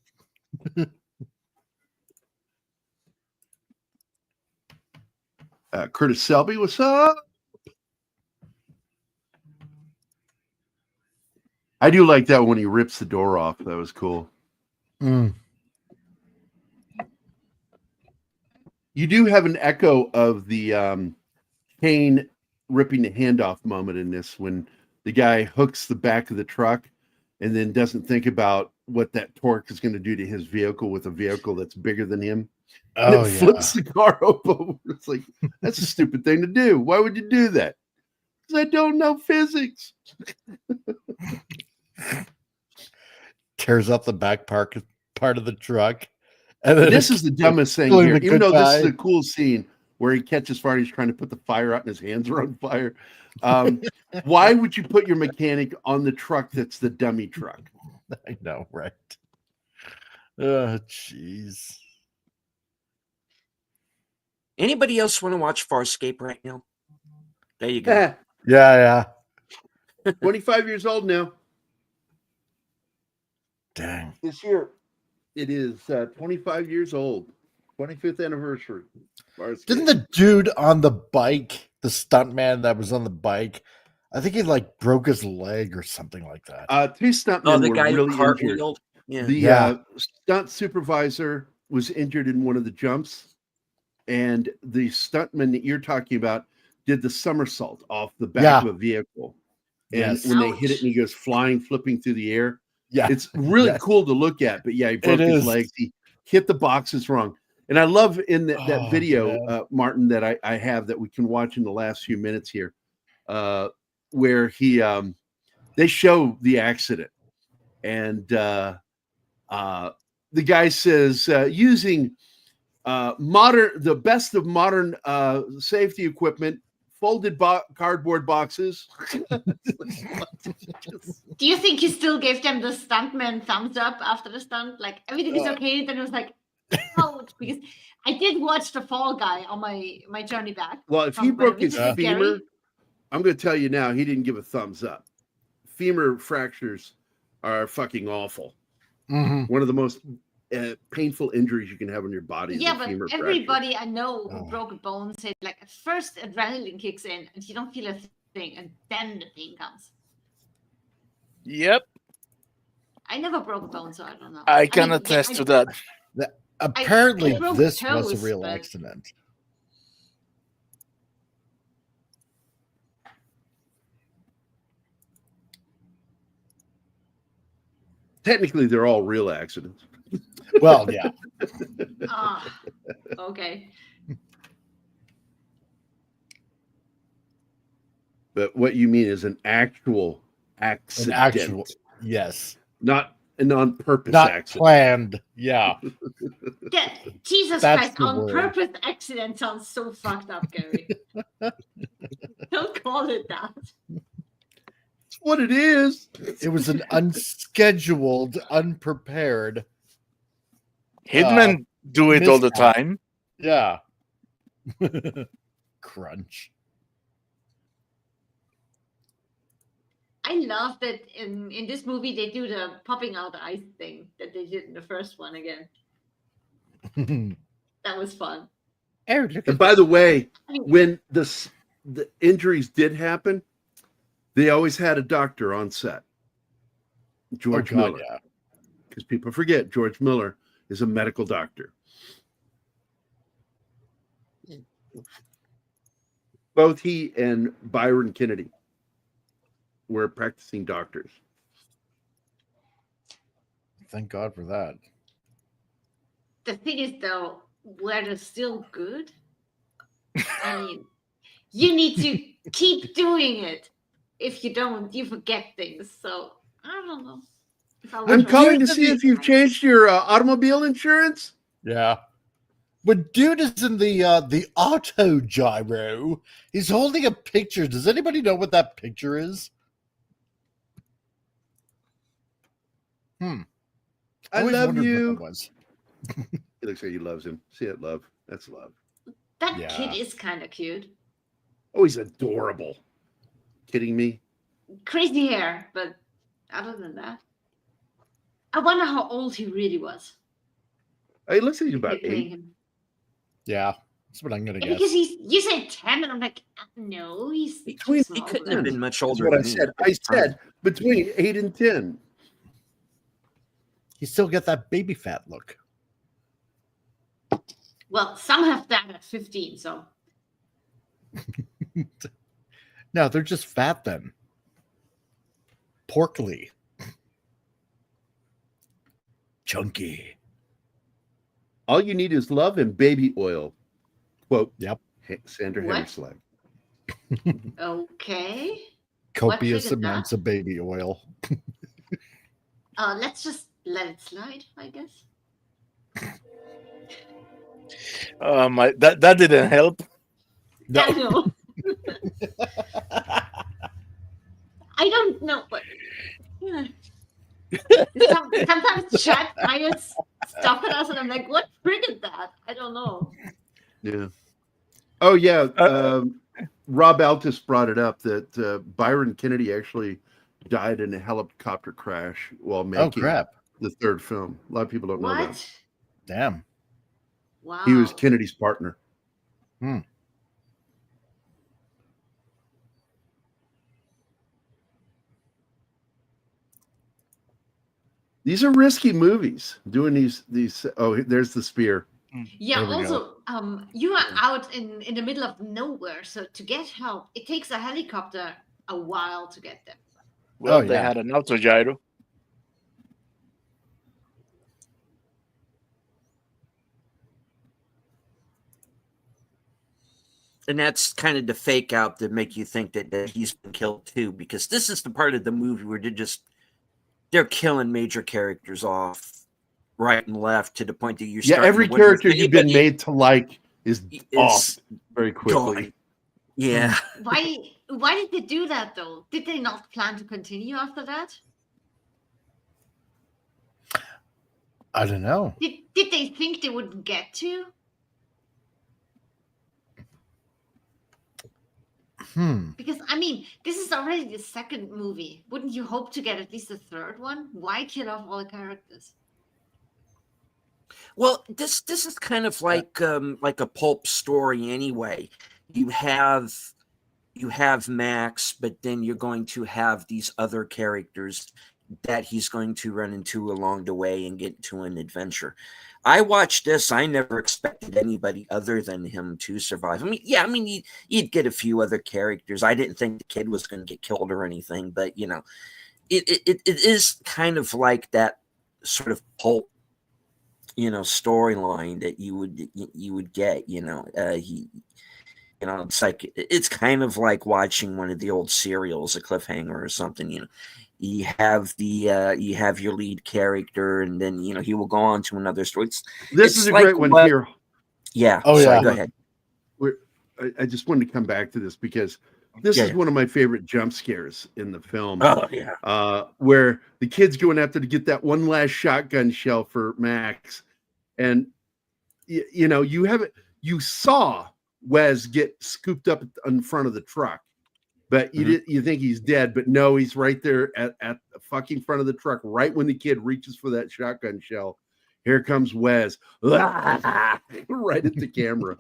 Speaker 1: Curtis Selby, what's up? I do like that when he rips the door off. That was cool. You do have an echo of the Kane ripping the hand off moment in this, when the guy hooks the back of the truck and then doesn't think about what that torque is going to do to his vehicle with a vehicle that's bigger than him. And it flips the car over. It's like, that's a stupid thing to do. Why would you do that? Because I don't know physics.
Speaker 11: Tears up the back part of the truck. And then
Speaker 1: This is the dumbest thing here. Even though this is a cool scene where he catches fire, he's trying to put the fire out and his hands are on fire. Why would you put your mechanic on the truck that's the dummy truck?
Speaker 11: I know, right? Oh, jeez.
Speaker 8: Anybody else want to watch Farscape right now? There you go.
Speaker 11: Yeah.
Speaker 1: 25 years old now.
Speaker 11: Dang.
Speaker 3: this year.
Speaker 1: It is 25 years old, 25th anniversary.
Speaker 11: Didn't the dude on the bike, the stuntman that was on the bike, I think he like broke his leg or something like that.
Speaker 1: Two stuntmen
Speaker 8: the
Speaker 1: were
Speaker 8: guy who
Speaker 1: really injured.
Speaker 8: cartwheeled. Yeah.
Speaker 1: The stunt supervisor was injured in one of the jumps, and the stuntman that you're talking about did the somersault off the back of a vehicle. And when they hit it and he goes flying, flipping through the air.
Speaker 11: Yeah.
Speaker 1: It's really cool to look at, but yeah, he broke his legs. He hit the boxes wrong. And I love in that video, Martin, that I have that we can watch in the last few minutes here, where they show the accident. And the guy says, using the best of modern safety equipment, folded cardboard boxes.
Speaker 2: Do you think he still gave them the stuntman thumbs up after the stunt? Like everything is okay. Then it was like, ouch, because I did watch The Fall Guy on my journey back.
Speaker 1: Well, if he broke his femur, I'm going to tell you now, he didn't give a thumbs up. Femur fractures are fucking awful.
Speaker 11: Mm-hmm.
Speaker 1: One of the most painful injuries you can have on your body.
Speaker 2: Yeah, but everybody I know who broke a bone said like at first adrenaline kicks in and you don't feel a thing, and then the pain comes.
Speaker 3: Yep.
Speaker 2: I never broke a bone, so I don't know.
Speaker 3: I can attest to that.
Speaker 11: Apparently,
Speaker 2: broke
Speaker 11: this
Speaker 2: toes,
Speaker 11: was a real
Speaker 2: but-
Speaker 11: accident.
Speaker 1: Technically, they're all real accidents.
Speaker 11: Well, yeah.
Speaker 2: Okay.
Speaker 1: But what you mean is an actual accident.
Speaker 11: Yes.
Speaker 1: Not an on-purpose
Speaker 11: Not
Speaker 1: accident.
Speaker 11: planned. Yeah.
Speaker 2: Yeah, Jesus
Speaker 11: That's
Speaker 2: Christ,
Speaker 11: the
Speaker 2: on
Speaker 11: word.
Speaker 2: purpose accident sounds so fucked up, Gary. Don't call it that.
Speaker 1: It's what it is.
Speaker 11: It was an unscheduled, unprepared.
Speaker 3: Hitmen do it all the
Speaker 11: mishap.
Speaker 3: time.
Speaker 11: Yeah. Crunch.
Speaker 2: I love that in this movie they do the popping out ice thing that they did in the first one again. That was fun.
Speaker 1: And by the way, when the injuries did happen, they always had a doctor on set. George Miller.
Speaker 11: Yeah.
Speaker 1: Because people forget George Miller is a medical doctor. Both he and Byron Kennedy were practicing doctors.
Speaker 11: Thank God for that.
Speaker 2: The thing is, though, were they still good? I mean, you need to keep doing it. If you don't, you forget things. So I don't know.
Speaker 1: I'm calling to see if you've changed your automobile insurance.
Speaker 11: Yeah. When dude is in the auto gyro, he's holding a picture. Does anybody know what that picture is?
Speaker 1: I
Speaker 11: Always
Speaker 1: love
Speaker 11: wondered what
Speaker 1: you.
Speaker 11: that was.
Speaker 1: He looks like he loves him. See it, love. That's love.
Speaker 2: That
Speaker 11: Yeah.
Speaker 2: kid is kind of cute.
Speaker 1: Oh, he's adorable. Kidding me?
Speaker 2: Crazy hair, but other than that, I wonder how old he really was.
Speaker 1: He looks like he's about
Speaker 2: playing
Speaker 1: 8.
Speaker 2: him.
Speaker 11: Yeah, that's what I'm gonna guess.
Speaker 2: Because you said 10, and I'm like, no, he's
Speaker 8: He
Speaker 2: small,
Speaker 8: couldn't
Speaker 2: but-
Speaker 8: have been much
Speaker 1: That's
Speaker 8: older.
Speaker 1: what I
Speaker 8: than me
Speaker 1: said.
Speaker 8: at the
Speaker 1: I
Speaker 8: time.
Speaker 1: said between 8 and 10.
Speaker 11: He still got that baby fat look.
Speaker 2: Well, some have that at 15, so
Speaker 11: No, they're just fat then. Porkly. Chunky.
Speaker 1: All you need is love and baby oil. Quote.
Speaker 11: Yep.
Speaker 1: Sandra
Speaker 2: What?
Speaker 1: Hammerslag.
Speaker 2: okay.
Speaker 11: Copious
Speaker 2: triggered that?
Speaker 11: amounts of baby oil.
Speaker 2: Let's just let it slide, I guess.
Speaker 3: That didn't help.
Speaker 2: I know. I don't know, but yeah. Sometimes chat bias stuff at us, and I'm like, what triggered that? I don't know.
Speaker 1: Yeah. Oh, yeah. Rob Altus brought it up that Byron Kennedy actually died in a helicopter crash while making
Speaker 11: crap.
Speaker 1: the third film. A lot of people don't know that.
Speaker 2: What?
Speaker 11: Damn.
Speaker 2: Wow.
Speaker 1: He was Kennedy's partner.
Speaker 11: Hmm.
Speaker 1: These are risky movies. Doing these. Oh, there's the spear.
Speaker 2: Yeah,
Speaker 11: There we
Speaker 2: also, you are out in the middle of nowhere, so to get help, it takes a helicopter a while to get there.
Speaker 3: Well,
Speaker 11: Oh,
Speaker 3: they
Speaker 11: yeah.
Speaker 3: had an auto gyro.
Speaker 8: And that's kind of the fake out that make you think that he's been killed too, because this is the part of the movie where they're killing major characters off right and left to the point that you're
Speaker 1: Every character you've been made to like is off very quickly.
Speaker 8: gone. Yeah.
Speaker 2: Why did they do that though? Did they not plan to continue after that?
Speaker 11: I don't know.
Speaker 2: Did they think they wouldn't get to? Because I mean, this is already the second movie. Wouldn't you hope to get at least a third one? Why kill off all the characters?
Speaker 8: Well, this is kind of like a pulp story anyway. You have Max, but then you're going to have these other characters that he's going to run into along the way and get to an adventure. I watched this. I never expected anybody other than him to survive. I mean, you'd get a few other characters. I didn't think the kid was going to get killed or anything, but you know, it is kind of like that sort of pulp, you know, storyline that you would get. You know, it's kind of like watching one of the old serials, a cliffhanger or something. You know, you have your lead character, and then you know he will go on to another story.
Speaker 1: This is a great one here.
Speaker 8: Yeah.
Speaker 11: Oh,
Speaker 8: sorry,
Speaker 11: yeah.
Speaker 8: Go ahead.
Speaker 1: I just wanted to come back to this because this is one of my favorite jump scares in the film.
Speaker 8: Oh yeah.
Speaker 1: Where the kid's going after to get that one last shotgun shell for Max, and you know you saw Wes get scooped up in front of the truck, but you think he's dead, but no, he's right there at the fucking front of the truck right when the kid reaches for that shotgun shell. Here comes Wes, right at the camera.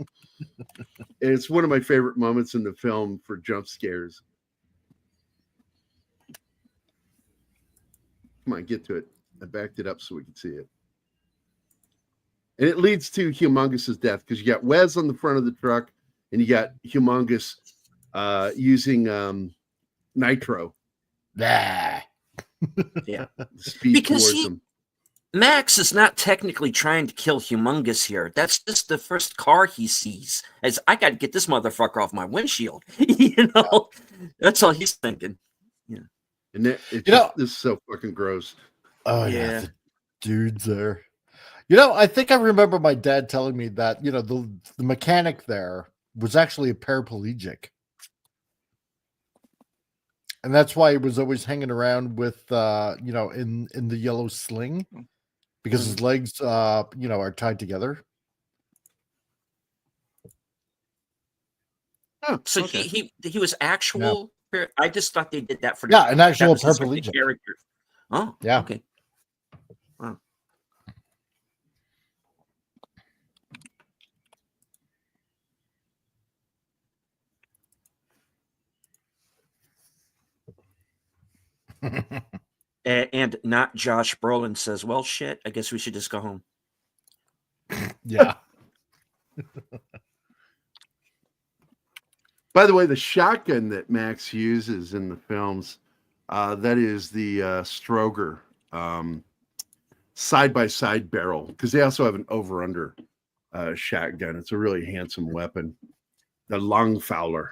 Speaker 1: It's one of my favorite moments in the film for jump scares. Come on, get to it. I backed it up so we can see it. And it leads to Humongous's death because you got Wes on the front of the truck and you got Humongous using nitro.
Speaker 11: Yeah.
Speaker 1: Speed
Speaker 8: Because
Speaker 1: towards him.
Speaker 8: Max is not technically trying to kill Humongous here. That's just the first car he sees. As I got to get this motherfucker off my windshield. You know, that's all he's thinking. Yeah.
Speaker 1: And this is so fucking gross.
Speaker 11: Oh yeah, the dudes there. You know, I think I remember my dad telling me that, you know, the mechanic there was actually a paraplegic. And that's why he was always hanging around with, you know, in the yellow sling because his legs, you know, are tied together.
Speaker 8: Oh, so
Speaker 1: okay.
Speaker 8: he was actual. Yeah. I just thought they did that for
Speaker 11: an actual paraplegic
Speaker 8: character. Oh,
Speaker 11: yeah.
Speaker 8: Okay. Wow. And not Josh Brolin says, well, shit, I guess we should just go home.
Speaker 11: Yeah.
Speaker 1: By the way, the shotgun that Max uses in the films, that is the Stroger side-by-side barrel, because they also have an over-under shotgun. It's a really handsome weapon. The Longfowler.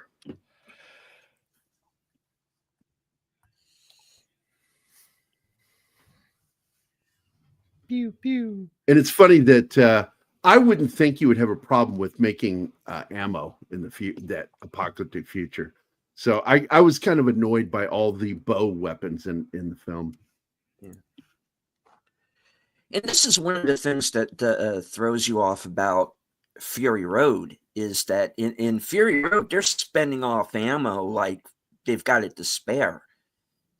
Speaker 11: Pew, pew.
Speaker 1: And it's funny that I wouldn't think you would have a problem with making ammo in that apocalyptic future. So I was kind of annoyed by all the bow weapons in the film.
Speaker 8: Yeah. And this is one of the things that throws you off about Fury Road is that in Fury Road, they're spending off ammo like they've got it to spare.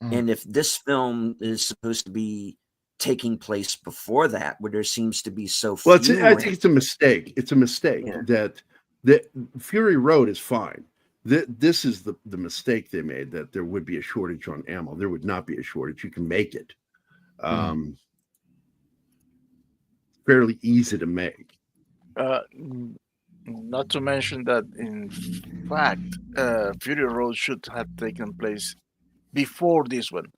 Speaker 8: And if this film is supposed to be taking place before that, where there seems to be so
Speaker 1: Well,
Speaker 8: few.
Speaker 1: I think it's a mistake. It's a mistake
Speaker 8: Yeah.
Speaker 1: that Fury Road is fine. This is the mistake they made, that there would be a shortage on ammo. There would not be a shortage. You can make it. Fairly easy to make.
Speaker 3: Not to mention that, in fact, Fury Road should have taken place before this one.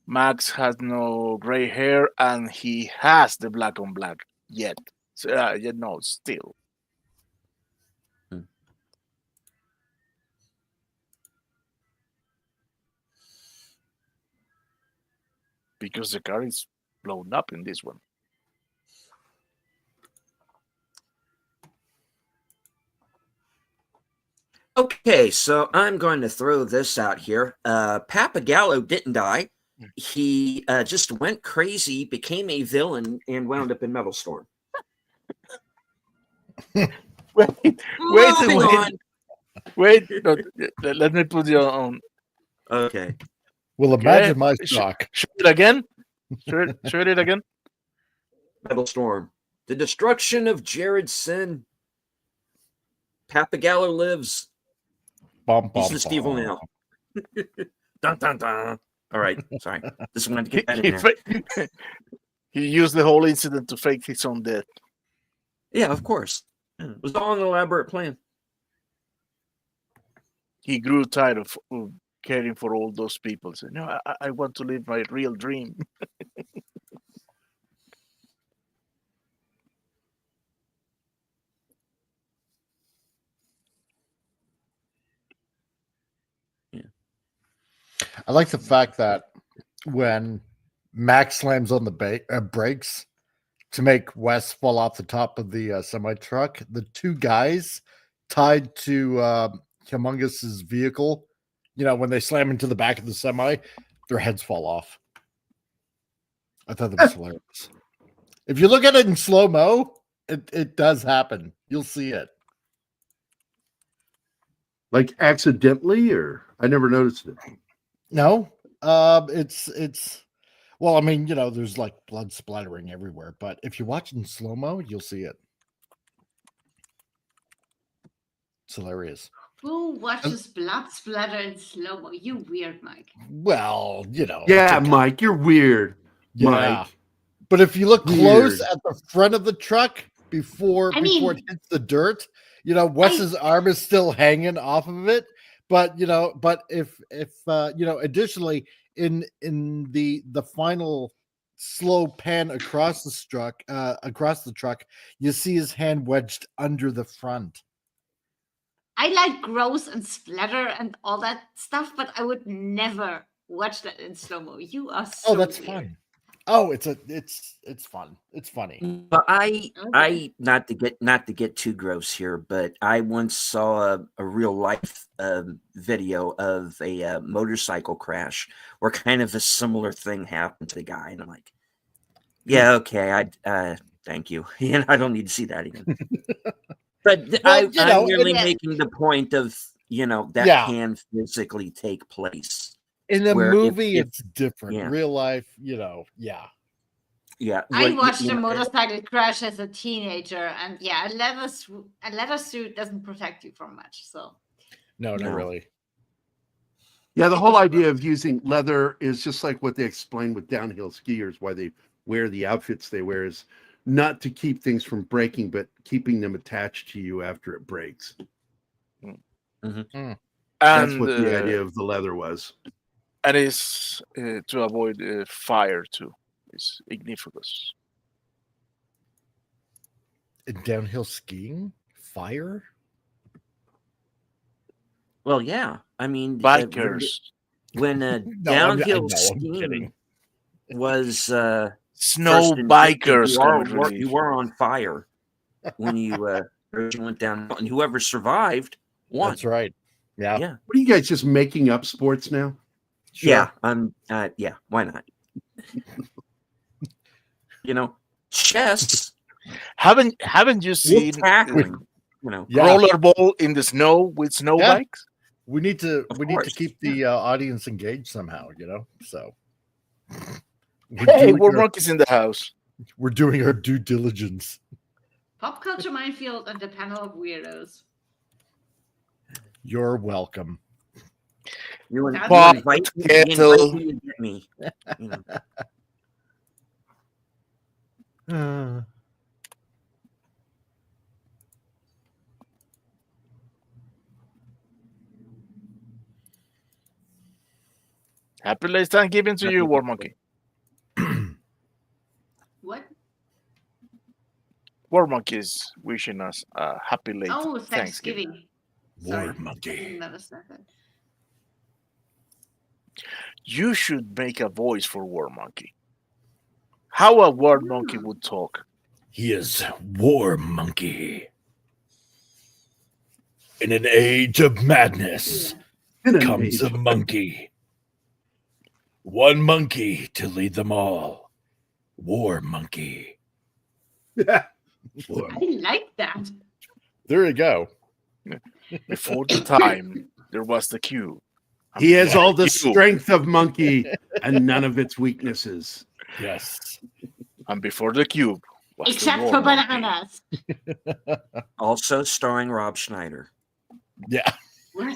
Speaker 3: Max has no gray hair, and he has the black on black yet. So, no, still. Because the car is blown up in this one.
Speaker 8: Okay, so I'm going to throw this out here. Papagallo didn't die. He just went crazy, became a villain, and wound up in Metal Storm.
Speaker 3: Wait. No, let me put you on.
Speaker 8: Okay.
Speaker 11: Well, imagine my shock.
Speaker 3: Show it again. Show it again.
Speaker 8: Metal Storm. The destruction of Jared Sin. Papagallo lives. He's the Steve now. Dun, dun, dun. All right, sorry. Just wanted to get that in there.
Speaker 3: He used the whole incident to fake his own death.
Speaker 8: Yeah, of course. It was all an elaborate plan.
Speaker 3: He grew tired of caring for all those people. So, no, I want to live my real dream.
Speaker 11: I like the fact that when Max slams on the brakes to make Wes fall off the top of the semi truck, the two guys tied to Humongous's vehicle, when they slam into the back of the semi, their heads fall off. I thought that was hilarious. If you look at it in slow-mo, it does happen. You'll see it.
Speaker 1: Like accidentally, or I never noticed it.
Speaker 11: No, it's well, I mean, there's like blood splattering everywhere, but if you watch in slow-mo, you'll see it. It's hilarious.
Speaker 2: Who watches blood splatter in slow-mo? You weird, Mike.
Speaker 11: Well,
Speaker 1: Yeah, Mike, you're weird.
Speaker 11: Yeah.
Speaker 1: Mike.
Speaker 11: But if you look close
Speaker 1: Weird.
Speaker 11: at the front of the truck before it hits the dirt, Wes's arm is still hanging off of it. But if additionally in the final slow pan across the truck, you see his hand wedged under the front.
Speaker 2: I like gross and splatter and all that stuff, but I would never watch that in slow-mo. You are so
Speaker 11: that's
Speaker 2: weird.
Speaker 11: fun. Oh, it's fun. It's funny.
Speaker 8: But I not to get too gross here, but I once saw a real life video of a motorcycle crash where kind of a similar thing happened to the guy, and I'm like, yeah, okay, thank you. I don't need to see that again. But I'm merely making the point of that can physically take place.
Speaker 11: In the movie,
Speaker 8: if
Speaker 11: it's different.
Speaker 8: Yeah.
Speaker 11: Real life,
Speaker 8: Yeah.
Speaker 2: I watched a motorcycle crash as a teenager, and a leather suit doesn't protect you from much. So
Speaker 11: no, not really.
Speaker 1: Yeah, the whole idea of using leather is just like what they explained with downhill skiers, why they wear the outfits they wear, is not to keep things from breaking, but keeping them attached to you after it breaks.
Speaker 8: Mm-hmm.
Speaker 1: That's what the idea of the leather was.
Speaker 3: And it's to avoid fire too. It's igniferous.
Speaker 11: In downhill skiing, fire.
Speaker 8: Well, yeah. I mean,
Speaker 3: bikers.
Speaker 8: When downhill skiing was
Speaker 3: snow bikers,
Speaker 8: you were on fire when you went down, and whoever survived won.
Speaker 11: That's right. Yeah.
Speaker 8: Yeah.
Speaker 1: What are you guys just making up sports now?
Speaker 8: Sure. Yeah. Yeah. Why not? Chess.
Speaker 3: Haven't you seen rollerball in the snow with snow bikes?
Speaker 11: We need to keep the audience engaged somehow. So
Speaker 3: Hey, we're monkeys in the house.
Speaker 11: We're doing our due diligence.
Speaker 2: Pop Culture Minefield and the Panel of Weirdos.
Speaker 11: You're welcome.
Speaker 8: You
Speaker 2: That's
Speaker 8: invite me,
Speaker 3: kettle.
Speaker 8: you get me. You know.
Speaker 3: Happy late Thanksgiving to you, War Monkey.
Speaker 2: What?
Speaker 3: War Monkey is wishing us a happy late
Speaker 2: Oh,
Speaker 3: Thanksgiving.
Speaker 2: Thanksgiving.
Speaker 11: War
Speaker 2: Sorry,
Speaker 11: Monkey.
Speaker 2: never said that.
Speaker 3: You should make a voice for War Monkey. How a War Monkey would talk.
Speaker 11: He is War Monkey. In an age of madness comes a monkey. One monkey to lead them all. War Monkey.
Speaker 2: I like that.
Speaker 11: There you go.
Speaker 3: Before the time, there was the cube.
Speaker 1: He has all the
Speaker 3: You.
Speaker 1: strength of monkey and none of its weaknesses.
Speaker 11: Yes.
Speaker 3: And before the cube was the
Speaker 2: Except
Speaker 3: War
Speaker 2: for
Speaker 3: Monkey.
Speaker 2: bananas.
Speaker 8: Also starring Rob Schneider.
Speaker 11: Yeah.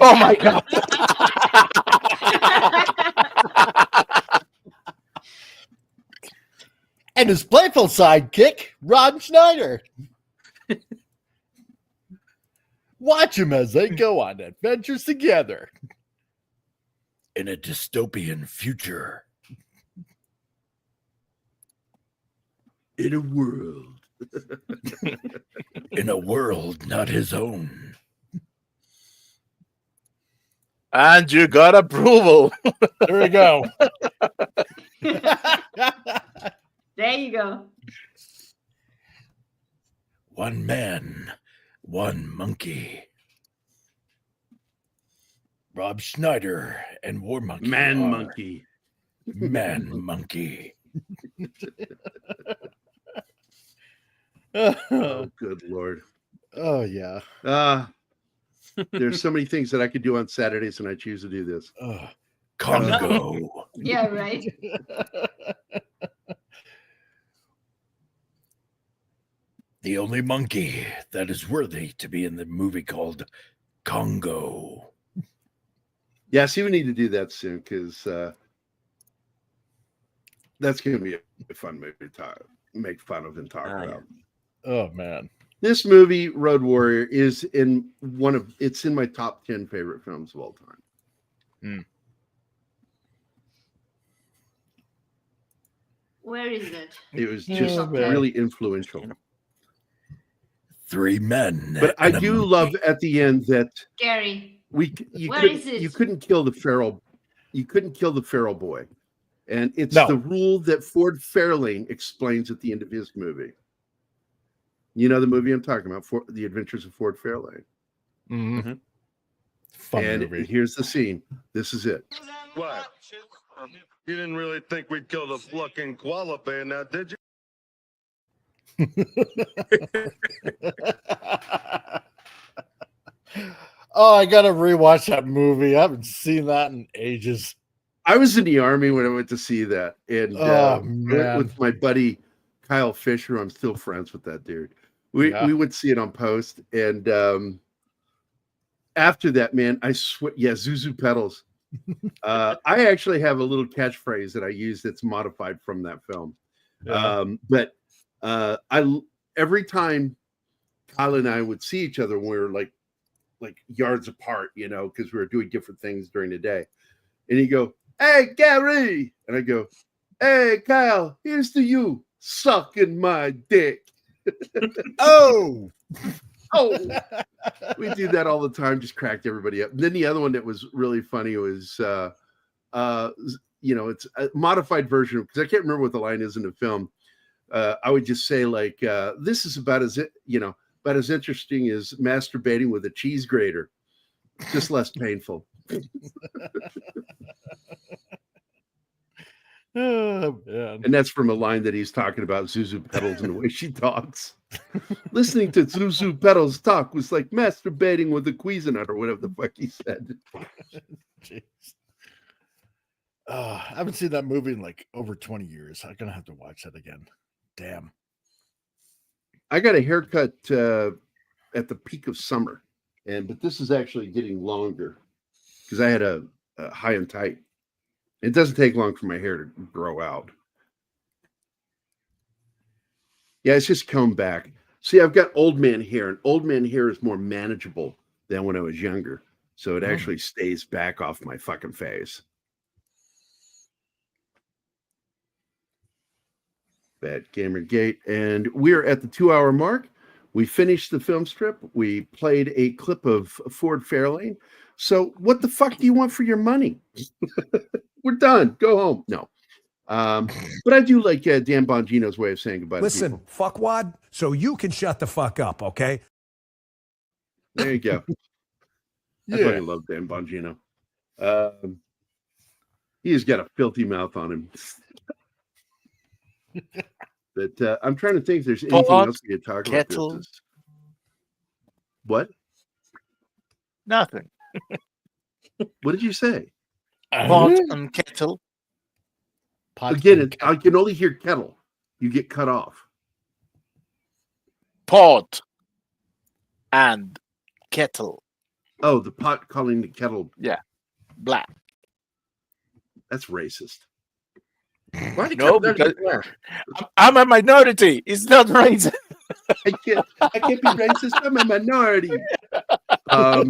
Speaker 3: Oh my God.
Speaker 11: And his playful sidekick, Rob Schneider. Watch them as they go on adventures together in a dystopian future.
Speaker 1: In a world.
Speaker 11: In a world not his own.
Speaker 3: And you got approval.
Speaker 11: There we go.
Speaker 2: There you go.
Speaker 11: One man, one monkey. Rob Schneider and War Monkey.
Speaker 1: Man
Speaker 11: are
Speaker 1: monkey.
Speaker 11: Man monkey.
Speaker 1: Oh, good Lord.
Speaker 11: Oh, yeah.
Speaker 1: There's so many things that I could do on Saturdays, and I choose to do this.
Speaker 11: Congo.
Speaker 2: Yeah, right.
Speaker 11: The only monkey that is worthy to be in the movie called Congo.
Speaker 1: Yeah, see, we need to do that soon because that's going to be a fun movie to make fun of and talk about.
Speaker 11: Oh, man.
Speaker 1: This movie, Road Warrior, is in it's in my top 10 favorite films of all time.
Speaker 2: Where is it?
Speaker 1: It was just really influential.
Speaker 11: 3 men.
Speaker 1: But I
Speaker 11: and a
Speaker 1: do
Speaker 11: monkey.
Speaker 1: love at the end that
Speaker 2: Gary.
Speaker 1: you
Speaker 2: Where is it?
Speaker 1: couldn't kill the feral boy. And it's
Speaker 11: No.
Speaker 1: the rule that Ford Fairlane explains at the end of his movie. You know the movie I'm talking about, The Adventures of Ford Fairlane.
Speaker 11: Mm-hmm. Fun
Speaker 1: And
Speaker 11: movie.
Speaker 1: here's the scene. This is it.
Speaker 9: What? You didn't really think we'd kill the fucking koala bear now, did you?
Speaker 11: Oh, I gotta rewatch that movie. I haven't seen that in ages.
Speaker 1: I was in the Army when I went to see that. And
Speaker 11: Man.
Speaker 1: with my buddy Kyle Fisher, I'm still friends with that dude. We would see it on post. And after that, man, I swear, Zuzu pedals. I actually have a little catchphrase that I use that's modified from that film.
Speaker 11: Yeah.
Speaker 1: But every time Kyle and I would see each other when we were like yards apart, you know, because we were doing different things during the day. And he'd go, "Hey, Gary." And I go, "Hey, Kyle, here's to you sucking my dick."
Speaker 11: Oh.
Speaker 1: We do that all the time, just cracked everybody up. And then the other one that was really funny was, it's a modified version, because I can't remember what the line is in the film. I would just say like, this is about as interesting as masturbating with a cheese grater, just less painful.
Speaker 11: Oh, man.
Speaker 1: And that's from a line that he's talking about Zuzu Pedals and the way she talks. Listening to Zuzu Pedals talk was like masturbating with a Cuisinart or whatever the fuck he said.
Speaker 11: Jeez. I haven't seen that movie in like over 20 years. I'm gonna have to watch that again. Damn.
Speaker 1: I got a haircut at the peak of summer, but this is actually getting longer because I had a high and tight. It doesn't take long for my hair to grow out. Yeah, it's just combed back. See, I've got old man hair, and old man hair is more manageable than when I was younger. So it actually stays back off my fucking face. Bad Gamergate. And we're at the 2-hour mark. We finished the film strip. We played a clip of Ford Fairlane. So what the fuck do you want for your money? We're done. Go home. No. But I do like Dan Bongino's way of saying goodbye.
Speaker 15: Listen, fuckwad, so you can shut the fuck up, okay?
Speaker 1: There you go. I fucking love Dan Bongino. He's got a filthy mouth on him. But I'm trying to think if there's anything else we could talk
Speaker 3: kettle.
Speaker 1: about. What?
Speaker 3: Nothing.
Speaker 1: What did you say?
Speaker 3: Pot and kettle.
Speaker 1: Again, I can only hear kettle. You get cut off.
Speaker 3: Pot and kettle.
Speaker 1: Oh, the pot calling the kettle.
Speaker 3: Yeah. Black.
Speaker 1: That's racist.
Speaker 8: Why did
Speaker 3: No, because I'm a minority. It's not racist.
Speaker 1: I can't be racist. I'm a minority. All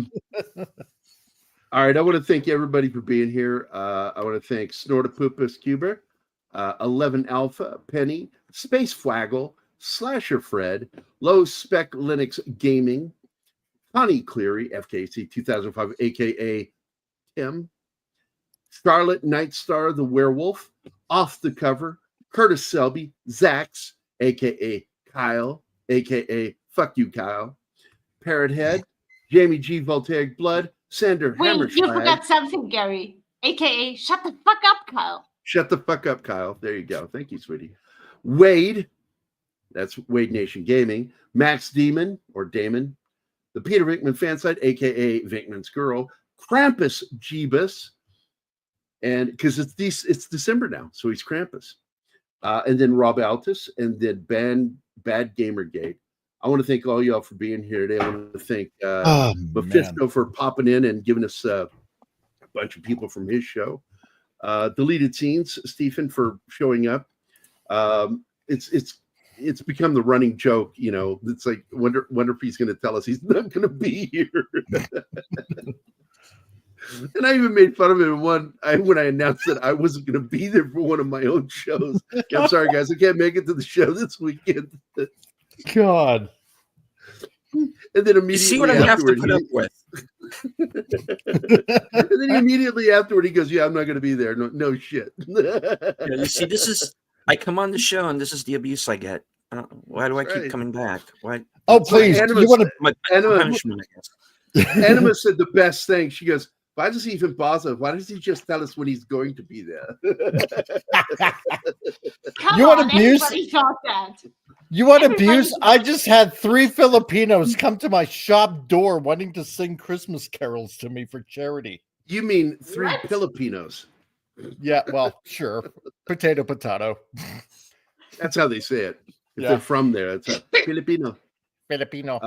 Speaker 1: right. I want to thank everybody for being here. I want to thank Snortapupus Cuber, 11 Alpha, Penny, Space Flaggle, Slasher Fred, Low Spec Linux Gaming, Connie Cleary, FKC 2005, aka Tim, Starlet Nightstar the Werewolf, Off the Cover, Curtis Selby, Zax, aka Kyle, aka Fuck You Kyle, Parrot Head, Jamie G. Voltaic Blood, Sander
Speaker 2: Wait, you
Speaker 1: Hammerschlag.
Speaker 2: forgot something, Gary. AKA, shut the fuck up, Kyle.
Speaker 1: Shut the fuck up, Kyle. There you go. Thank you, sweetie. Wade, that's Wade Nation Gaming, Max Demon or Damon, the Peter Vinkman fan site, aka Vinkman's Girl, Krampus Jeebus, and because it's December now, so he's Krampus. And then Rob Altus, and then Bad Gamergate. I want to thank all y'all for being here today. I want to thank Mephisto for popping in and giving us a bunch of people from his show. Deleted Scenes, Stephen, for showing up. It's become the running joke, you know. It's like wonder if he's going to tell us he's not going to be here. And I even made fun of him when I announced that I wasn't going to be there for one of my own shows. I'm sorry, guys, I can't make it to the show this weekend.
Speaker 11: God.
Speaker 1: And then immediately
Speaker 8: see what I have to put up with.
Speaker 1: And then immediately afterward, he goes, "Yeah, I'm not going to be there." No shit.
Speaker 8: Yeah, you see, I come on the show, and this is the abuse I get. Why do I keep coming back? Why?
Speaker 11: Oh, please!
Speaker 1: Anima,
Speaker 11: You want to?
Speaker 8: Punishment, I guess.
Speaker 1: Anima said the best thing. She goes, "Why does he even bother? Why does he just tell us when he's going to be there?"
Speaker 2: Come
Speaker 11: You
Speaker 2: on,
Speaker 11: want abuse?
Speaker 2: everybody thought that.
Speaker 11: You want
Speaker 2: Everybody-
Speaker 11: abuse? I just had 3 Filipinos come to my shop door wanting to sing Christmas carols to me for charity.
Speaker 1: You mean 3 Filipinos?
Speaker 11: Yeah, well, sure. Potato.
Speaker 1: That's how they say it. If
Speaker 11: Yeah.
Speaker 1: they're from there, it's a Filipino.
Speaker 11: Filipino.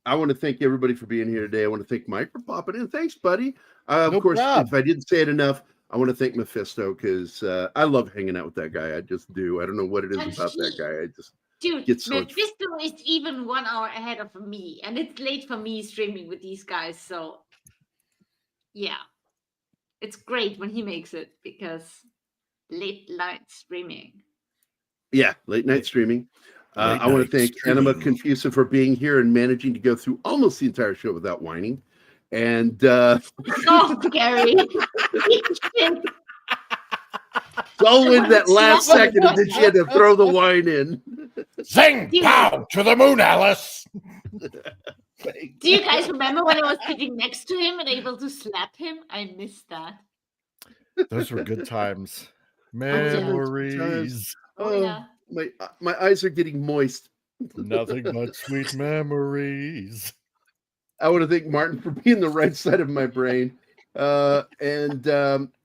Speaker 1: I want to thank everybody for being here today. I want to thank Mike for popping in. Thanks, buddy. Of
Speaker 11: No
Speaker 1: course,
Speaker 11: problem.
Speaker 1: if I didn't say it enough, I want to thank Mephisto because I love hanging out with that guy. I just do. I don't know what it is
Speaker 2: And
Speaker 1: about that guy. I just
Speaker 2: Dude,
Speaker 1: get so much.
Speaker 2: Mephisto is even 1 hour ahead of me, and it's late for me streaming with these guys. So, yeah, it's great when he makes it because late night streaming.
Speaker 1: Yeah, late night streaming.
Speaker 15: Late
Speaker 1: I want
Speaker 15: night
Speaker 1: to thank Anima
Speaker 15: streaming.
Speaker 1: Confusa for being here and managing to go through almost the entire show without whining. And
Speaker 2: Oh, Gary.
Speaker 1: all in that last second, and then she had to throw the wine in.
Speaker 11: Zing! Pow! To the moon, Alice!
Speaker 2: Do you guys remember when I was sitting next to him and able to slap him? I missed that.
Speaker 11: Those were good times.
Speaker 1: yeah.
Speaker 11: Memories.
Speaker 2: Oh, yeah.
Speaker 1: My eyes are getting moist.
Speaker 11: Nothing but sweet memories.
Speaker 1: I want to thank Martin for being the right side of my brain. And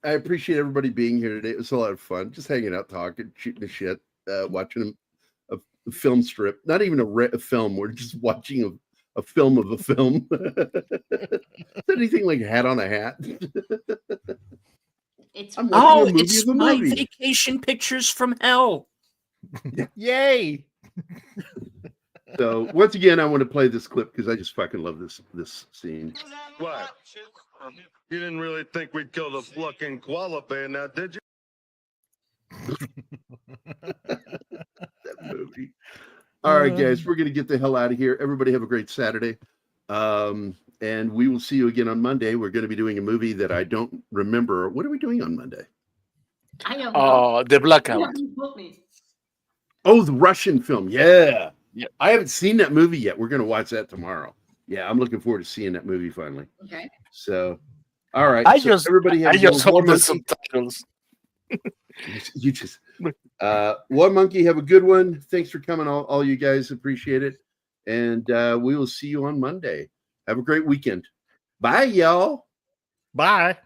Speaker 1: I appreciate everybody being here today. It was a lot of fun, just hanging out, talking, shooting the shit, watching a film strip. Not even a film. We're just watching a film of a film. Is that anything like Hat on a Hat? I'm watching a movie
Speaker 8: it's
Speaker 1: of a
Speaker 8: my
Speaker 1: movie.
Speaker 8: vacation pictures from hell.
Speaker 11: Yay!
Speaker 1: So once again, I want to play this clip because I just fucking love this scene.
Speaker 9: What? You didn't really think we'd kill the fucking koala bear now, did you?
Speaker 1: That movie. All right, guys, we're gonna get the hell out of here. Everybody have a great Saturday. And we will see you again on Monday. We're going to be doing a movie that I don't remember. What are we doing on Monday?
Speaker 2: I don't know.
Speaker 3: The Blackout.
Speaker 2: You told me.
Speaker 1: Oh, the Russian film. Yeah.
Speaker 3: Yeah.
Speaker 1: I haven't seen that movie yet. We're going to watch that tomorrow. Yeah, I'm looking forward to seeing that movie finally.
Speaker 2: Okay.
Speaker 1: So, all right.
Speaker 3: I
Speaker 1: so
Speaker 3: just
Speaker 1: everybody have
Speaker 3: I just hope
Speaker 1: one
Speaker 3: there's
Speaker 1: monkey.
Speaker 3: subtitles.
Speaker 1: You just one monkey. Have a good one. Thanks for coming, all you guys. Appreciate it. And we will see you on Monday. Have a great weekend. Bye, y'all.
Speaker 11: Bye.